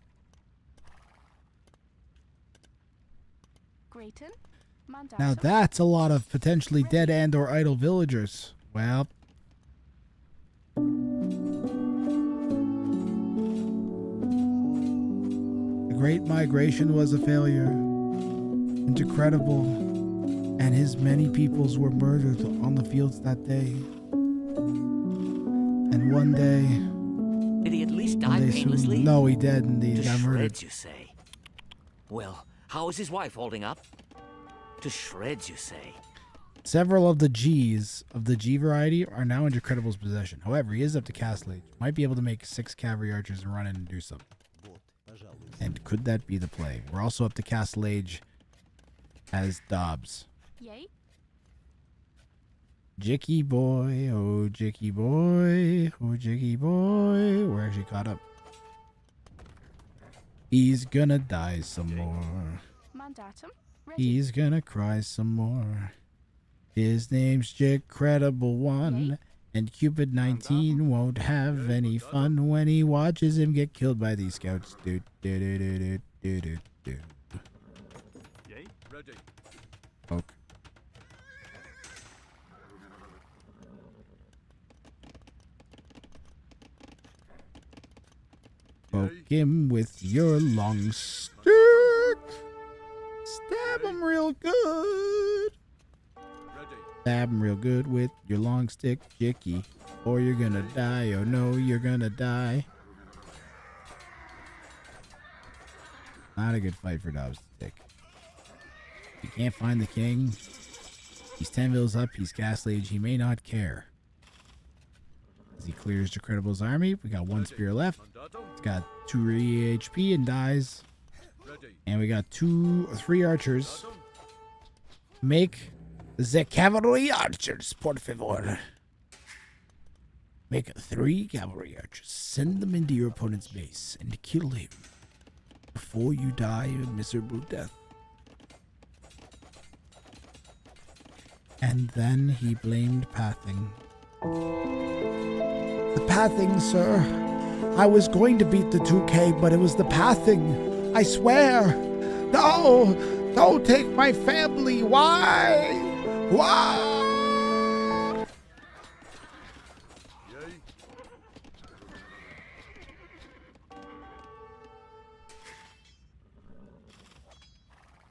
Now that's a lot of potentially dead and or idle villagers. Well. The Great Migration was a failure. And incredible. And his many peoples were murdered on the fields that day. And one day... Did he at least die painlessly? No, he did, and he got murdered. To shreds, you say? Well, how is his wife holding up? To shreds, you say? Several of the G's of the G variety are now in Decredible's possession. However, he is up to Castle Age. Might be able to make 6 cavalry archers and run in and do something. And could that be the play? We're also up to Castle Age as Dobbs. Yay. Jicky boy, oh Jicky boy, oh Jicky boy. We're actually caught up. He's gonna die some more. Mandatum. He's gonna cry some more. His name's Decredible One, and Cupid 19 won't have any fun when he watches him get killed by these scouts. Do do do do do do do do. Yay. Ready. Poke. Poke him with your long stick. Stab him real good. Stab him real good with your long stick, Jicky. Or you're gonna die. Oh no, you're gonna die. Not a good fight for Dobbs to take. He can't find the king. He's 10 vils up. He's Castle Age. He may not care. As he clears Decredible's army, we got 1 spear left. He's got 2 HP and dies. And we got 3 archers. Make the cavalry archers, por favor. Make 3 cavalry archers. Send them into your opponent's base and kill him. before you die a miserable death. And then he blamed pathing. The pathing, sir. I was going to beat the 2K, but it was the pathing. I swear. No! Don't take my family. Why? Why?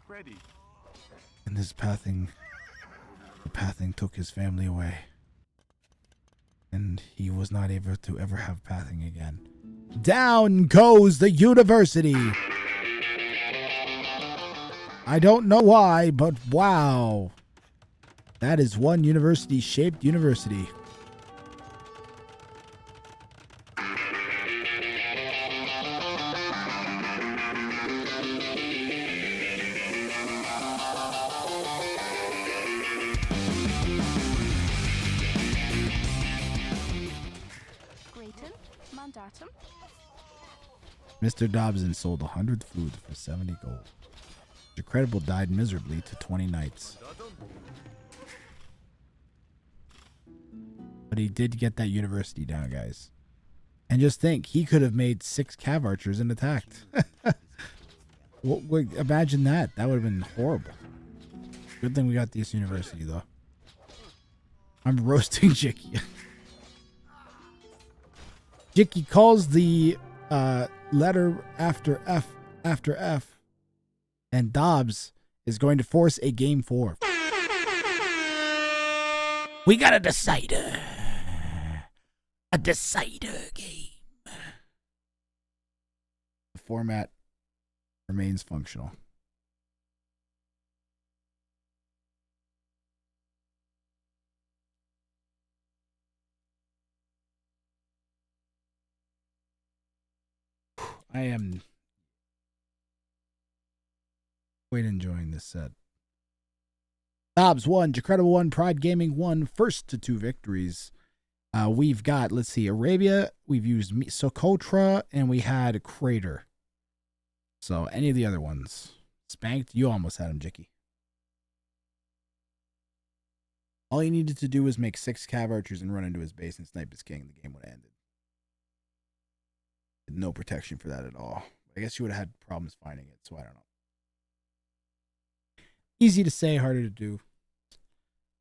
Ready. And this pathing, the pathing took his family away. And he was not able to ever have pathing again. Down goes the university. I don't know why, but wow. That is one university-shaped university. Grayton, Mandatum. Mr. Dobson sold 100 food for 70 gold. Mr. Credible died miserably to 20 knights. But he did get that university down, guys. And just think, he could have made 6 cav archers and attacked. Imagine that. That would have been horrible. Good thing we got this university, though. I'm roasting Jicky. Jicky calls the letter after F, and Dobbs is going to force a game 4. We got a decider. A decider game. The format remains functional. I am quite enjoying this set. Dobbs 1, Jacredible 1, Pride Gaming 1, first to 2 victories. We've got, let's see, Arabia, we've used Socotra, and we had Crater. So, any of the other ones. Spanked, you almost had him, Jicky. All you needed to do was make 6 cav archers and run into his base and snipe his king. The game would have ended. No protection for that at all. I guess you would have had problems finding it, so I don't know. Easy to say, harder to do.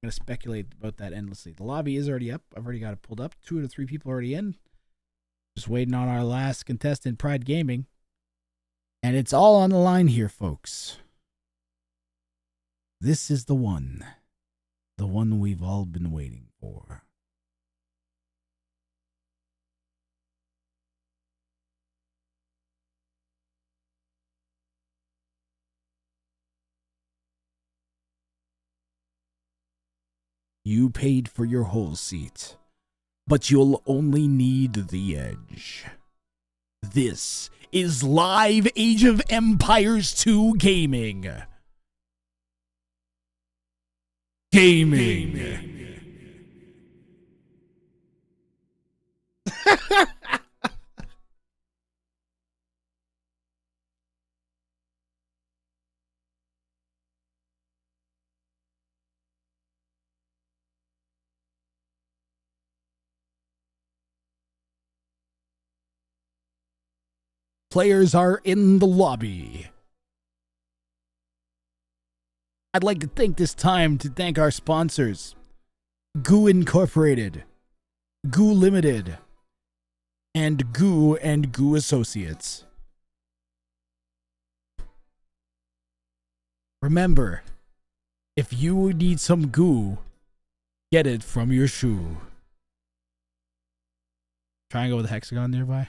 I'm going to speculate about that endlessly. The lobby is already up. I've already got it pulled up. 2 out of 3 people already in. Just waiting on our last contestant, Pride Gaming. And it's all on the line here, folks. This is the one. The one we've all been waiting for. You paid for your whole seat, but you'll only need the edge. This is live Age of Empires 2 gaming. Players are in the lobby. I'd like to take this time to thank our sponsors, Goo Incorporated, Goo Limited, and Goo Associates. Remember, if you need some goo, get it from your shoe. Triangle with a hexagon nearby?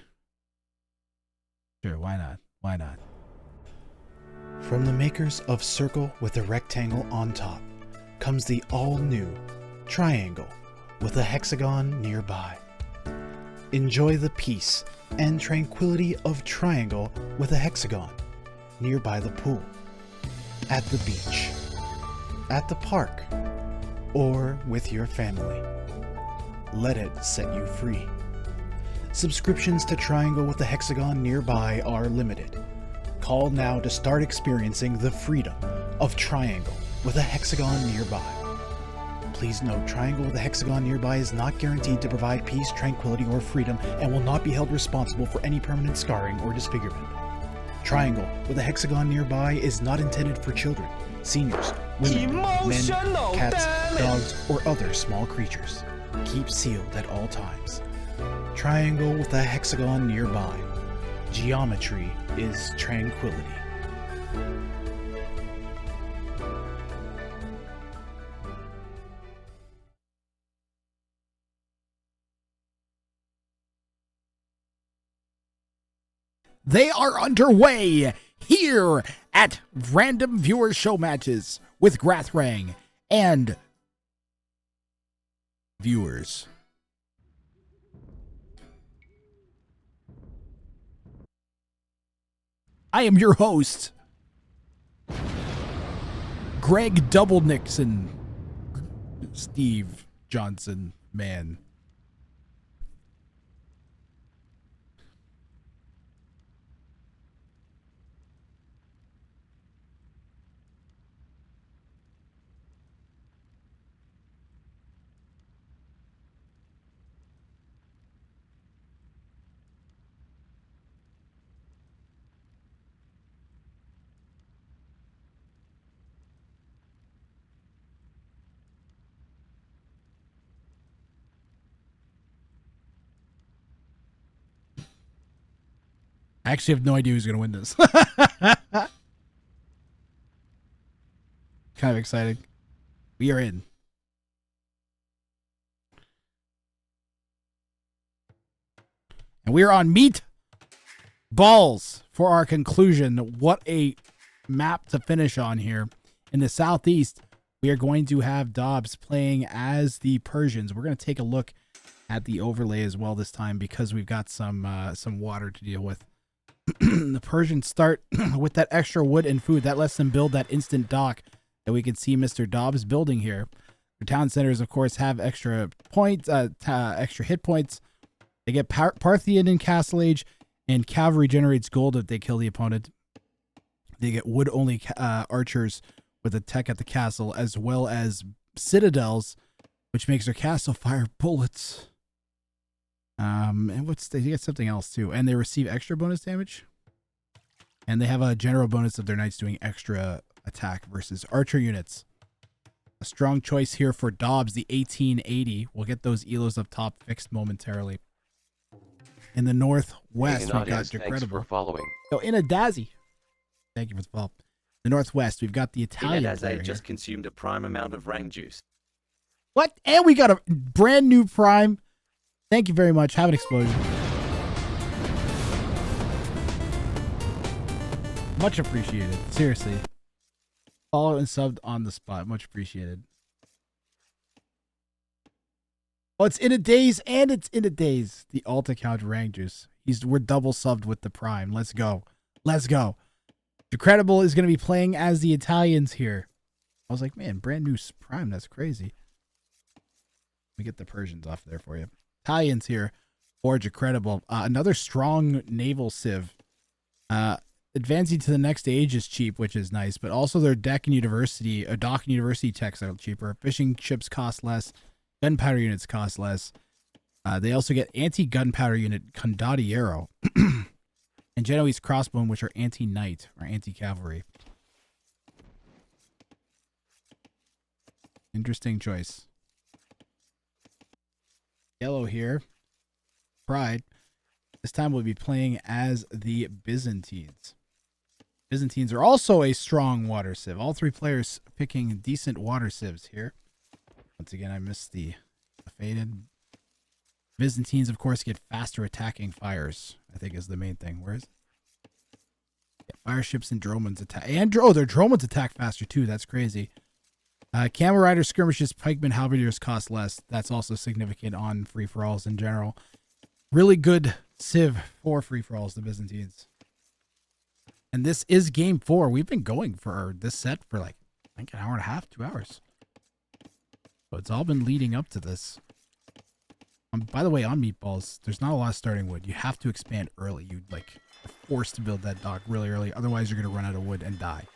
Sure, why not? Why not? From the makers of Circle with a rectangle on top comes the all-new Triangle with a hexagon nearby. Enjoy the peace and tranquility of Triangle with a hexagon nearby the pool, at the beach, at the park, or with your family. Let it set you free. Subscriptions to Triangle with a hexagon nearby are limited. Call now to start experiencing the freedom of Triangle with a hexagon nearby. Please note, Triangle with a hexagon nearby is not guaranteed to provide peace, tranquility, or freedom and will not be held responsible for any permanent scarring or disfigurement. Triangle with a hexagon nearby is not intended for children, seniors, women, men, cats, dogs, or other small creatures. Keep sealed at all times. Triangle with a hexagon nearby. Geometry is tranquility. They are underway here at Random Viewer Show Matches with Grathrang and viewers. I am your host, Greg Double Nixon, Steve Johnson, man. I actually have no idea who's going to win this. Kind of exciting. We are in. And we are on Meat Balls for our conclusion. What a map to finish on here. In the Southeast, we are going to have Dobbs playing as the Persians. We're going to take a look at the overlay as well this time because we've got some water to deal with. The Persians start with that extra wood and food. That lets them build that instant dock that we can see Mr. Dobbs building here. The town centers, of course, have extra points, extra hit points. They get Parthian in Castle Age, and cavalry generates gold if they kill the opponent. They get wood-only archers with a tech at the castle, as well as citadels, which makes their castle fire bullets. And they get something else too, and they receive extra bonus damage, and they have a general bonus of their knights doing extra attack versus archer units. A strong choice here for Dobbs, the 1880. We'll get those elos up top fixed momentarily. In the northwest, we've got Decredible. Oh, Inadazi. Thank you for the follow. The northwest, we've got the Italian player here. Just consumed a prime amount of Rang juice. What? And we got a brand new prime. Thank you very much. Have an explosion. Much appreciated. Seriously. Follow and subbed on the spot. Much appreciated. Oh, it's in a days and it's in a days. The alt account Rangers. We're double subbed with the prime. Let's go. Let's go. Decredible is going to be playing as the Italians here. I was like, man, brand new prime. That's crazy. Let me get the Persians off there for you. Italians here for Decredible. Another strong naval civ. Advancing to the next stage is cheap, which is nice, but also their dock and university techs are cheaper. Fishing ships cost less. Gunpowder units cost less. They also get anti-gunpowder unit Condottiero and Genoese crossbone, which are anti-knight or anti-cavalry. Interesting choice. Yellow here. Pride. This time we'll be playing as the Byzantines. Byzantines are also a strong water civ. All three players picking decent water civs here. Once again, I missed the faded. Byzantines, of course, get faster attacking fires, I think is the main thing. Where is it? Yeah, fire ships and drones attack. And their drones attack faster too. That's crazy. Camel Rider skirmishes, pikemen, halberdiers cost less. That's also significant on free-for-alls in general. Really good civ for free-for-alls, the Byzantines. And this is game 4. We've been going for this set for like, I think, an hour and a half, 2 hours. So it's all been leading up to this. By the way, on Meatballs, there's not a lot of starting wood. You have to expand early. You forced to build that dock really early. Otherwise, you're going to run out of wood and die.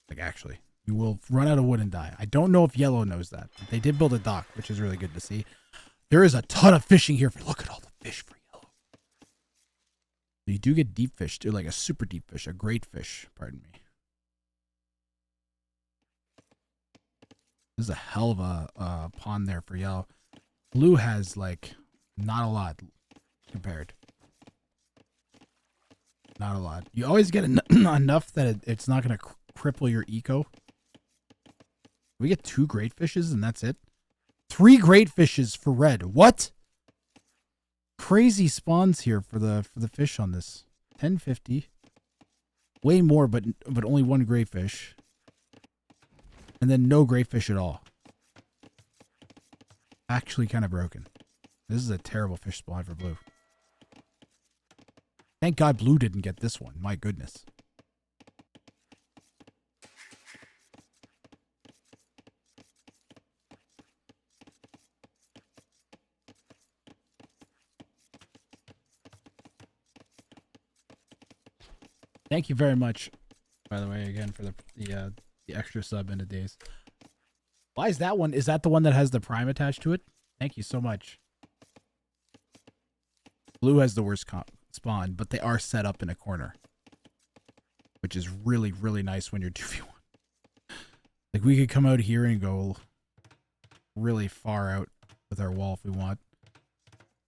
Like, actually, you will run out of wood and die. I don't know if yellow knows that. But they did build a dock, which is really good to see. There is a ton of fishing here. Look at all the fish for yellow. You do get deep fish, too, like a super deep fish, a great fish, pardon me. This is a hell of a pond there for yellow. Blue has, like, not a lot compared. Not a lot. You always get enough that it's not going to cripple your eco. We get 2 great fishes and that's it. 3 great fishes for red. What? Crazy spawns here for the fish on this. 1050. Way more, but only 1 great fish. And then no great fish at all. Actually kind of broken. This is a terrible fish spawn for blue. Thank God blue didn't get this one. My goodness. Thank you very much, by the way, again for the extra sub in a days. Why is that one? Is that the one that has the prime attached to it? Thank you so much. Blue has the worst spawn, but they are set up in a corner, which is really, really nice when you're 2v1. Like, we could come out here and go really far out with our wall if we want,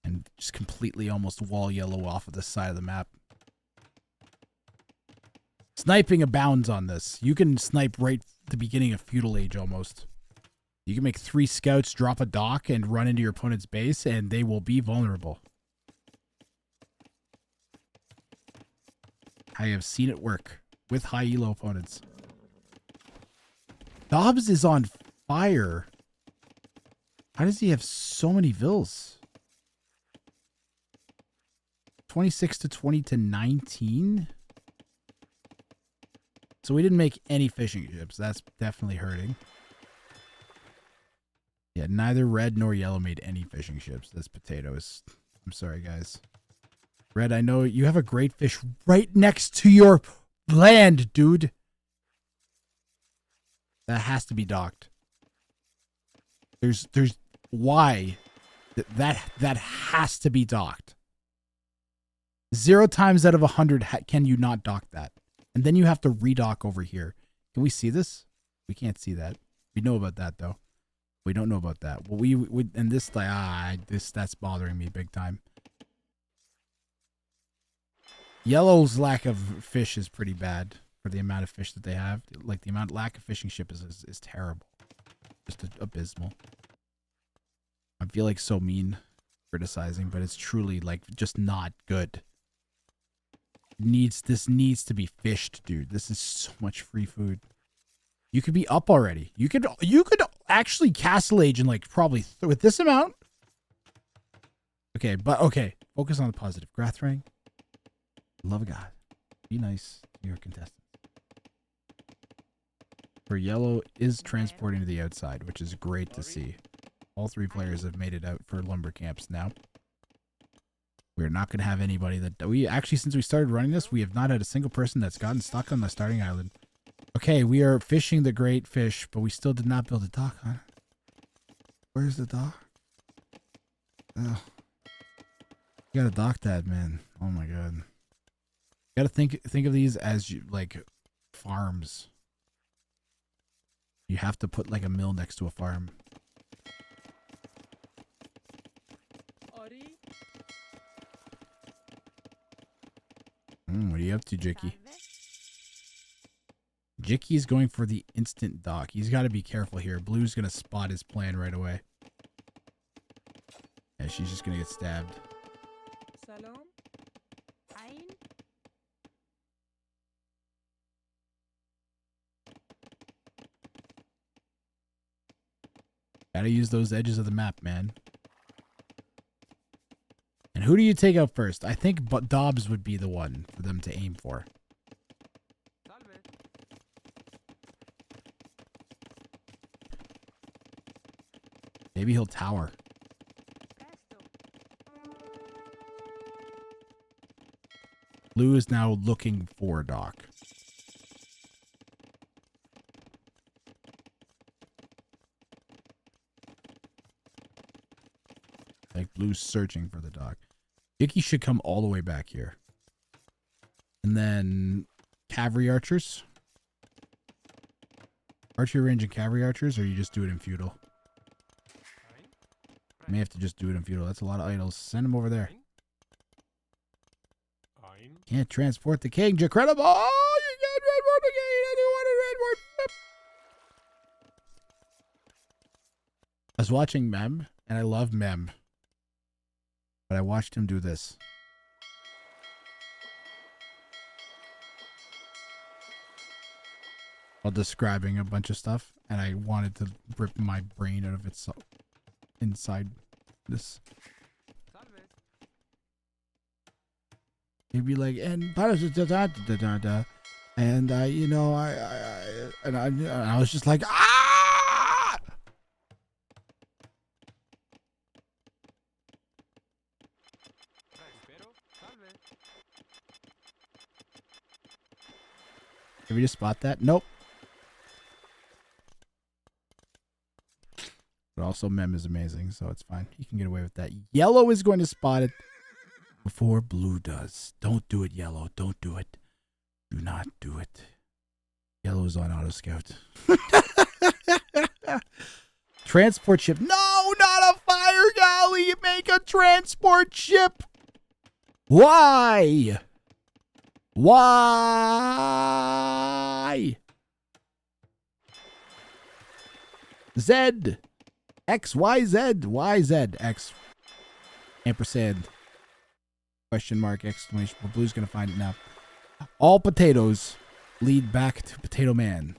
and just completely almost wall yellow off of the side of the map. Sniping abounds on this. You can snipe right at the beginning of Feudal Age almost. You can make 3 scouts, drop a dock, and run into your opponent's base, and they will be vulnerable. I have seen it work with high elo opponents. Dobbs is on fire. How does he have so many vills? 26 to 20 to 19? So we didn't make any fishing ships. That's definitely hurting. Yeah, neither red nor yellow made any fishing ships. That's potatoes. I'm sorry, guys. Red, I know you have a great fish right next to your land, dude. That has to be docked. There's why that has to be docked. 0 times out of 100 can you not dock that? And then you have to redock over here. Can we see this? We can't see that. We know about that though. We don't know about that. Well, we and this that's bothering me big time. Yellow's lack of fish is pretty bad for the amount of fish that they have. Like, the lack of fishing ship is terrible. Just abysmal. I feel like so mean criticizing, but it's truly like just not good. This needs to be fished, dude. This is so much free food. You could be up already. You could actually castle age in like probably with this amount. Okay, but okay. Focus on the positive. Grathring. Love of God. Be nice to your contestants. For yellow is transporting to the outside, which is great to see. All 3 players have made it out for lumber camps now. We're not going to have anybody that... We actually, since we started running this, we have not had a single person that's gotten stuck on the starting island. Okay, we are fishing the great fish, but we still did not build a dock, huh? Where's the dock? Oh. You gotta dock that, man. Oh my god. You gotta think of these as like farms. You have to put like a mill next to a farm. What are you up to, Jicky? Jicky's going for the instant dock. He's got to be careful here. Blue's going to spot his plan right away. Yeah, she's just going to get stabbed. Salam. Ein. Gotta use those edges of the map, man. And who do you take out first? I think Dobbs would be the one for them to aim for. Maybe he'll tower. Blue is now looking for Doc. Like Blue's searching for the Doc. Dicky should come all the way back here. And then cavalry archers. Archery range and cavalry archers, or you just do it in feudal? You may have to just do it in feudal. That's a lot of idols. Send them over there. Can't transport the king. Jacredible. Oh, you can't transport the king. I do want to transport him. I was watching Mem, and I love Mem. But I watched him do this. While describing a bunch of stuff, and I wanted to rip my brain out of its inside this. He'd be like, and and you know, I was just like, ah! Did we just spot that? Nope. But also Mem is amazing, so it's fine. He can get away with that. Yellow is going to spot it before Blue does. Don't do it, Yellow. Don't do it. Do not do it. Yellow's on auto scout. Transport ship. No, not a fire galley. Make a transport ship. Why? Why? Z. X, Y, Z. Y, Z. X. Ampersand. Question mark, exclamation. Well, Blue's going to find it now. All potatoes lead back to Potato Man.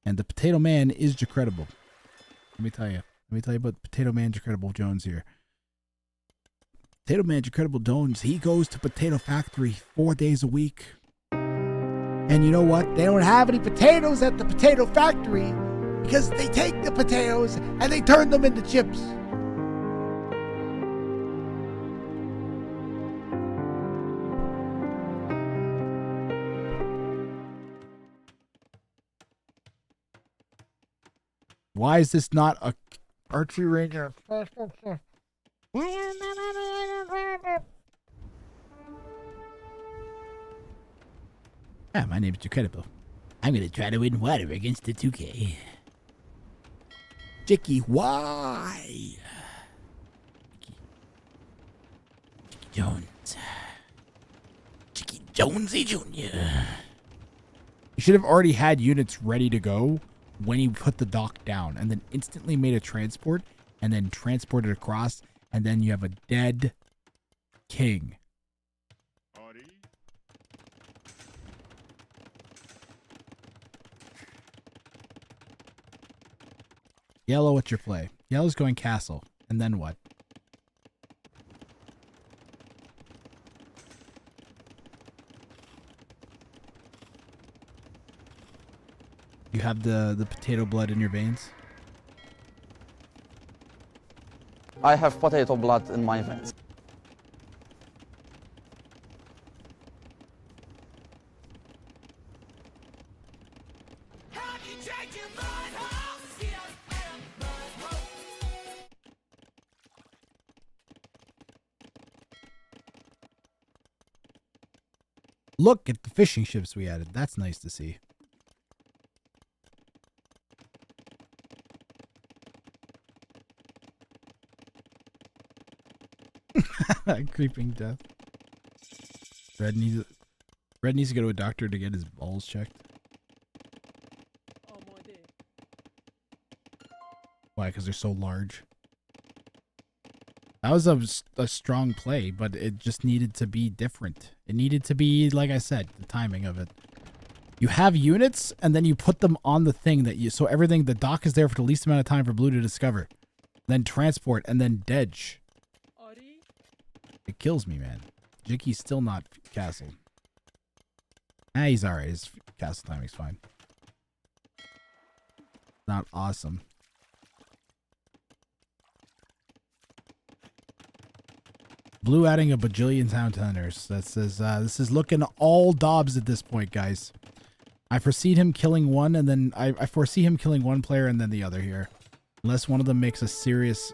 And the Potato Man is Jacredible. Let me tell you. Let me tell you about Potato Man Jacredible Jones here. Potato Man Jacredible Jones, he goes to Potato Factory 4 days a week. And you know what? They don't have any potatoes at the Potato Factory because they take the potatoes and they turn them into chips. Why is this not a archery ranger? Ah, my name's Jacredible. I'm going to try to win water against the 2K. Jicky, why? Jicky Jones. Jicky Jonesy Jr. You should have already had units ready to go when he put the dock down and then instantly made a transport and then transported across, and then you have a dead king. Yellow, what's your play? Yellow's going castle. And then what? You have the potato blood in your veins? I have potato blood in my veins. Look at the fishing ships we added. That's nice to see. Creeping death. Red needs to go to a doctor to get his balls checked. Why? Because they're so large. That was a strong play, but it just needed to be different. It needed to be, like I said, the timing of it. You have units, and then you put them on the thing that you... So everything, the dock is there for the least amount of time for Blue to discover. Then transport, and then dedge. It kills me, man. Jicky's still not castled. Ah, he's alright. His castle timing's fine. Not awesome. Blue adding a bajillion town hunters. That says this is looking all Dobbs at this point, guys. I foresee him killing one, and then I foresee him killing one player and then the other here, unless one of them makes a serious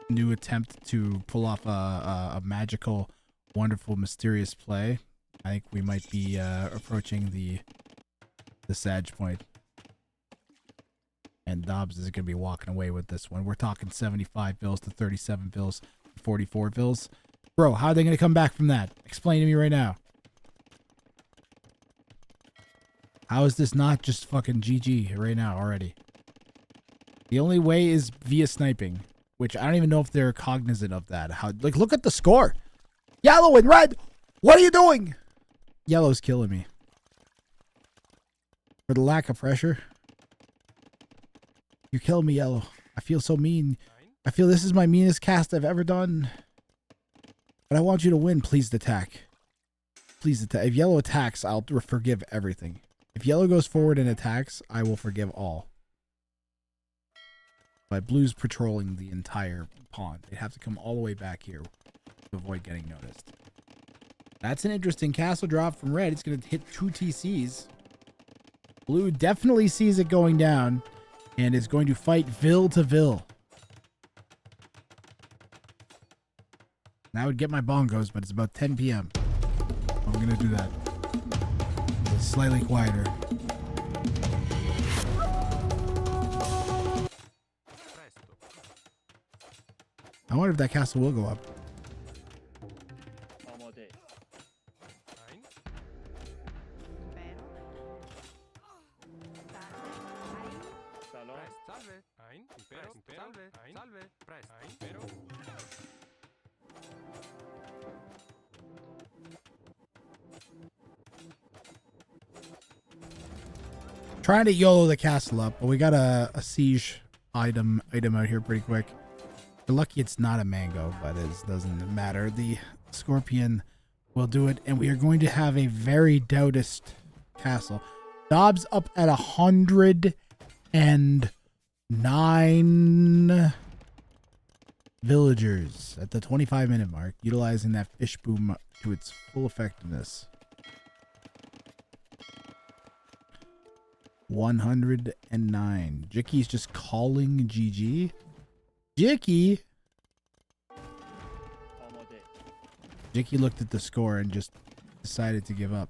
new attempt to pull off a magical, wonderful, mysterious play. I think we might be approaching the Sag point. And Dobbs is going to be walking away with this one. We're talking 75 bills to 37 bills, 44 bills. Bro, how are they going to come back from that? Explain to me right now. How is this not just fucking GG right now already? The only way is via sniping, which I don't even know if they're cognizant of that. How, like, look at the score. Yellow and red. What are you doing? Yellow's killing me. For the lack of pressure. You're killing me, Yellow. I feel so mean. I feel this is my meanest cast I've ever done. But I want you to win. Please attack. Please attack. If Yellow attacks, I'll forgive everything. If Yellow goes forward and attacks, I will forgive all. But Blue's patrolling the entire pond. They'd have to come all the way back here to avoid getting noticed. That's an interesting castle drop from Red. It's going to hit 2 TCs. Blue definitely sees it going down and is going to fight Vil to Vil. That would get my bongos, but it's about 10 p.m. I'm going to do that. It's slightly quieter. I wonder if that castle will go up. Trying to YOLO the castle up, but we got a siege item out here pretty quick. We're lucky it's not a mango, but it doesn't matter. The scorpion will do it, and we are going to have a very doubtest castle. Dobbs up at 109 villagers at the 25-minute mark, utilizing that fish boom to its full effectiveness. 109. Jicky's just calling GG. Jicky looked at the score and just decided to give up.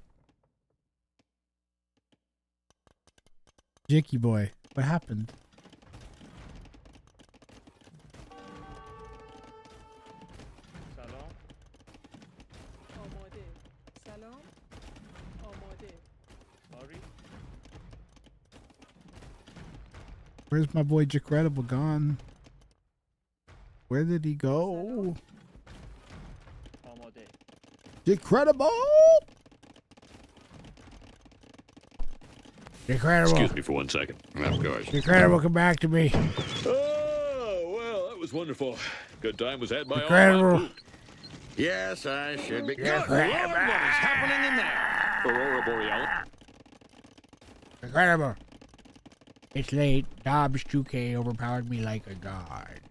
Jicky boy, what happened? Where's my boy Jacredible gone? Where did he go? Jacredible! Jacredible! Excuse me for 1 second. Of course. Jacredible, come back to me. Oh, well, that was wonderful. Good time was had by all. Incredible. Yes, I should be. Yeah, Good Lord, what is happening in there? Aurora Borealis. Incredible. It's late. Dobbs 2K overpowered me like a god.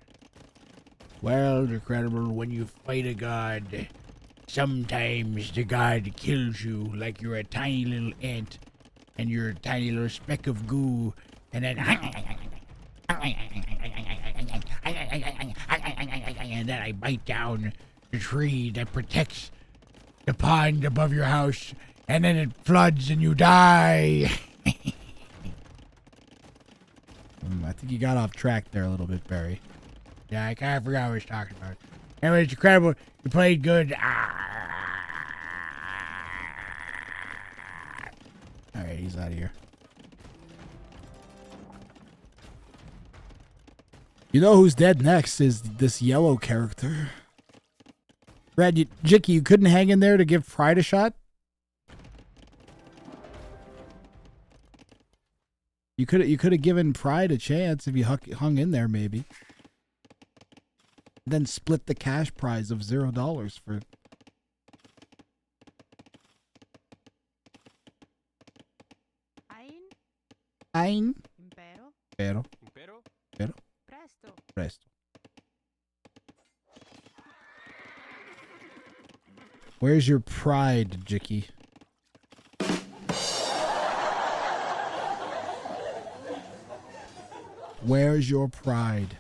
Well, Incredible, when you fight a god, sometimes the god kills you like you're a tiny little ant and you're a tiny little speck of goo, and then and then I bite down the tree that protects the pond above your house, and then it floods and you die. I think you got off track there a little bit, Barry. Yeah, I kind of forgot what I was talking about. Anyway, it's incredible. You played good. Alright, he's out of here. You know who's dead next is this yellow character. Brad, Jicky, you couldn't hang in there to give Pride a shot? You could have given Pride a chance if you hung in there, maybe. Then split the cash prize of $0 for. Ein. Impero. Presto. Where's your pride, Jicky? Where's your pride?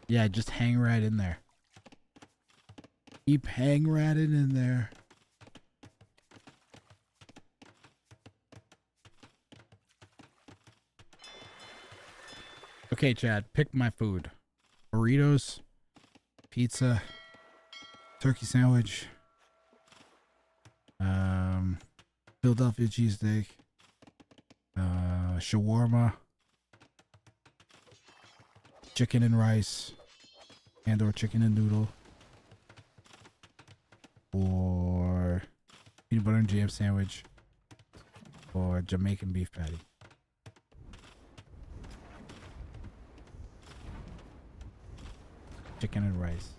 Yeah, just hang right in there. Keep hang ratting in there. Okay, Chad, pick my food. Burritos, pizza, turkey sandwich, Philadelphia cheesesteak, shawarma, chicken and rice, and or chicken and noodle, or peanut butter and jam sandwich, or Jamaican beef patty. Chicken and rice.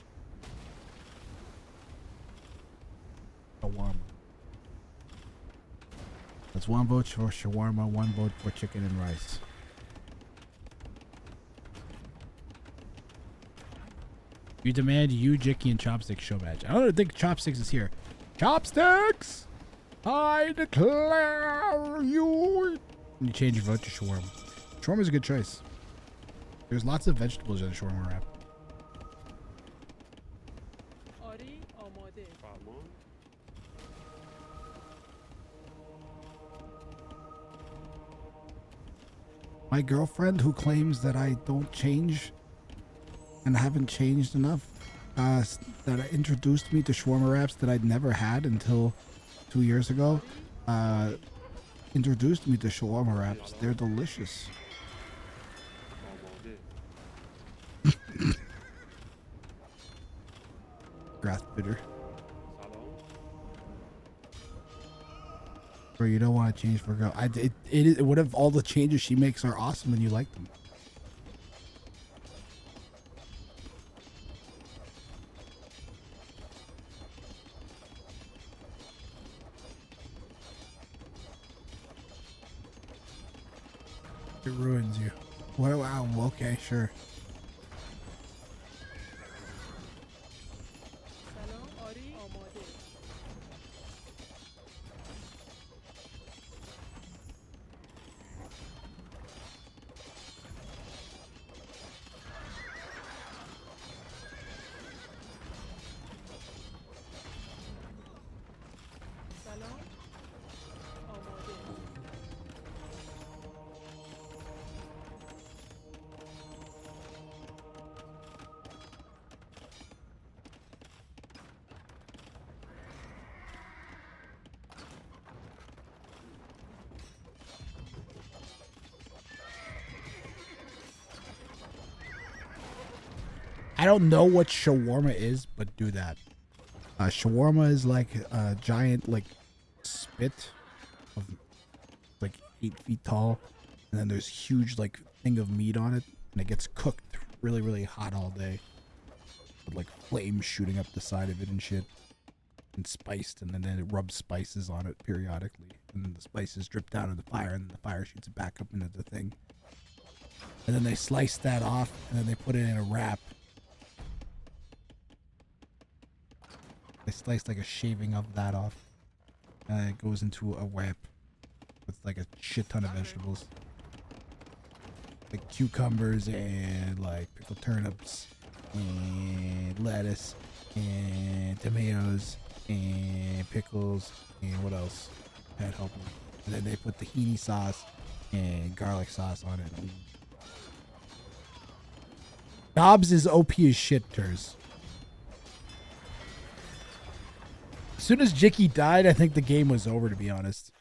Shawarma. That's one vote for shawarma, one vote for chicken and rice. You demand you, Jicky, and Chopsticks show match. I don't think Chopsticks is here. Chopsticks! I declare you. You change your vote to shawarma. Shawarma is a good choice. There's lots of vegetables in a shawarma wrap. My girlfriend, who claims that I don't change and haven't changed enough, that introduced me to shawarma wraps that I'd never had until 2 years ago, introduced me to shawarma wraps. They're delicious. Grass bitter. Bro, you don't want to change for a girl. What if all the changes she makes are awesome and you like them? It ruins you. What? Wow. Okay, sure. I don't know what shawarma is, but do that. Shawarma is like a giant like spit of like 8 feet tall, and then there's huge like thing of meat on it, and it gets cooked really, really hot all day, with like flames shooting up the side of it and shit, and spiced, and then it rubs spices on it periodically, and then the spices drip down in the fire, and the fire shoots it back up into the thing, and then they slice that off, and then they put it in a wrap. They slice like a shaving of that off, and it goes into a wrap with like a shit ton of vegetables, like cucumbers and like pickled turnips and lettuce and tomatoes and pickles and what else? Can't help me. And then they put tahini sauce and garlic sauce on it. Dobbs is OP as shit, Ters. As soon as Jicky died, I think the game was over, to be honest.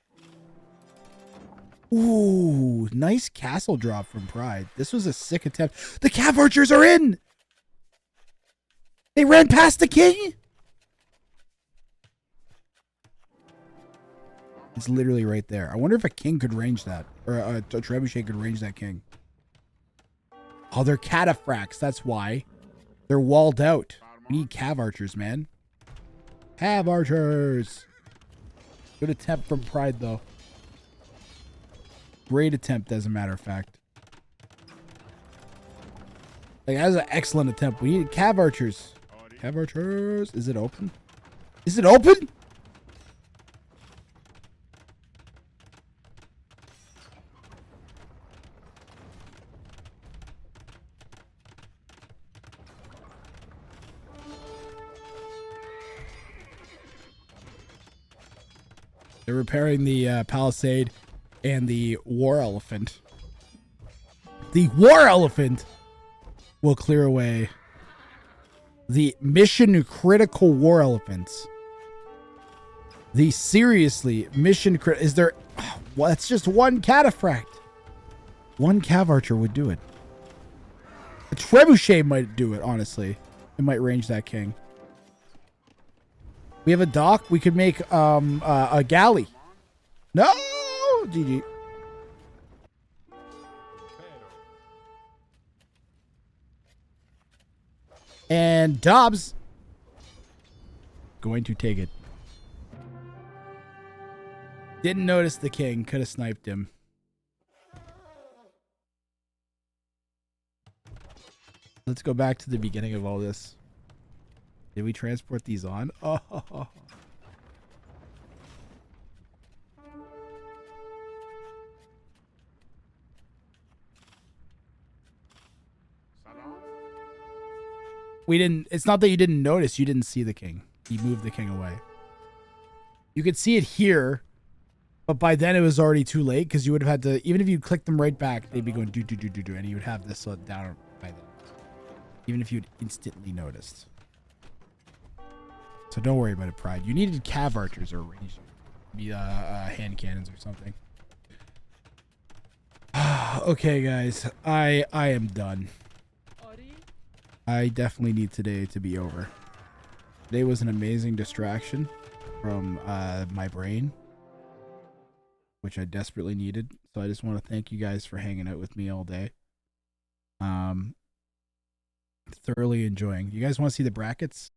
Ooh, nice castle drop from Pride. This was a sick attempt. The Cav Archers are in! They ran past the king? It's literally right there. I wonder if a king could range that. Or a trebuchet could range that king. Oh, they're cataphracts. That's why. They're walled out. We need Cav Archers, man. Cav Archers. Good attempt from Pride, though. Great attempt, as a matter of fact. Like, that was an excellent attempt. We need Cav Archers. Cav Archers. Is it open? Is it open? They're repairing the palisade and the war elephant. The war elephant will clear away the mission critical war elephants. The seriously mission critical. Is there? Well, that's just one cataphract. One cav archer would do it. A trebuchet might do it. Honestly, it might range that king. We have a dock. We could make a galley. No, GG. And Dobbs going to take it. Didn't notice the king. Could have sniped him. Let's go back to the beginning of all this. Did we transport these on? Oh. We didn't. It's not that you didn't notice. You didn't see the king. He moved the king away. You could see it here, but by then it was already too late because you would have had to. Even if you clicked them right back, they'd be going do, and you would have this down by then. Even if you'd instantly noticed. So don't worry about it, Pride. You needed cav archers or ranged, hand cannons or something. Okay, guys. I am done. I definitely need today to be over. Today was an amazing distraction from my brain, which I desperately needed. So I just want to thank you guys for hanging out with me all day. Thoroughly enjoying. You guys want to see the brackets?